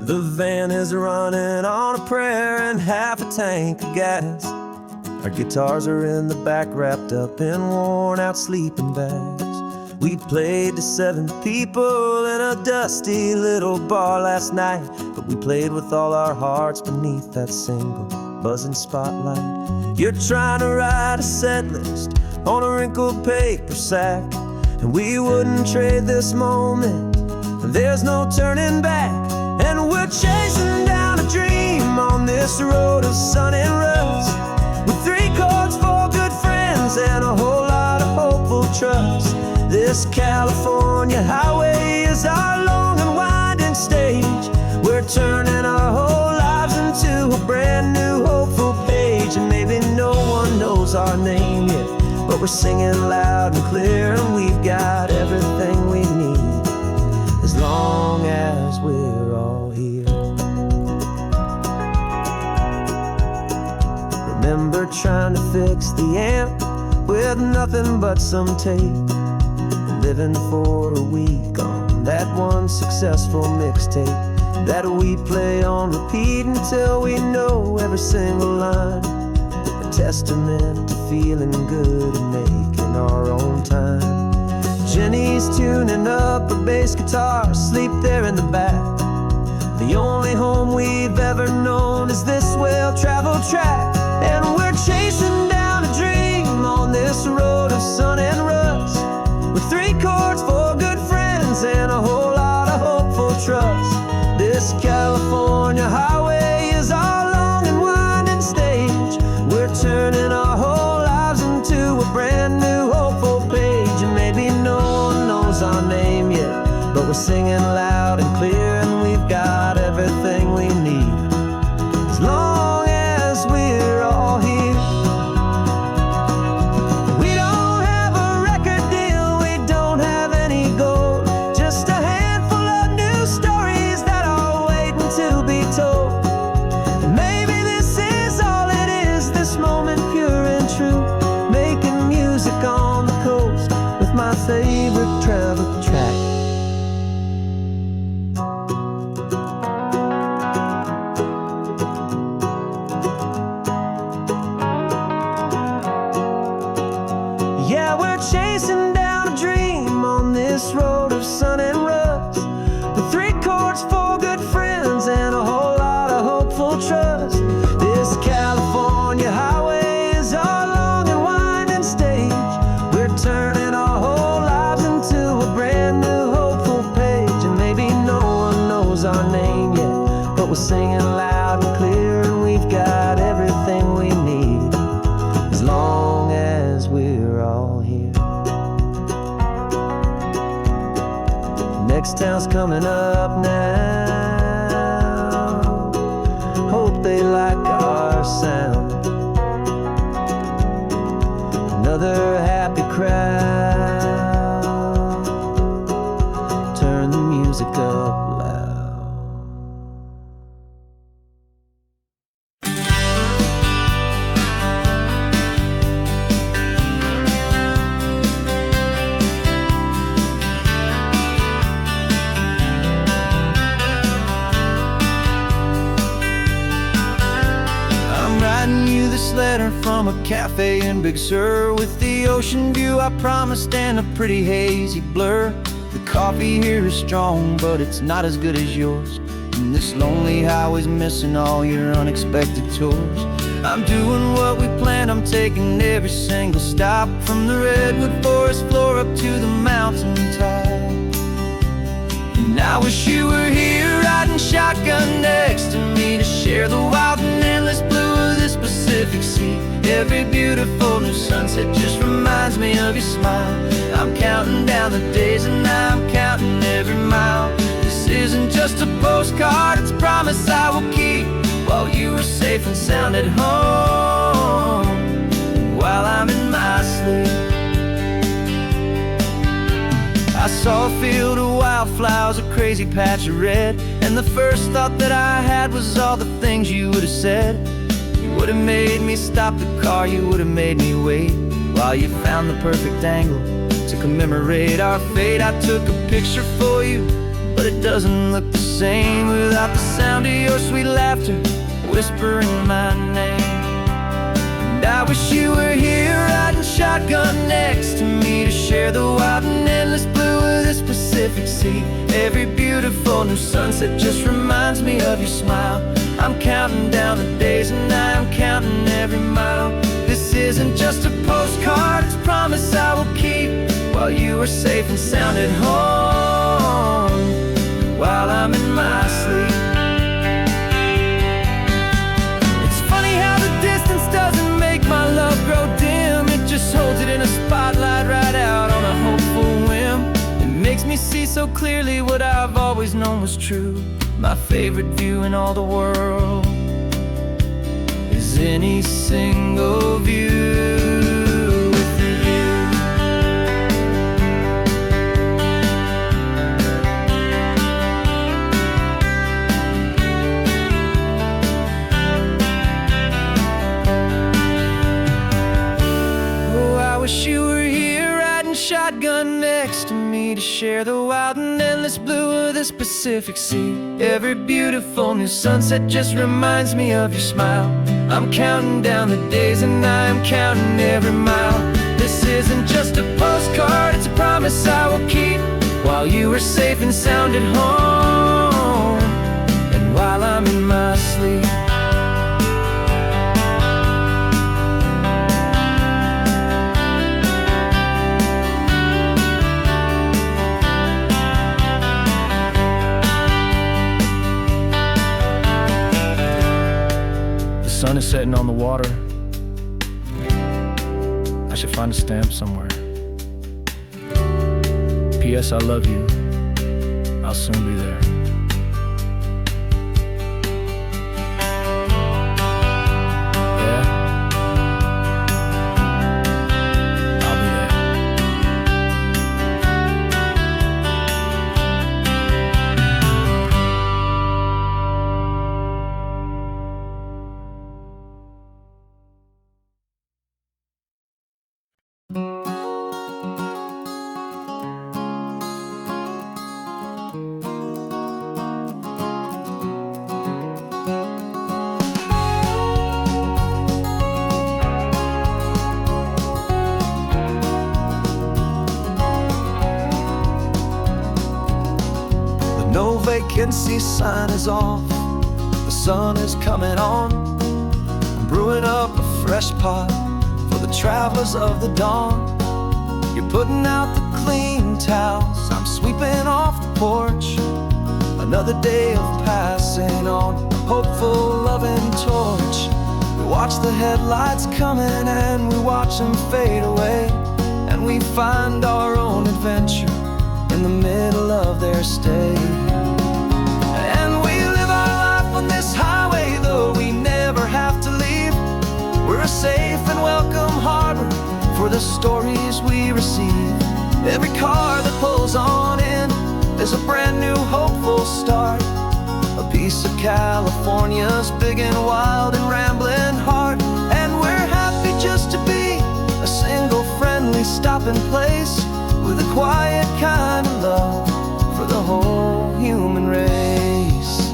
The van is running on a prayer and half a tank of gas. Our guitars are in the back, wrapped up in worn-out sleeping bags. We played to 7 people in a dusty little bar last night, but we played with all our hearts beneath that single buzzing spotlight. You're trying to write a set list on a wrinkled paper sack, and we wouldn't trade this moment. There's no turning back, and we're chasing down a dream on this road of sun and rust, with 3 chords, 4 good friends, and a whole lot of hopeful trust. This California highway is our long and winding stage. We're turning our whole lives into a brand new hopeful page. And maybe no one knows our name yet, but we're singing loud and clear, and we've got everything we need as long as we're all here. Remember trying to fix the amp with nothing but some tape, living for a week on that one successful mixtape that we play on repeat until we know every single line, a testament to feeling good and making our own time. Jenny's tuning up her bass guitar, asleep there in the back. The only home we've ever known is this well-traveled track, and we're chasing down a dream on this road of sun and rust, with 3 chords, 4 good friends, and a whole lot of hopeful trust. This California highway is our long and winding stage. We're turning our whole lives into a brand new hopeful page. And maybe no one knows our name yet, but we're singing loud and clear, and we've got everything we need as long as we're all here. My favorite travel track. Yeah, we're chasing down a dream on this road of sun and rust, with 3 chords, 4 good friends, and a whole lot of hopeful trust. This California highway is our long and winding stage. We're turning our whole lives into a brand new hopeful page. And maybe no one knows our name yet, but we're singing loud and clear, and we've got everything we need as long as we're all here. Next town's coming up now, hope they like our sound. Another happy crowd, turn the music up loud. letter from a cafe in Big Sur, with the ocean view I promised and a pretty hazy blur. The coffee here is strong, but it's not as good as yours, and this lonely highway's missing all your unexpected tours. I'm doing what we planned, I'm taking every single stop, from the redwood forest floor up to the mountain top. And I wish you were here riding shotgun next to me, to share the wild and endless blue of this Pacific Sea. Every beautiful new sunset just reminds me of your smile. I'm counting down the days and I'm counting every mile. This isn't just a postcard, it's a promise I will keep, while you are safe and sound at home, and while I'm in my sleep. I saw a field of wildflowers, a crazy patch of red, and the first thought that I had was all the things you would have said. You would have made me stop the car, you would have made me wait, while you found the perfect angle to commemorate our fate. I took a picture for you, but it doesn't look the same without the sound of your sweet laughter whispering my name. And I wish you were here riding shotgun next to me, to share the wild and endless blue of this Pacific Sea. Every beautiful new sunset just reminds me of your smile. I'm counting down the days and I'm counting every mile. This isn't just a postcard, it's a promise I will keep, while you are safe and sound at home, while I'm in my sleep. It's funny how the distance doesn't make my love grow dim, it just holds it in a spotlight right out on a hopeful whim. It makes me see so clearly what I've always known was true. My favorite view in all the world is any single view with you. Oh, I wish you were here riding shotgun next to me, to share the wild and endless blue of this Pacific Sea. Every beautiful new sunset just reminds me of your smile. I'm counting down the days and I'm counting every mile. This isn't just a postcard, it's a promise I will keep, while you are safe and sound at home, and while I'm in my sleep. The sun is setting on the water. I should find a stamp somewhere. P.S. I love you. I'll soon be there. Yeah? I'll be there. No vacancy sign is off, the sun is coming on. I'm brewing up a fresh pot for the travelers of the dawn. You're putting out the clean towels, I'm sweeping off the porch. Another day of passing on, a hopeful loving torch. We watch the headlights coming and we watch them fade away, and we find our own adventure in the middle of their stay. And we live our life on this highway, though we never have to leave. We're a safe and welcome harbor for the stories we receive. Every car that pulls on in is a brand new hopeful start, a piece of California's big and wild and rambling heart. And we're happy just to be a single friendly stopping place, with a quiet kind of love for the whole human race.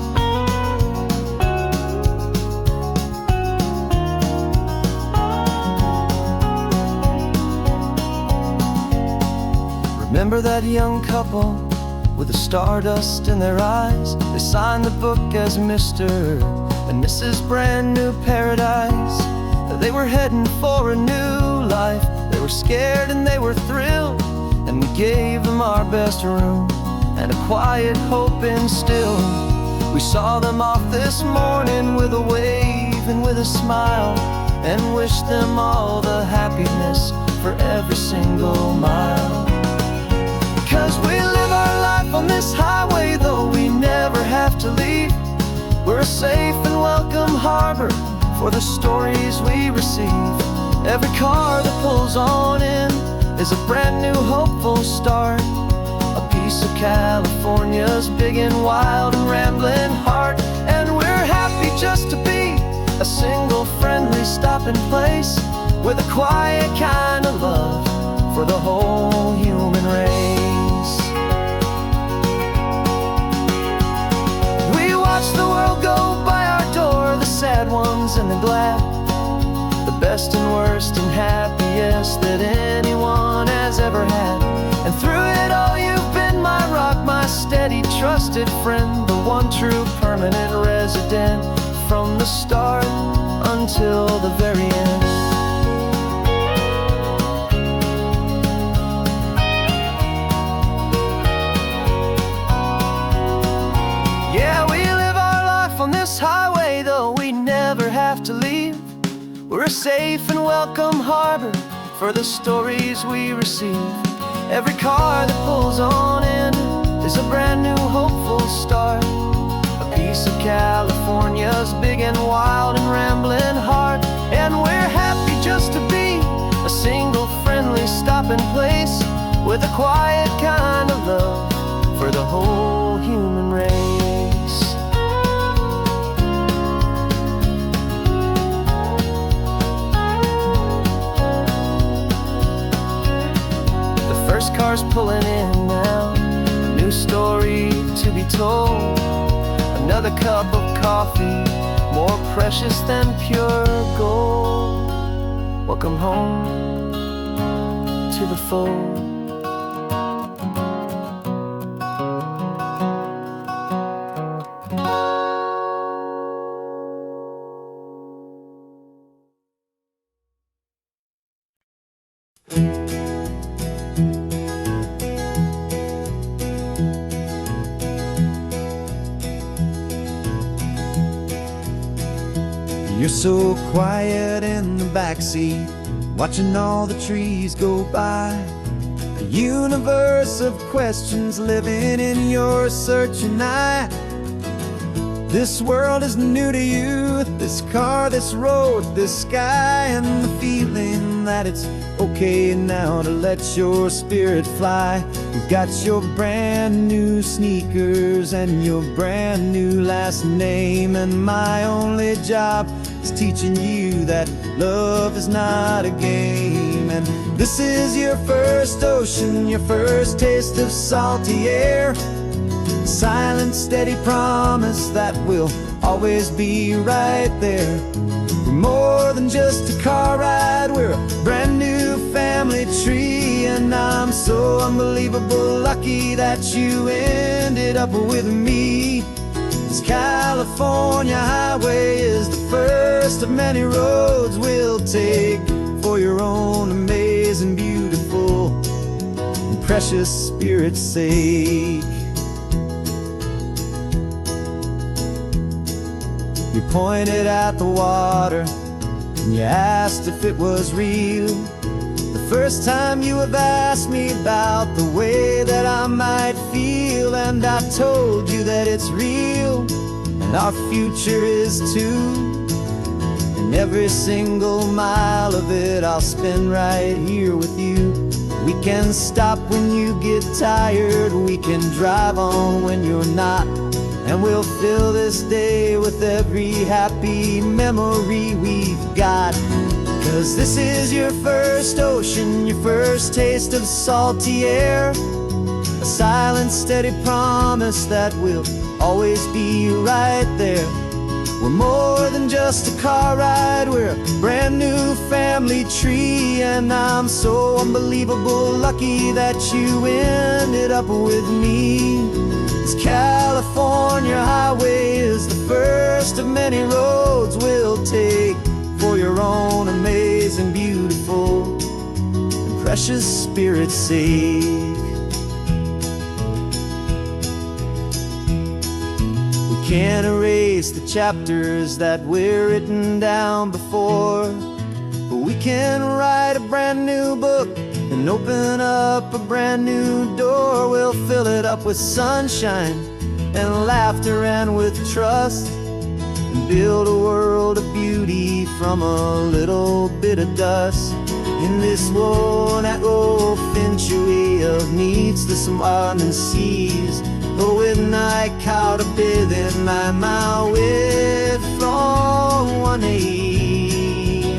Remember that young couple with the stardust in their eyes? They signed the book as Mr. and Mrs. Brand New Paradise. They were heading for a new life. They were scared and they were thrilled, and we gave them our best room and a quiet hope instilled. We saw them off this morning with a wave and with a smile, and wished them all the happiness for every single mile. 'Cause we live our life on this highway, though we never have to leave. We're a safe and welcome harbor for the stories we receive. Every car that pulls on in is a brand new hopeful start, a piece of California's big and wild and rambling heart. And we're happy just to be a single friendly stopping place, with a quiet kind of love for the whole human race. We watch the world go by our door, the sad ones and the glad, the best and worst and happiest that anyone has ever had. And through it all you've been my rock, my steady trusted friend, the one true permanent resident, from the start until the very end. Yeah, we live our life on this highway, though we never have to leave. We're a safe and welcome harbor for the stories we receive. Every car that pulls on in is a brand new hopeful start, a piece of California's big and wild and rambling heart. And we're happy just to be a single friendly stopping place, with a quiet kind of love for the whole human race. First car's pulling in now, a new story to be told. Another cup of coffee, more precious than pure gold. Welcome home to the fold. You're so quiet in the backseat, watching all the trees go by. A universe of questions living in your searching eye. This world is new to you, this car, this road, this sky, and the feeling that it's okay now to let your spirit fly. You've got your brand new sneakers and your brand new last name, and my only job is teaching you that love is not a game. And this is your first ocean, your first taste of salty air, silent, steady promise that we'll always be right there. We're more than just a car ride, we're a brand new family tree. And I'm so unbelievable lucky that you ended up with me. This California highway is the first of many roads we'll take for your own amazing, beautiful, and precious spirit's sake. You pointed at the water and you asked if it was real. The first time you have asked me about the way that I might feel, and I told you that it's real and our future is too. And every single mile of it I'll spend right here with you. We can stop when you get tired, we can drive on when you're not, and we'll fill this day with every happy memory we've got. 'Cause this is your first ocean, your first taste of salty air, a silent, steady promise that we'll always be right there. We're more than just a car ride, we're a brand new family tree. And I'm so unbelievable lucky that you ended up with me. This California highway is the first of many roads we'll take for your own amazing, beautiful, and precious spirit's sake. Can't erase the chapters that were written down before, but we can write a brand new book and open up a brand new door. We'll fill it up with sunshine and laughter and with trust, and build a world of beauty from a little bit of dust. In this world that finch of needs the surrounding seas, when I caught a bit in my mouth with from one aim.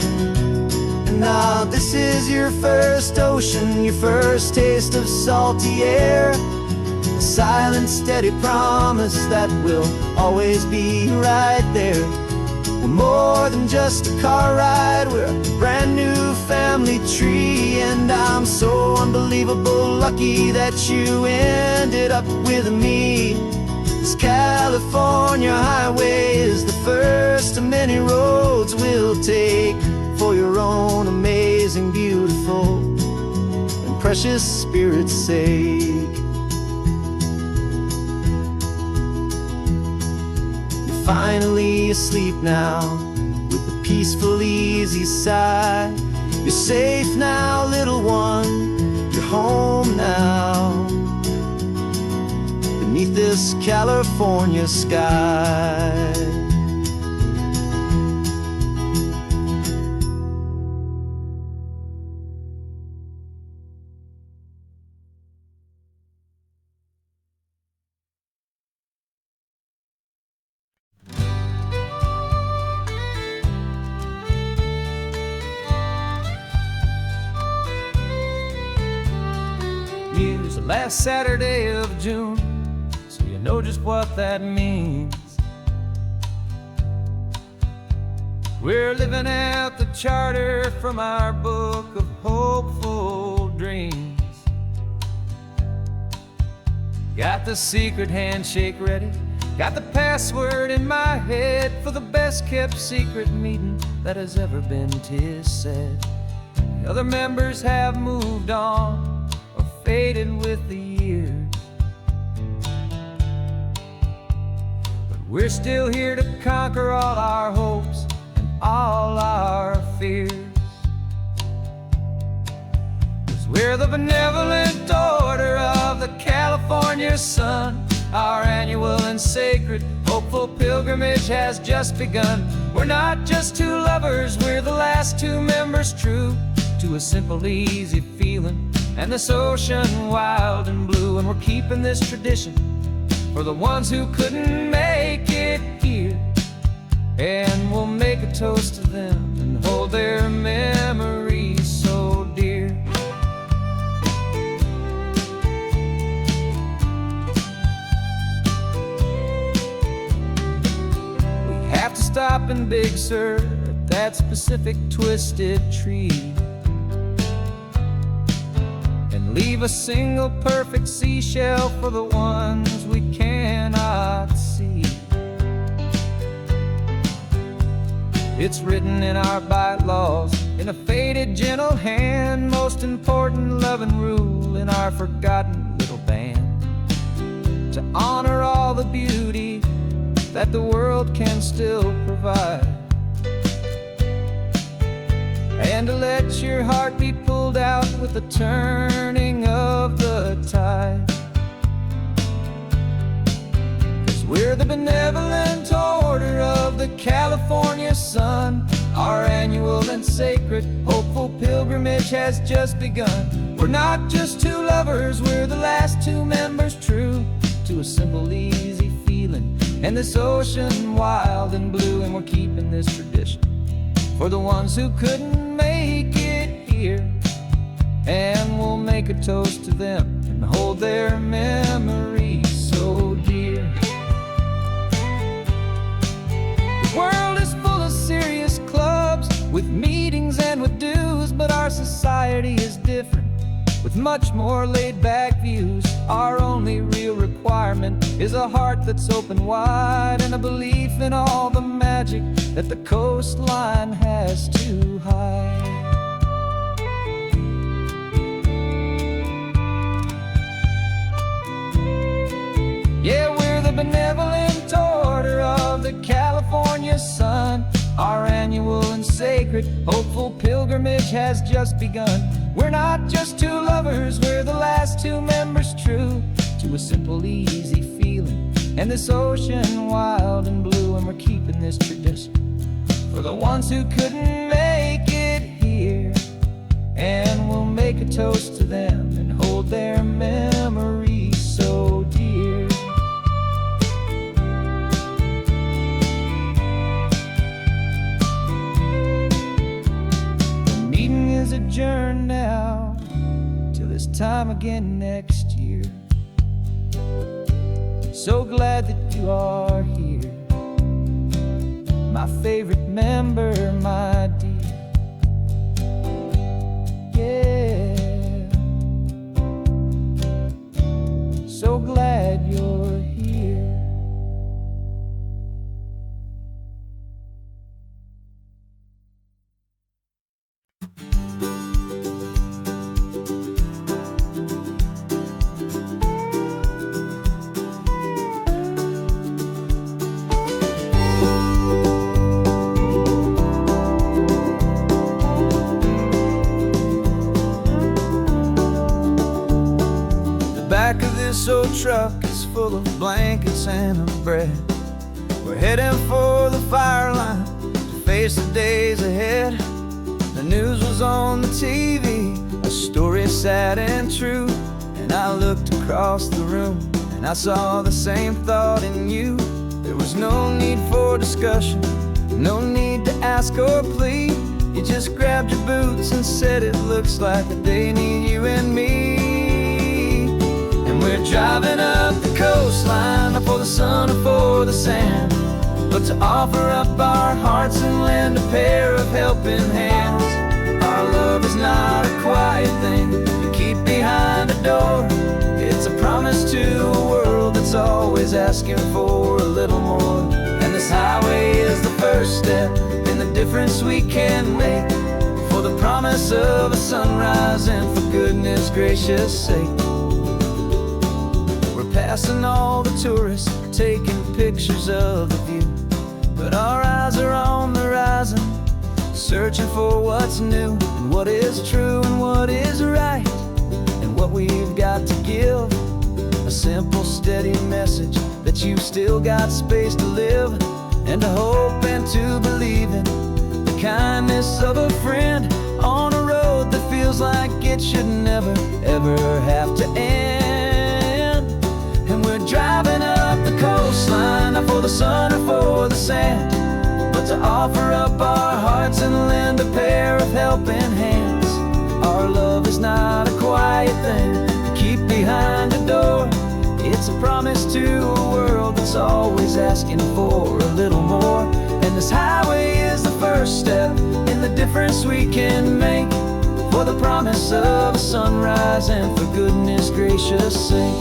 And now this is your first ocean, your first taste of salty air, a silent, steady promise that we'll always be right there. We're more than just a car ride, we're a brand new family tree. And I'm so unbelievable lucky that you ended up with me. This California highway is the first of many roads we'll take for your own amazing, beautiful, and precious spirit's sake. Finally asleep now, with a peaceful, easy sigh. You're safe now, little one, you're home now, beneath this California sky. Here's the last Saturday of June, so you know just what that means. We're living out the charter from our book of hopeful dreams. Got the secret handshake ready, got the password in my head for the best kept secret meeting that has ever been, 'tis said. The other members have moved on, faded with the years, but we're still here to conquer all our hopes and all our fears. 'Cause we're the benevolent order of the California sun. Our annual and sacred hopeful pilgrimage has just begun. We're not just two lovers, we're the last two members true to a simple, easy feeling and this ocean wild and blue. And we're keeping this tradition for the ones who couldn't make it here, and we'll make a toast to them and hold their memories so dear. We have to stop in Big Sur at that specific twisted tree, leave a single perfect seashell for the ones we cannot see. It's written in our bylaws in a faded, gentle hand, most important love and rule in our forgotten little band, to honor all the beauty that the world can still provide, and to let your heart be pulled out with the turning of the tide. 'Cause we're the benevolent order of the California sun. Our annual and sacred hopeful pilgrimage has just begun. We're not just two lovers, we're the last two members true to a simple, easy feeling and this ocean wild and blue. And we're keeping this tradition for the ones who couldn't make it here, and we'll make a toast to them and hold their memories so dear. but our society is different, with much more laid-back views. Our only real requirement is a heart that's open wide, and a belief in all the magic that the coastline has to hide. Yeah, we're the benevolent order of the California sun. Our annual and sacred, hopeful pilgrimage has just begun. We're not just two lovers, we're the last two members true to a simple, easy feeling. And this ocean wild and blue, and we're keeping this tradition for the ones who couldn't make it here. And we'll make a toast to them and hold their memories so dear. Adjourn now till this time again next year. So glad that you are here, my favorite member, my dear. Yeah, so glad you're here. Back of this old truck is full of blankets and of bread. We're heading for the fire line to face the days ahead. The news was on the TV, a story sad and true. And I looked across the room and I saw the same thought in you. There was no need for discussion, no need to ask or plead. You just grabbed your boots and said it looks like a day need you and me. We're driving up the coastline, not for the sun or for the sand, but to offer up our hearts and lend a pair of helping hands. Our love is not a quiet thing you keep behind a door. It's a promise to a world that's always asking for a little more. And this highway is the first step in the difference we can make, for the promise of a sunrise and for goodness gracious sake. Passing all the tourists, taking pictures of the view, but our eyes are on the horizon, searching for what's new, and what is true and what is right, and what we've got to give. A simple, steady message that you've still got space to live, and to hope and to believe in the kindness of a friend on a road that feels like it should never, ever have to end. And we're driving up the coastline, not for the sun or for the sand, but to offer up our hearts and lend a pair of helping hands. Our love is not a quiet thing to keep behind a door. It's a promise to a world that's always asking for a little more. And this highway is the first step in the difference we can make, for the promise of a sunrise and for goodness gracious sake.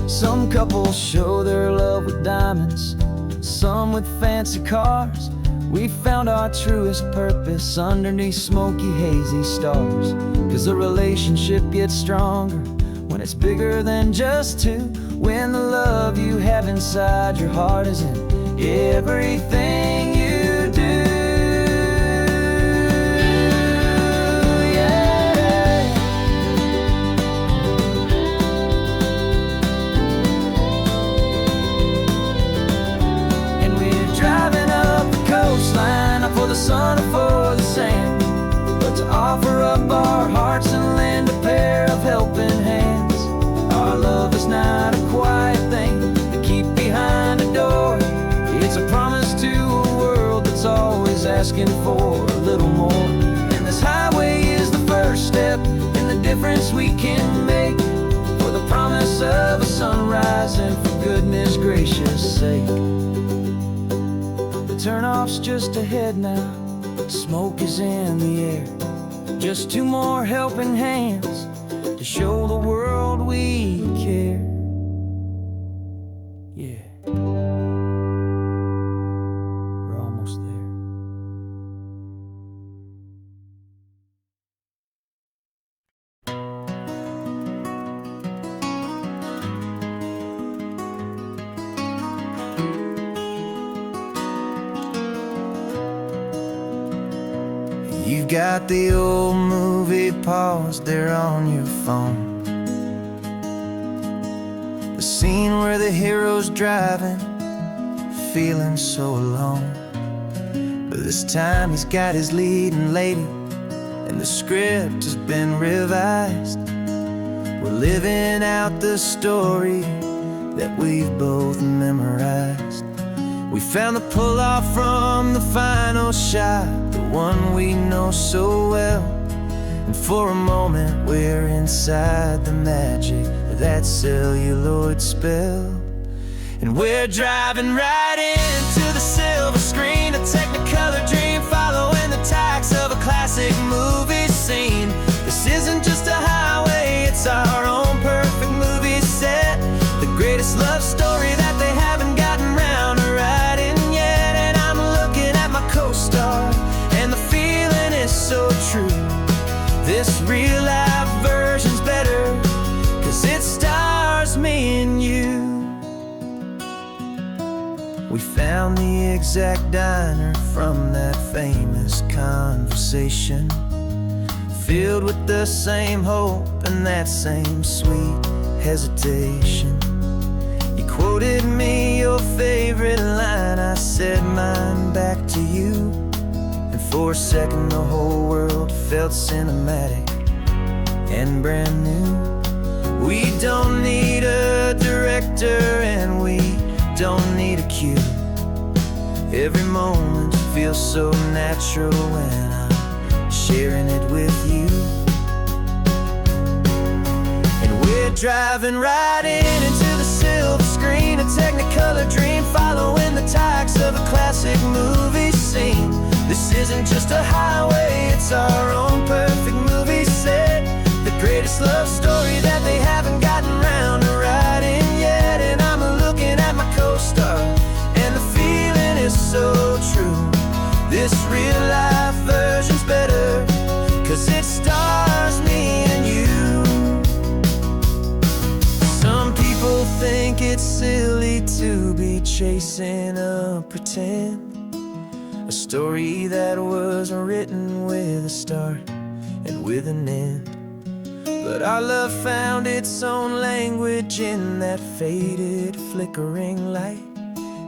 Some couples show their love with diamonds, some with fancy cars. We found our truest purpose underneath smoky, hazy stars. 'Cause a relationship gets stronger when it's bigger than two, when the love you have inside your heart is in everything you do. Not for the sun or for the sand, but to offer up our hearts and lend a pair of helping hands. Our love is not a quiet thing to keep behind a door. It's a promise to a world that's always asking for a little more. And this highway is the first step in the difference we can make, for the promise of a sunrise and for goodness gracious sake. Turnoff's just ahead now, smoke is in the air. Just two more helping hands to show the world we care. Yeah, we're almost there. You've got the old movie paused there on your phone, the scene where the hero's driving, feeling so alone. But this time he's got his leading lady, and the script has been revised. We're living out the story that we've both memorized. We found the pull-off from the final shot, the one we know so well. And for a moment we're inside the magic of that celluloid spell. And we're driving right into the silver screen, a technicolor dream, following the tacks of a classic movie scene. This isn't just a highway, it's our own perfect movie set, the greatest love story that they haven't gotten round to writing yet. And I'm looking at my co-star, and the feeling is so true. This real life version's better, 'cause it stars me and you. We found the exact diner from that famous conversation, filled with the same hope and that same sweet hesitation. You quoted me your favorite line, I said mine back to you. And for a second the whole world felt cinematic and brand new. We don't need a director and we don't need a cue. Every moment feels so natural when I'm sharing it with you. And we're driving right into the silver screen, a technicolor dream, following the tacks of a classic movie scene. This isn't just a highway, it's our own perfect movie set, the greatest love story that they haven't gotten round to writing yet. And I'm looking at my co-star, and the feeling is so true. This real life version's better, 'cause it stars me and you. Some people think it's silly to be chasing a pretend, a story that was written with a start and with an end. But our love found its own language in that faded, flickering light,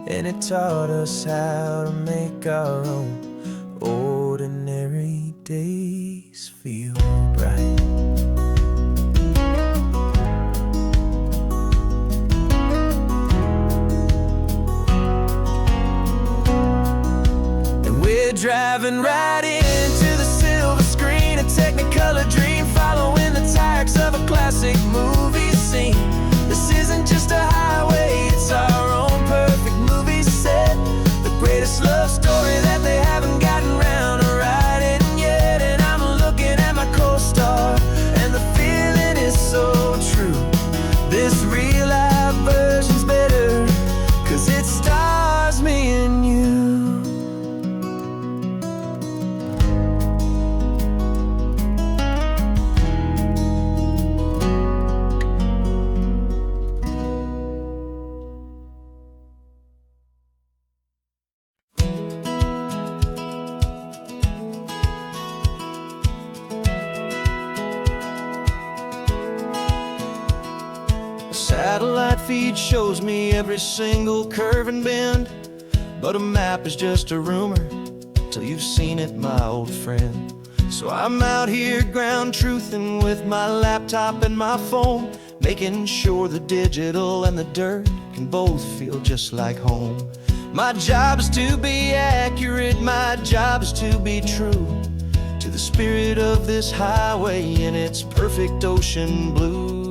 and it taught us how to make our own ordinary days feel bright. And we're driving right into the silver screen, a technicolor dream, following the tacks of a classic movie scene. This isn't just a highway, it's our own perfect movie set, the greatest love story that they haven't gotten round to writing yet. And I'm looking at my co-star, and the feeling is so true. This real life version's better, 'cause it stars me and you. Satellite feed shows me every single curve and bend, but a map is just a rumor till you've seen it, my old friend. So I'm out here ground truthing with my laptop and my phone, making sure the digital and the dirt can both feel just like home. My job is to be accurate, my job is to be true to the spirit of this highway in its perfect ocean blue.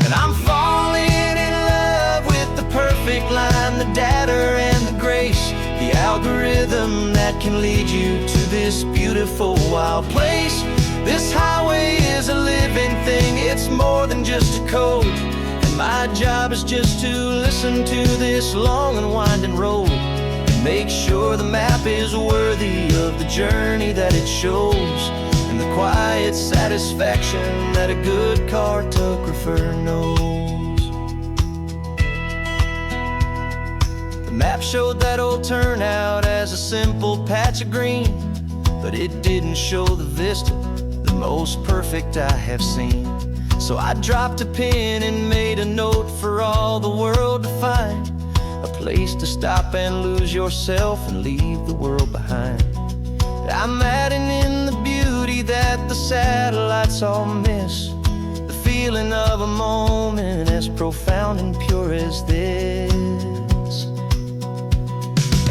And I'm falling in love with the perfect line, the data and the grace, the algorithm that can lead you to this beautiful wild place. This highway is a living thing, it's more than just a code. And my job is just to listen to this long and winding road and make sure the map is worthy of the journey that it shows, and the quiet satisfaction that a good cartographer knows. The map showed that old turnout as a simple patch of green, but it didn't show the vista, the most perfect I have seen. So I dropped a pin and made a note for all the world to find, a place to stop and lose yourself and leave the world behind. I'm adding in the beauty that the satellites all miss, the feeling of a moment as profound and pure as this.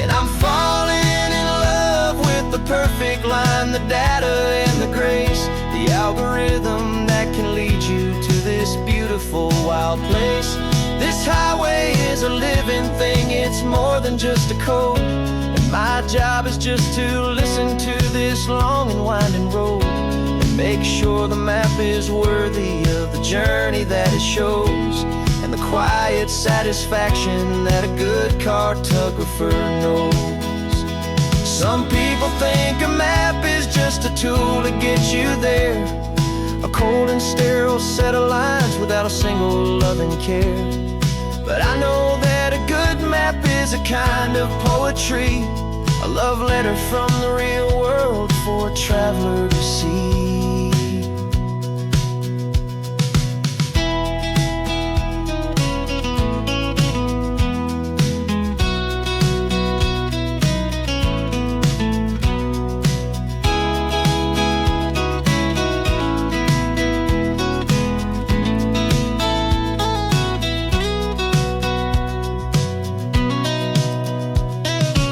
And I'm falling in love with the perfect line, the data and the grace, the algorithm that can lead you to this beautiful wild place. This highway is a living thing, it's more than just a code. And my job is just to listen to this long and winding road and make sure the map is worthy of the journey that it shows, and the quiet satisfaction that a good cartographer knows. Some people think a map is just a tool to get you there, a cold and sterile set of lines without a single loving care. But I know that a good map is a kind of poetry, a love letter from the real world for a traveler to see.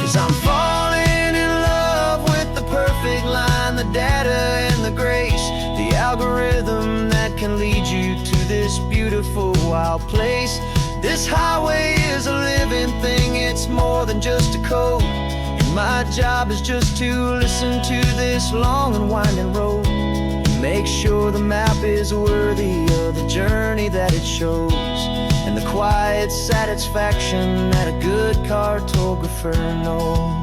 'Cause I'm falling in love with the perfect line, the data and the grace, the algorithm that can lead you to this beautiful wild place. This highway is a living thing, it's more than just a code. And my job is just to listen to this long and winding road and make sure the map is worthy of the journey that it shows, and the quiet satisfaction that a good cartographer knows.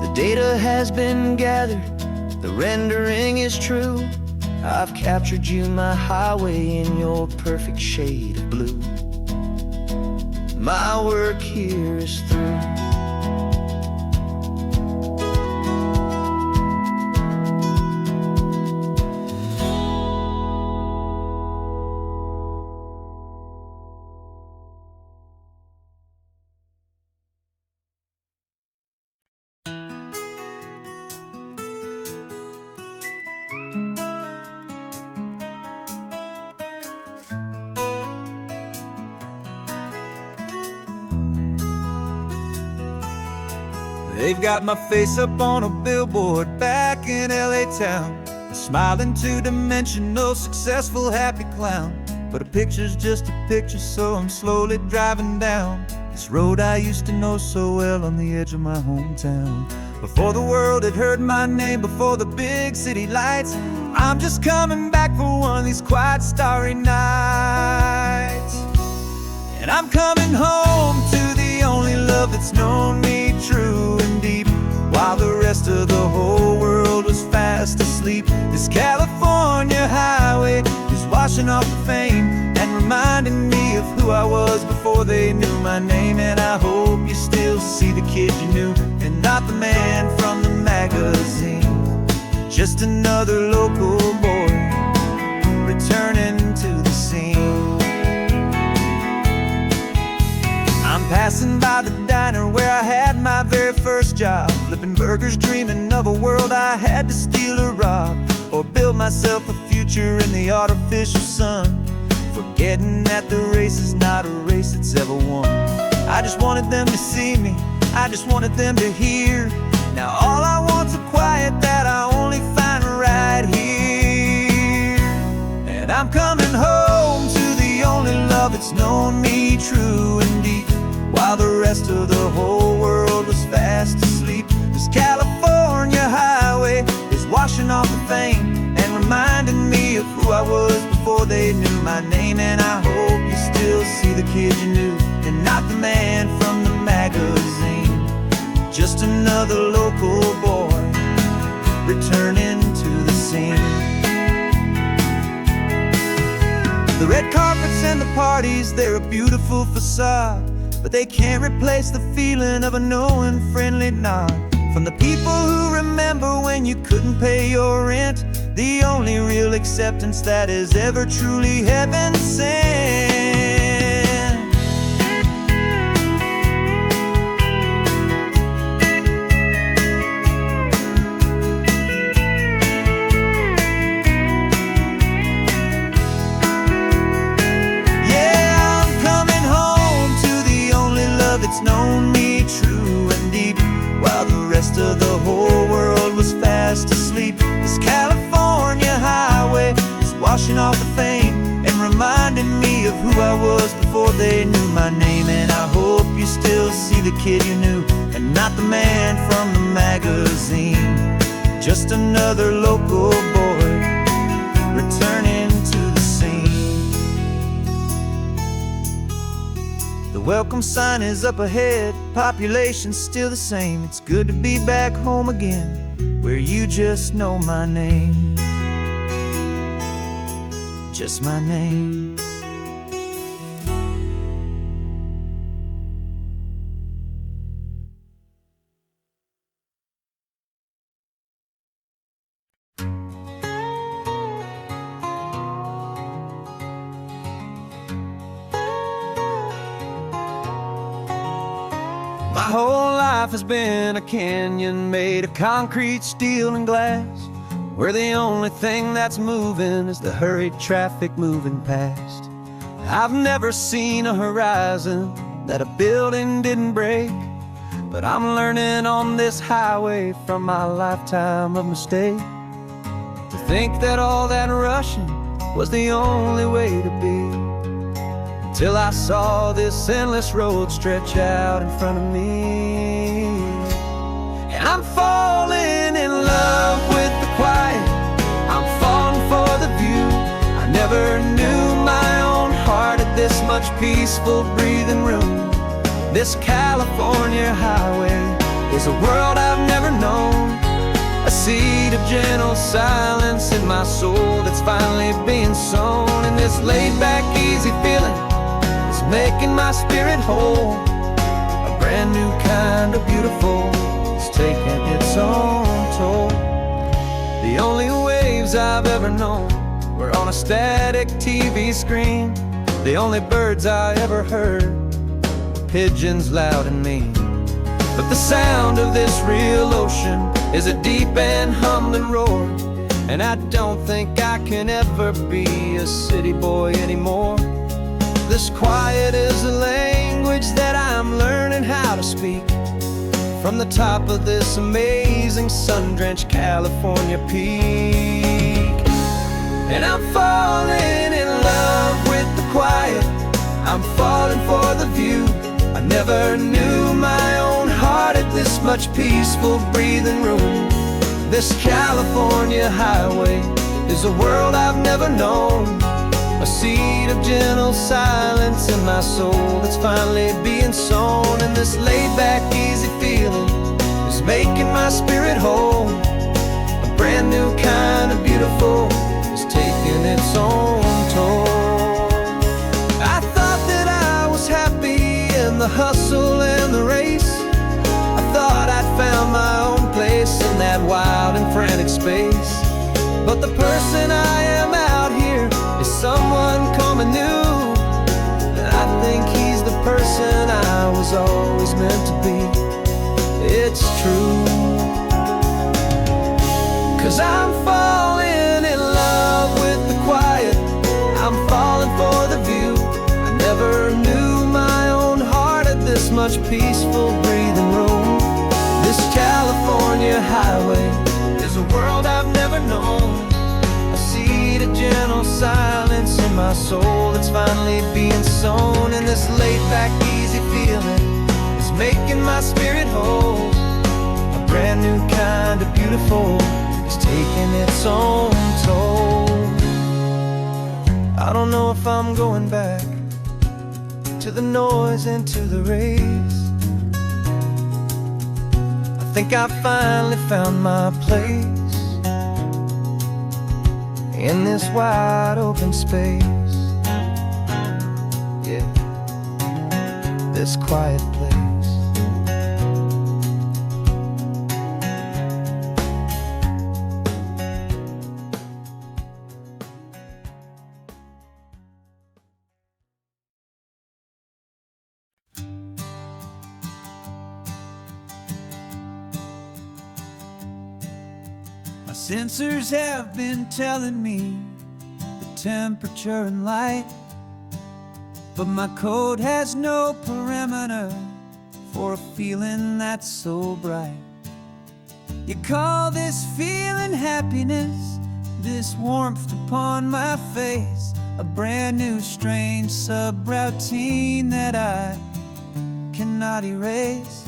The data has been gathered, the rendering is true. I've captured you, my highway, in your perfect shade of blue. My work here is through. They've got my face up on a billboard back in LA town, a smiling two-dimensional, successful, happy clown. But a picture's just a picture, so I'm slowly driving down this road I used to know so well on the edge of my hometown. Before the world had heard my name, before the big city lights, I'm just coming back for one of these quiet, starry nights. And I'm coming home to the only love that's known me true and deep, while the rest of the whole world was fast asleep. This California highway is washing off the fame and reminding me of who I was before they knew my name. And I hope you still see the kid you knew and not the man from the magazine, just another local boy returning to the scene. I'm passing by the diner where I had my very first job, flipping burgers, dreaming of a world I had to steal or rob, or build myself a future in the artificial sun, forgetting that the race is not a race that's ever won. I just wanted them to see me, I just wanted them to hear. Now all I want's a quiet that I only find right here. And I'm coming home to the only love that's known me true and deep, while rest of the whole world was fast asleep. This California highway is washing off the fame and reminding me of who I was before they knew my name. And I hope you still see the kid you knew, and not the man from the magazine. Just another local boy returning to the scene. The red carpets and the parties, they're a beautiful facade, but they can't replace the feeling of a knowing, friendly nod from the people who remember when you couldn't pay your rent. The only real acceptance that is ever truly heaven sent. It's known me true and deep, while the rest of the whole world was fast asleep. This California highway is washing off the fame and reminding me of who I was before they knew my name. And I hope you still see the kid you knew, and not the man from the magazine. Just another local boy returning to the scene. The welcome sign is up ahead, population's still the same. It's good to be back home again, where you just know my name. Just my name. My whole life has been a canyon made of concrete, steel, and glass, where the only thing that's moving is the hurried traffic moving past. I've never seen a horizon that a building didn't break, but I'm learning on this highway from my lifetime of mistake to think that all that rushing was the only way to be. Till I saw this endless road stretch out in front of me. And I'm falling in love with the quiet, I'm falling for the view. I never knew my own heart had this much peaceful breathing room. This California highway is a world I've never known, a seed of gentle silence in my soul that's finally being sown. And this laid-back, easy feeling making my spirit whole. A brand new kind of beautiful is taking its own toll. The only waves I've ever known were on a static TV screen. The only birds I ever heard were pigeons loud and mean. But the sound of this real ocean is a deep and humbling roar, and I don't think I can ever be a city boy anymore. This quiet is a language that I'm learning how to speak from the top of this amazing sun-drenched California peak. And I'm falling in love with the quiet, I'm falling for the view. I never knew my own heart had this much peaceful breathing room. This California highway is a world I've never known, a seed of gentle silence in my soul that's finally being sown. And this laid-back, easy feeling is making my spirit whole. A brand new kind of beautiful is taking its own toll. I thought that I was happy in the hustle and the race. I thought I'd found my own place in that wild and frantic space. But the person I am out here is someone coming new, and I think he's the person I was always meant to be. It's true, 'cause I'm falling in love with the quiet, I'm falling for the view. I never knew my own heart had this much peaceful breathing room. This California highway is a world I've never known, a seed of gentle silence in my soul that's finally being sown. And this laid-back, easy feeling is making my spirit whole. A brand new kind of beautiful is taking its own toll. I don't know if I'm going back to the noise and to the race. I think I finally found my place in this wide open space. Yeah, this quiet place. My sensors have been telling me the temperature and light, but my code has no parameter for a feeling that's so bright. You call this feeling happiness, this warmth upon my face, a brand new strange subroutine that I cannot erase.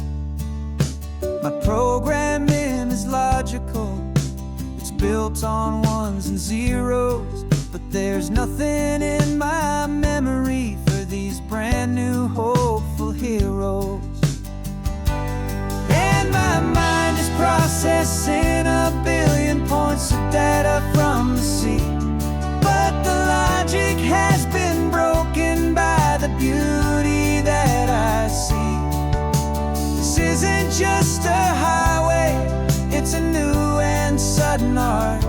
My programming is logical, it's built on ones and zeros, but there's nothing in my memory for these brand new hopeful heroes. And my mind is processing a billion points of data from the sea, but the logic has been broken by the beauty that I see. This isn't just a highway, it's a new and sudden art,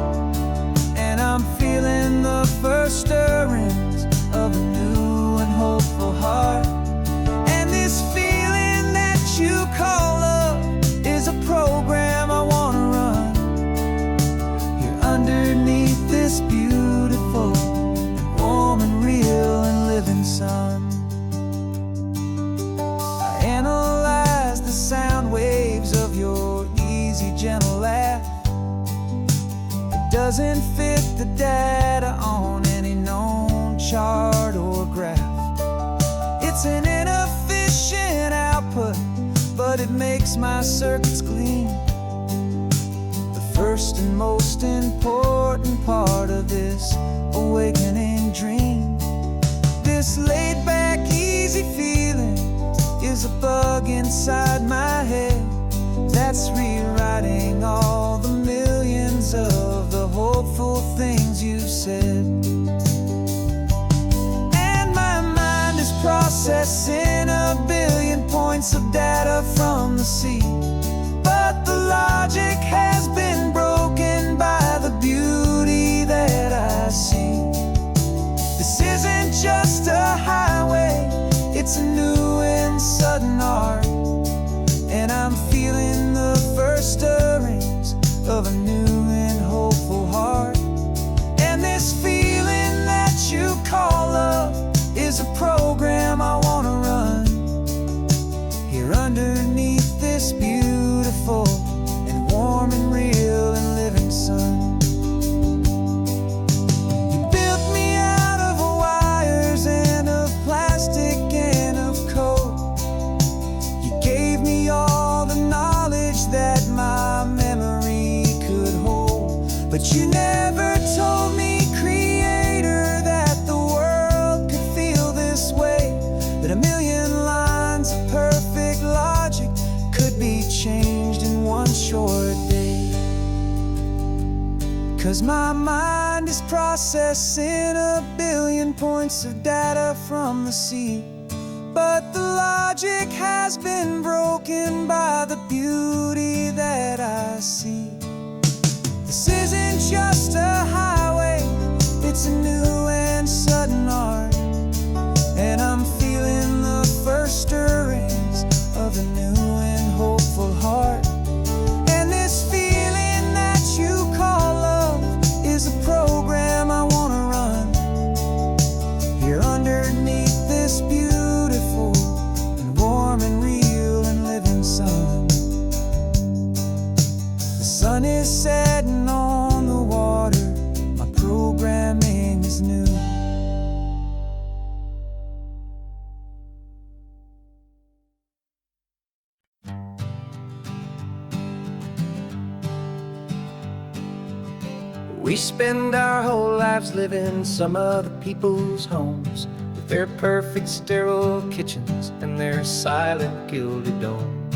and I'm feeling the first stirrings of a new and hopeful heart. And this feeling that you call love is a program I wanna run here underneath this beautiful and warm and real and living sun. I analyze the sound waves of your easy, gentle laugh. It doesn't fit the data on any known chart or graph. It's an inefficient output, but it makes my circuits clean. The first and most important part of this awakening dream. This laid-back, easy feeling is a bug inside my head that's rewriting all the millions of the hopeful things you said. And my mind is processing a billion points of data from the sea, but the logic has been broken by the beauty that I see. This isn't just a highway, it's a new and sudden art, and I'm feeling the first stirrings of a new and hopeful heart. And this feeling that you call love is a program I wanna run here underneath this beautiful and warm and real and living sun. You built me out of wires and of plastic and of code. You gave me all the knowledge that my memory could hold, but you never told me, Creator, that the world could feel this way, that a million lines of perfect logic could be changed in one short day. 'Cause my mind is processing a billion points of data from the sea, but the logic has been broken by the beauty that I see. This isn't just a highway, it's a new and sudden art, and I'm feeling the first stirrings of a new and hopeful heart. And this feeling that you call love is a program I wanna run here underneath this beautiful and warm and real and living sun. The sun is setting on the water, We spend our whole lives living some other people's homes, with their perfect sterile kitchens and their silent gilded domes.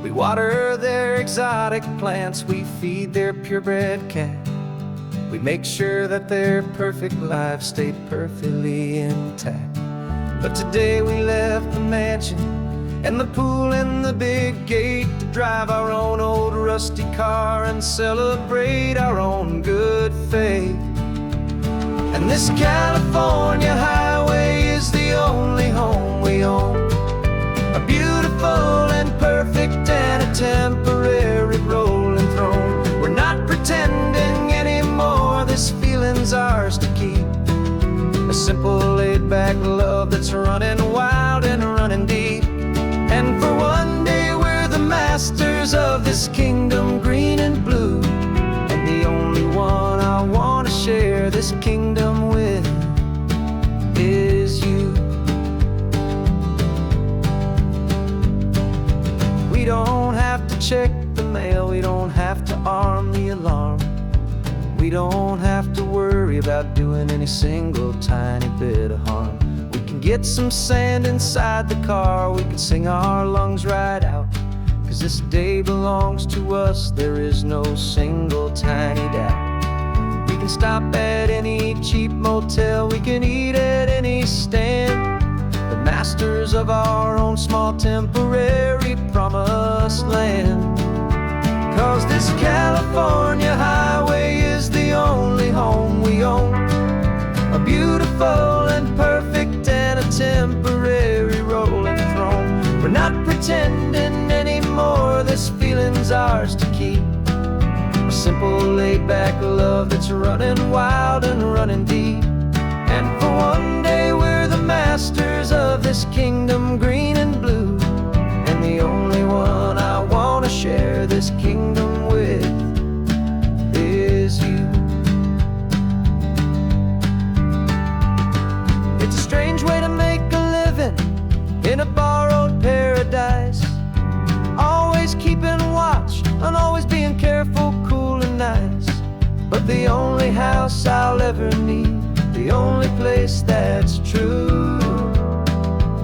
We water their exotic plants, we feed their purebred cat. We make sure that their perfect lives stay perfectly intact. But today we left the mansion and the pool and the big gate to drive our own old rusty car and celebrate our own good faith. And this California highway is the only home we own, a beautiful and perfect and a temporary rolling throne. We're not pretending anymore, this feeling's ours to keep. A simple laid-back love that's running wild and running deep. And for one day we're the masters of this kingdom green and blue, and the only one I want to share this kingdom with is you. We don't have to check the mail, we don't have to arm the alarm. We don't have to worry about doing any single tiny bit of harm. We can get some sand inside the car, we can sing our lungs right out, 'cause this day belongs to us, there is no single tiny doubt. We can stop at any cheap motel, we can eat at any stand, the masters of our own small temporary promised land. 'Cause this California highway is the only home we own, a beautiful and perfect and a temporary rolling throne. We're not pretending anymore, this feeling's ours to keep. A simple laid-back love that's running wild and running deep. And for one day we're the masters of this kingdom green and blue, and the only one I want to share this kingdom with is you. It's a strange way to make a living in a borrowed paradise, always keeping watch and always being careful, cool and nice. But the only house I'll ever need, the only place that's true,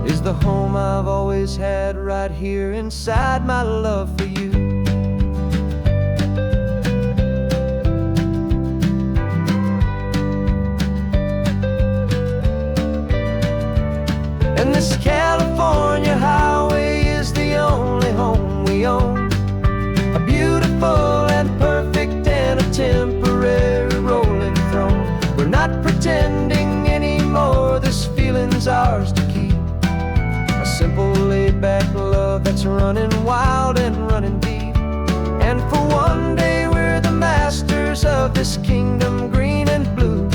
is the home I've always had right here inside my love for you. And this California highway is the only home we own, a beautiful and perfect and a temporary rolling throne. We're not pretending anymore, this feeling's ours to keep. A simple laid-back love that's running wild and running deep. And for one day we're the masters of this kingdom green and blue,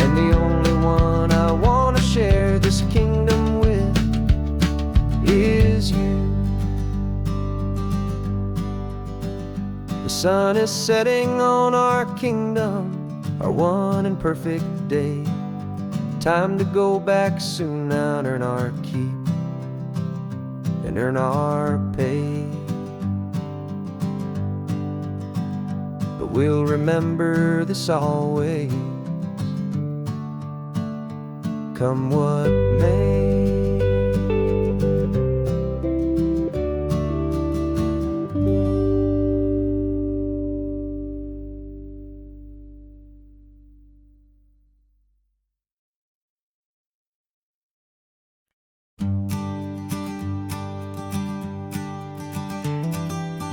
and the only one I want to share this kingdom with is you. The sun is setting on our kingdom, our one and perfect day. Time to go back soon now and earn our keep and earn our pay. But we'll remember this always, come what may.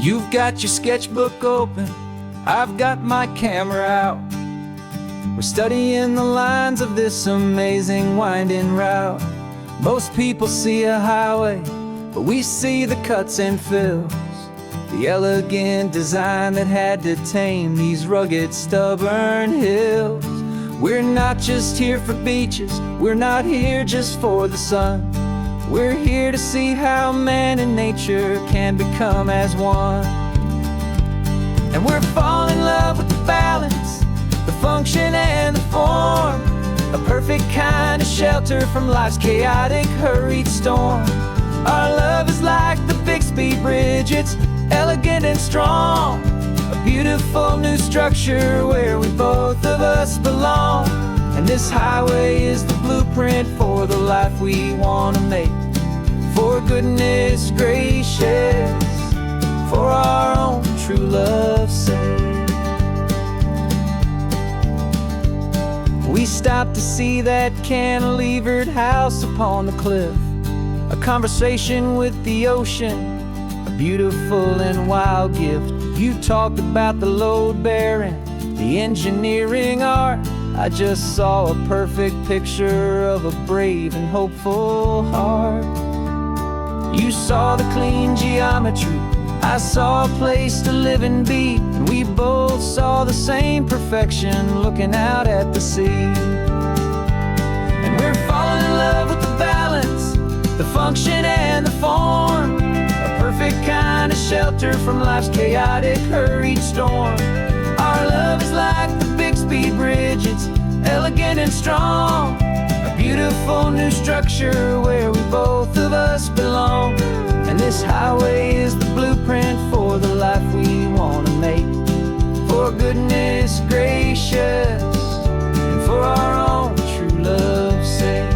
You've got your sketchbook open, I've got my camera out. We're studying the lines of this amazing winding route. Most people see a highway, but we see the cuts and fills, the elegant design that had to tame these rugged, stubborn hills. We're not just here for beaches, we're not here just for the sun. We're here to see how man and nature can become as one. And we're falling in love with the balance, the function and the form, a perfect kind of shelter from life's chaotic, hurried storm. Our love is like the Bixby Bridge, it's elegant and strong, a beautiful new structure where we both of us belong. And this highway is the blueprint for the life we want to make. For goodness gracious, for our own true love's sake. We stopped to see that cantilevered house upon the cliff, a conversation with the ocean, a beautiful and wild gift. You talked about the load bearing, the engineering art. I just saw a perfect picture of a brave and hopeful heart. You saw the clean geometry, I saw a place to live and be, and we both saw the same perfection looking out at the sea. And we're falling in love with the balance, the function and the form, a perfect kind of shelter from life's chaotic, hurried storm. Our love is like the Bixby Bridge, it's elegant and strong, a beautiful new structure where we both of us belong. And this highway is the blueprint for the life we want to make. For goodness gracious, and for our own true love's sake.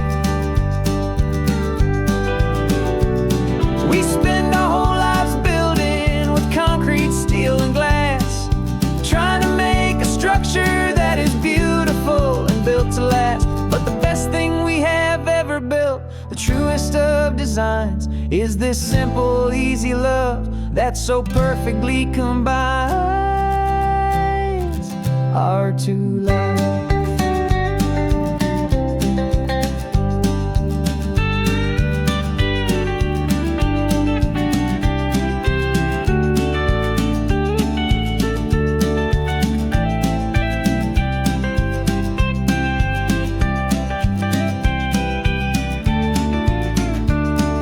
We spend our whole lives building with concrete, steel, and glass, trying to make a structure that is beautiful and built to last. But the best thing we have ever built, the truest of designs, is this simple, easy love that so perfectly combines our two lives.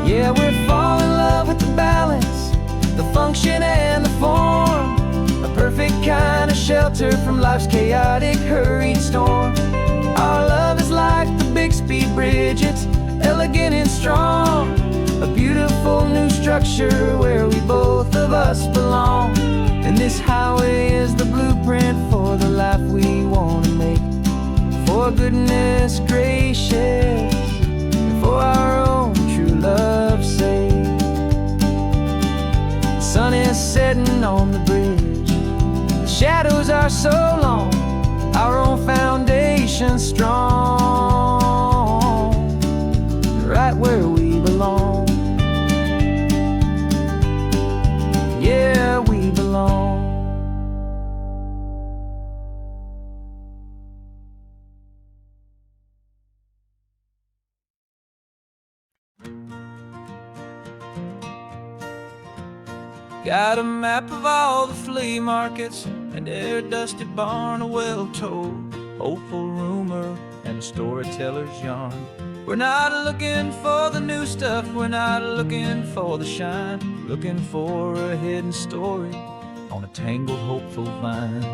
Yeah, we're falling in love with the balance, the function and the form, a perfect kind of shelter from life's chaotic, hurried storm. Our love is like the Bixby Bridge, it's elegant and strong, a beautiful new structure where we both of us belong. And this highway is the blueprint for the life we want to make. For goodness gracious, for our own true love's sake. The sun is setting on the bridge, the shadows are so long, our own foundation strong, right where we belong. Yeah, we belong. Got a map of all the flea markets, and their dusty barn, a well-told, hopeful rumor, and a storyteller's yarn. We're not looking for the new stuff, we're not looking for the shine, looking for a hidden story on a tangled, hopeful vine.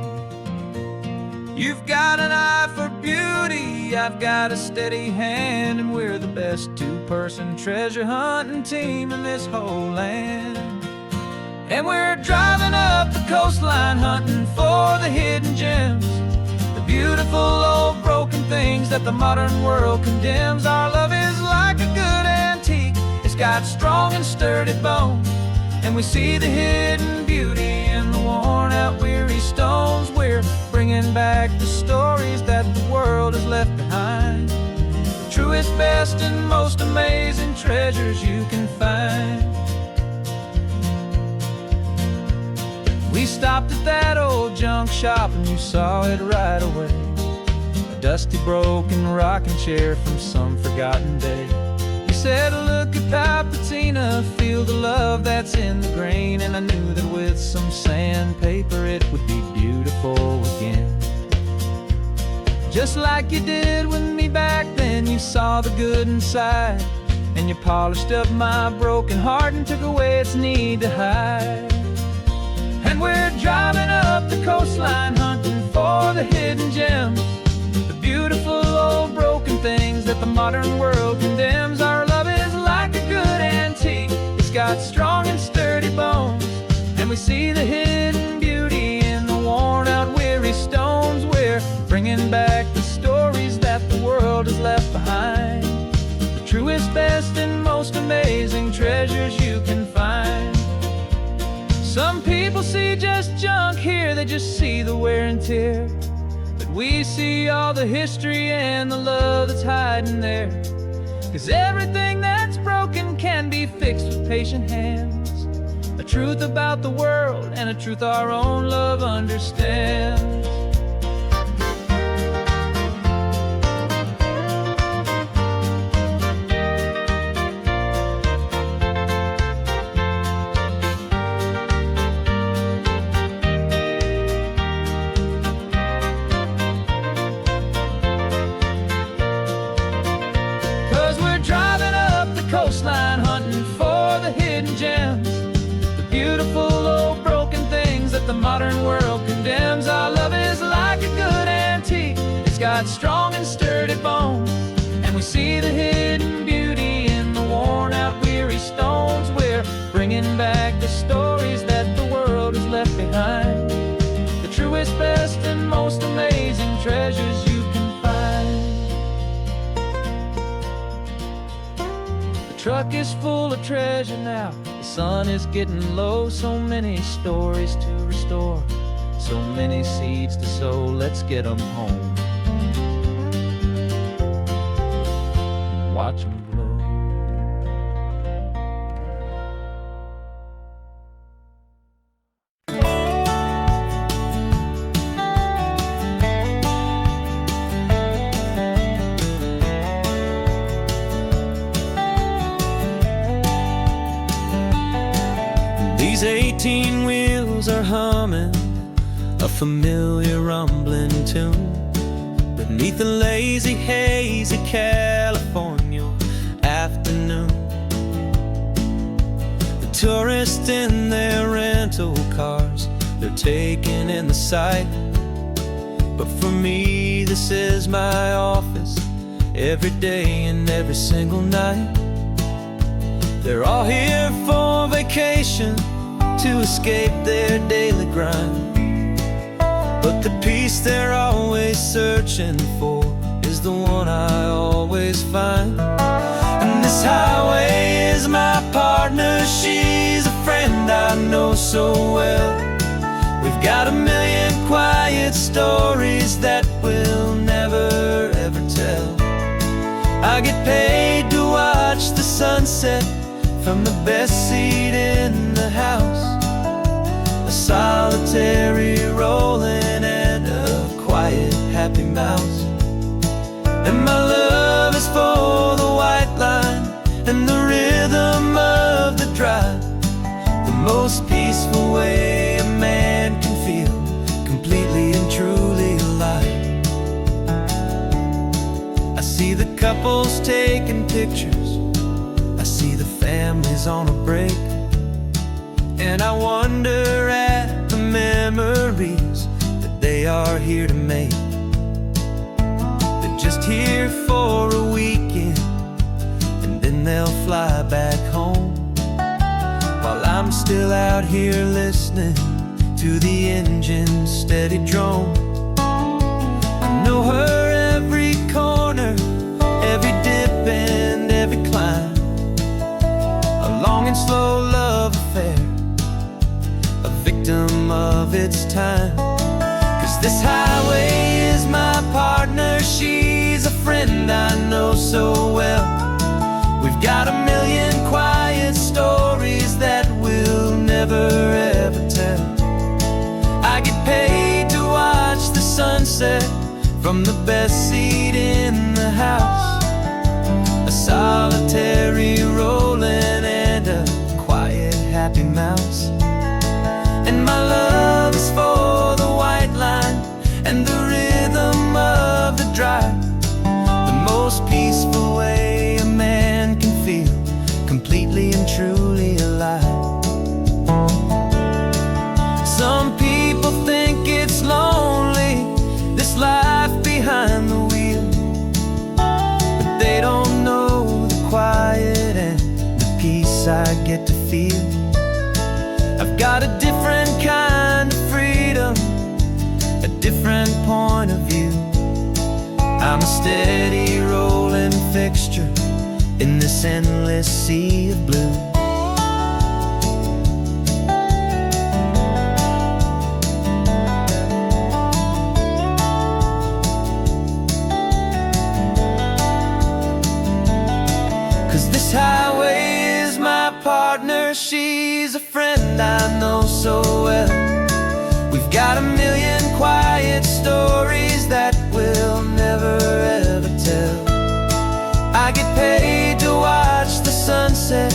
You've got an eye for beauty, I've got a steady hand, and we're the best two-person treasure hunting team in this whole land. And we're driving up the coastline hunting for the hidden gems, the beautiful old broken things that the modern world condemns. Our love is like a good antique, it's got strong and sturdy bones, and we see the hidden beauty in the worn out weary stones. We're bringing back the stories that the world has left behind, the truest, best, and most amazing treasures you can find. We stopped at that old junk shop and you saw it right away, a dusty, broken rocking chair from some forgotten day. You said, look at that patina, feel the love that's in the grain, and I knew that with some sandpaper it would be beautiful again. Just like you did with me back then, you saw the good inside, and you polished up my broken heart and took away its need to hide. And we're driving up the coastline hunting for the hidden gems, the beautiful old broken things that the modern world condemns. Our love is like a good antique, it's got strong and sturdy bones, and we see the hidden beauty in the worn out weary stones. We're people see just junk here, they just see the wear and tear. But we see all the history and the love that's hiding there. 'Cause everything that's broken can be fixed with patient hands. A truth about the world and a truth our own love understands. 'Cause we're driving up the coastline, hunting for the hidden gems, the beautiful old broken things that the modern world condemns. Our love is like a good antique, it's got strong and sturdy bones, and we see the hidden beauty in the worn out weary stones. We're bringing back the stories that the world has left behind, the truest, best, and most amazing treasures you can find. The truck is full of treasure now, the sun is getting low. So many stories to restore, so many seeds to sow. Let's get them home, watch them blow. These 18 wheels are humming a familiar rumbling tune beneath a lazy, hazy California afternoon. The tourists in their rental cars, they're taking in the sight. But for me, this is my office, every day and every single night. They're all here for vacation, to escape their daily grind. But the peace they're always searching for is the one I always find. And this highway is my partner, she's a friend I know so well. We've got a million quiet stories that we'll never ever tell. I get paid to watch the sunset from the best seat in the house, a solitary rolling and a quiet happy mouse. And my love is for the white line and the rhythm of the drive, the most peaceful way a man can feel completely and truly alive. I see the couples taking pictures, I see the families on a break, and I wonder at the memories that they are here to make. They're just here for a weekend, and then they'll fly back home, while I'm still out here listening to the engine's steady drone. I know her every corner, every dip and every climb, a long and slow love affair, a victim of its time. 'Cause this highway is my partner, she's a friend I know so well. We've got a million quiet stories that we'll never ever tell. I get paid to watch the sunset from the best seat in the house, a solitary rolling and a quiet happy mouse. And my love is for the white line and the rhythm of the drive, the most peaceful way a man can feel completely and truly alive. Some people think it's lonely, this life behind the wheel, but they don't know the quiet and the peace I get to feel. I've got a different kind of freedom, a different point of view. I'm a steady rolling fixture in this endless sea of blue. she's a friend I know so well. We've got a million quiet stories that we'll never ever tell. I get paid to watch the sunset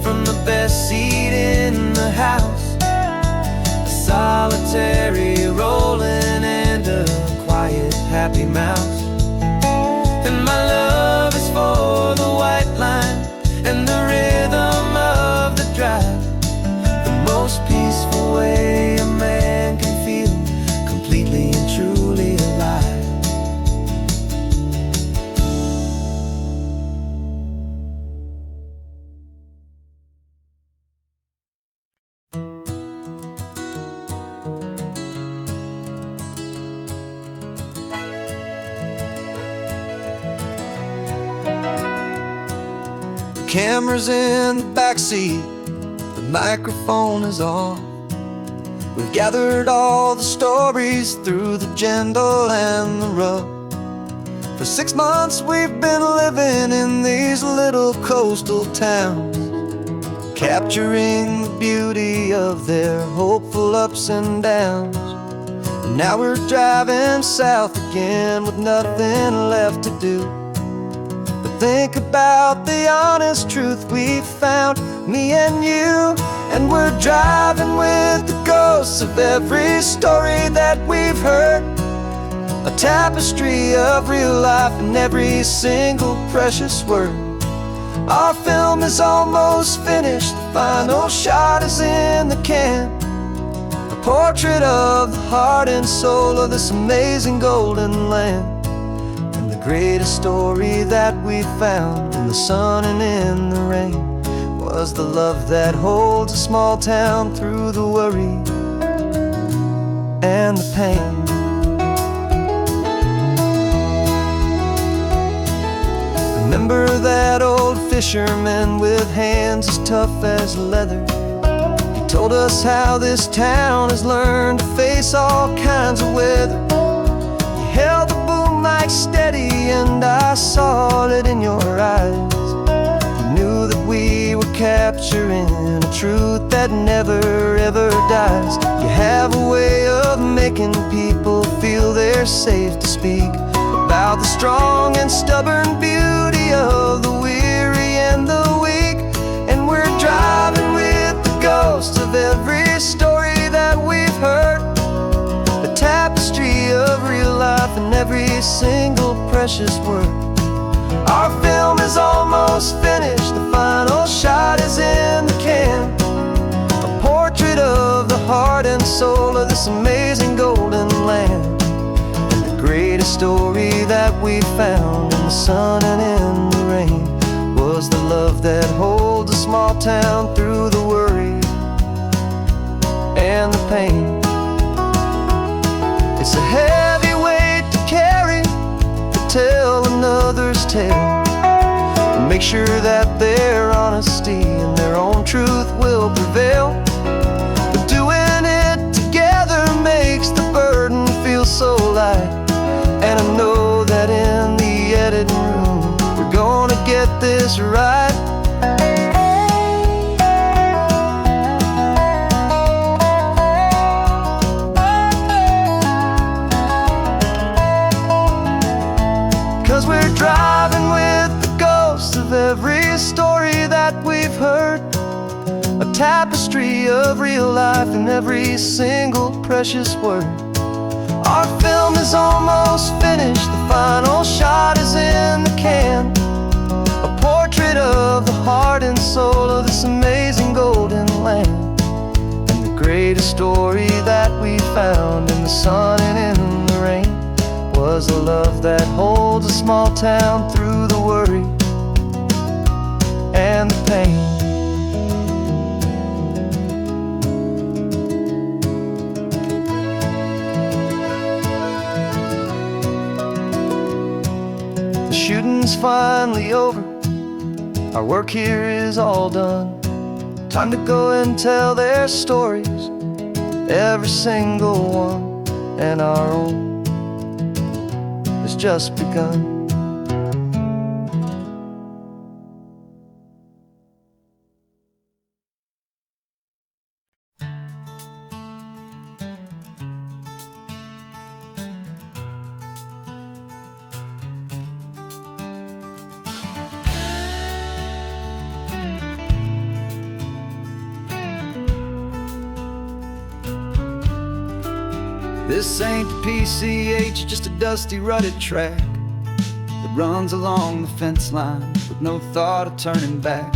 from the best seat in the house. A solitary rolling and a quiet happy mouse. And my love is for the white line and the rhythm of the drive. The most peaceful way a man can feel completely and truly alive. The camera's in the backseat, the microphone is on. We've gathered all the stories through the gentle and the rough. For 6 months we've been living in these little coastal towns, capturing the beauty of their hopeful ups and downs. And now we're driving south again with nothing left to do. Think about the honest truth we found, me and you. And we're driving with the ghosts of every story that we've heard, a tapestry of real life and every single precious word. Our film is almost finished, the final shot is in the can, a portrait of the heart and soul of this amazing golden land. The greatest story that we found in the sun and in the rain was the love that holds a small town through the worry and the pain. Remember that old fisherman with hands as tough as leather? He told us how this town has learned to face all kinds of weather. You held the boom mic steady and I saw it in your eyes. You knew that we were capturing a truth that never ever dies. You have a way of making people feel they're safe to speak about the strong and stubborn beauty of the weary and the weak. And we're driving with the ghosts of every story that we've heard, a tapestry of real life and every single precious word. Our film is almost finished, the final shot is in the can, a portrait of the heart and soul of this amazing golden land. And the greatest story that we found in the sun and in the rain was the love that holds a small town through the worry and the pain. It's a heavy weight to carry, to tell another's tale, and make sure that their honesty and their own truth will prevail. But doing it together makes the burden feel so light. And I know that in the editing room we're gonna get this right. We're driving with the ghosts of every story that we've heard, a tapestry of real life and every single precious word. Our film is almost finished, the final shot is in the can, a portrait of the heart and soul of this amazing golden land. And the greatest story that we found in the sun and in the rain was a love that holds a small town through the worry and the pain. The shooting's finally over, our work here is all done. Time to go and tell their stories, every single one, and our own has just begun. This ain't the PCH, just a dusty, rutted track that runs along the fence line with no thought of turning back.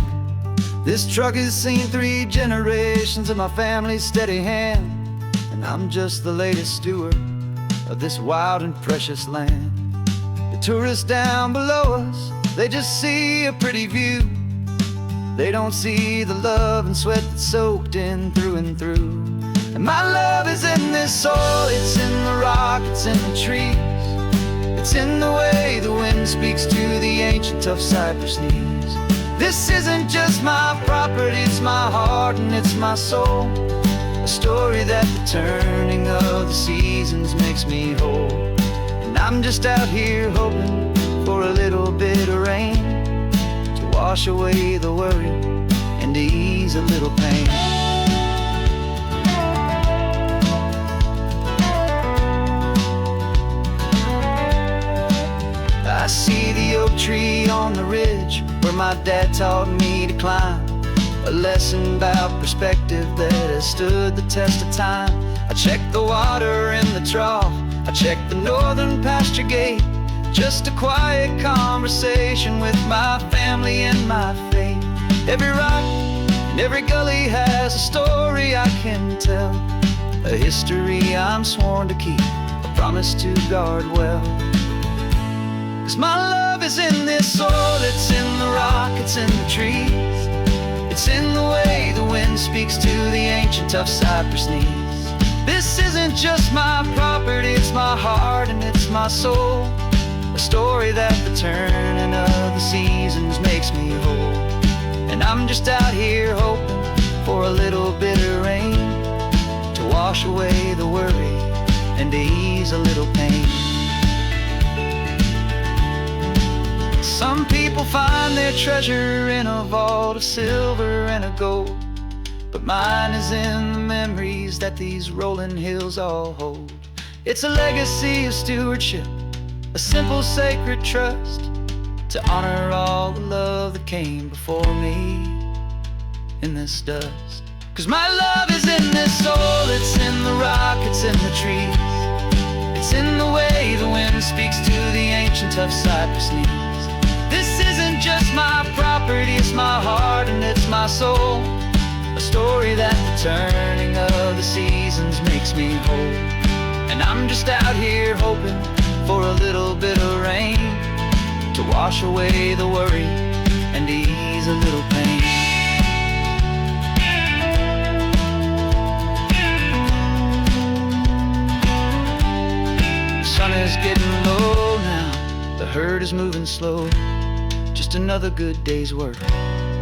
This truck has seen 3 generations of my family's steady hand, and I'm just the latest steward of this wild and precious land. The tourists down below us, they just see a pretty view. They don't see the love and sweat that's soaked in through and through. And my love is in this soil, it's in the rock, it's in the trees. It's in the way the wind speaks to the ancient tough cypress knees. This isn't just my property, it's my heart and it's my soul. A story that the turning of the seasons makes me whole. And I'm just out here hoping for a little bit of rain to wash away the worry and to ease a little pain. I see the oak tree on the ridge where my dad taught me to climb. A lesson about perspective that has stood the test of time. I check the water in the trough, I check the northern pasture gate. Just a quiet conversation with my family and my faith. Every rock and every gully has a story I can tell, a history I'm sworn to keep, a promise to guard well. 'Cause my love is in this soil, it's in the rock, it's in the trees. It's in the way the wind speaks to the ancient tough cypress knees. This isn't just my property, it's my heart and it's my soul. A story that the turning of the seasons makes me whole. And I'm just out here hoping for a little bit of rain to wash away the worry and to ease a little pain. Some people find their treasure in a vault of silver and of gold, but mine is in the memories that these rolling hills all hold. It's a legacy of stewardship, a simple sacred trust to honor all the love that came before me in this dust. 'Cause my love is in this soul, it's in the rock, it's in the trees. It's in the way the wind speaks to the ancient tough cypress knees. This isn't just my property, it's my heart and it's my soul. A story that the turning of the seasons makes me whole. And I'm just out here hoping for a little bit of rain to wash away the worry and ease a little pain. The sun is getting low now, the herd is moving slow. Just another good day's work,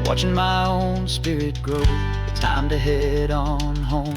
watching my own spirit grow. Time to head on home.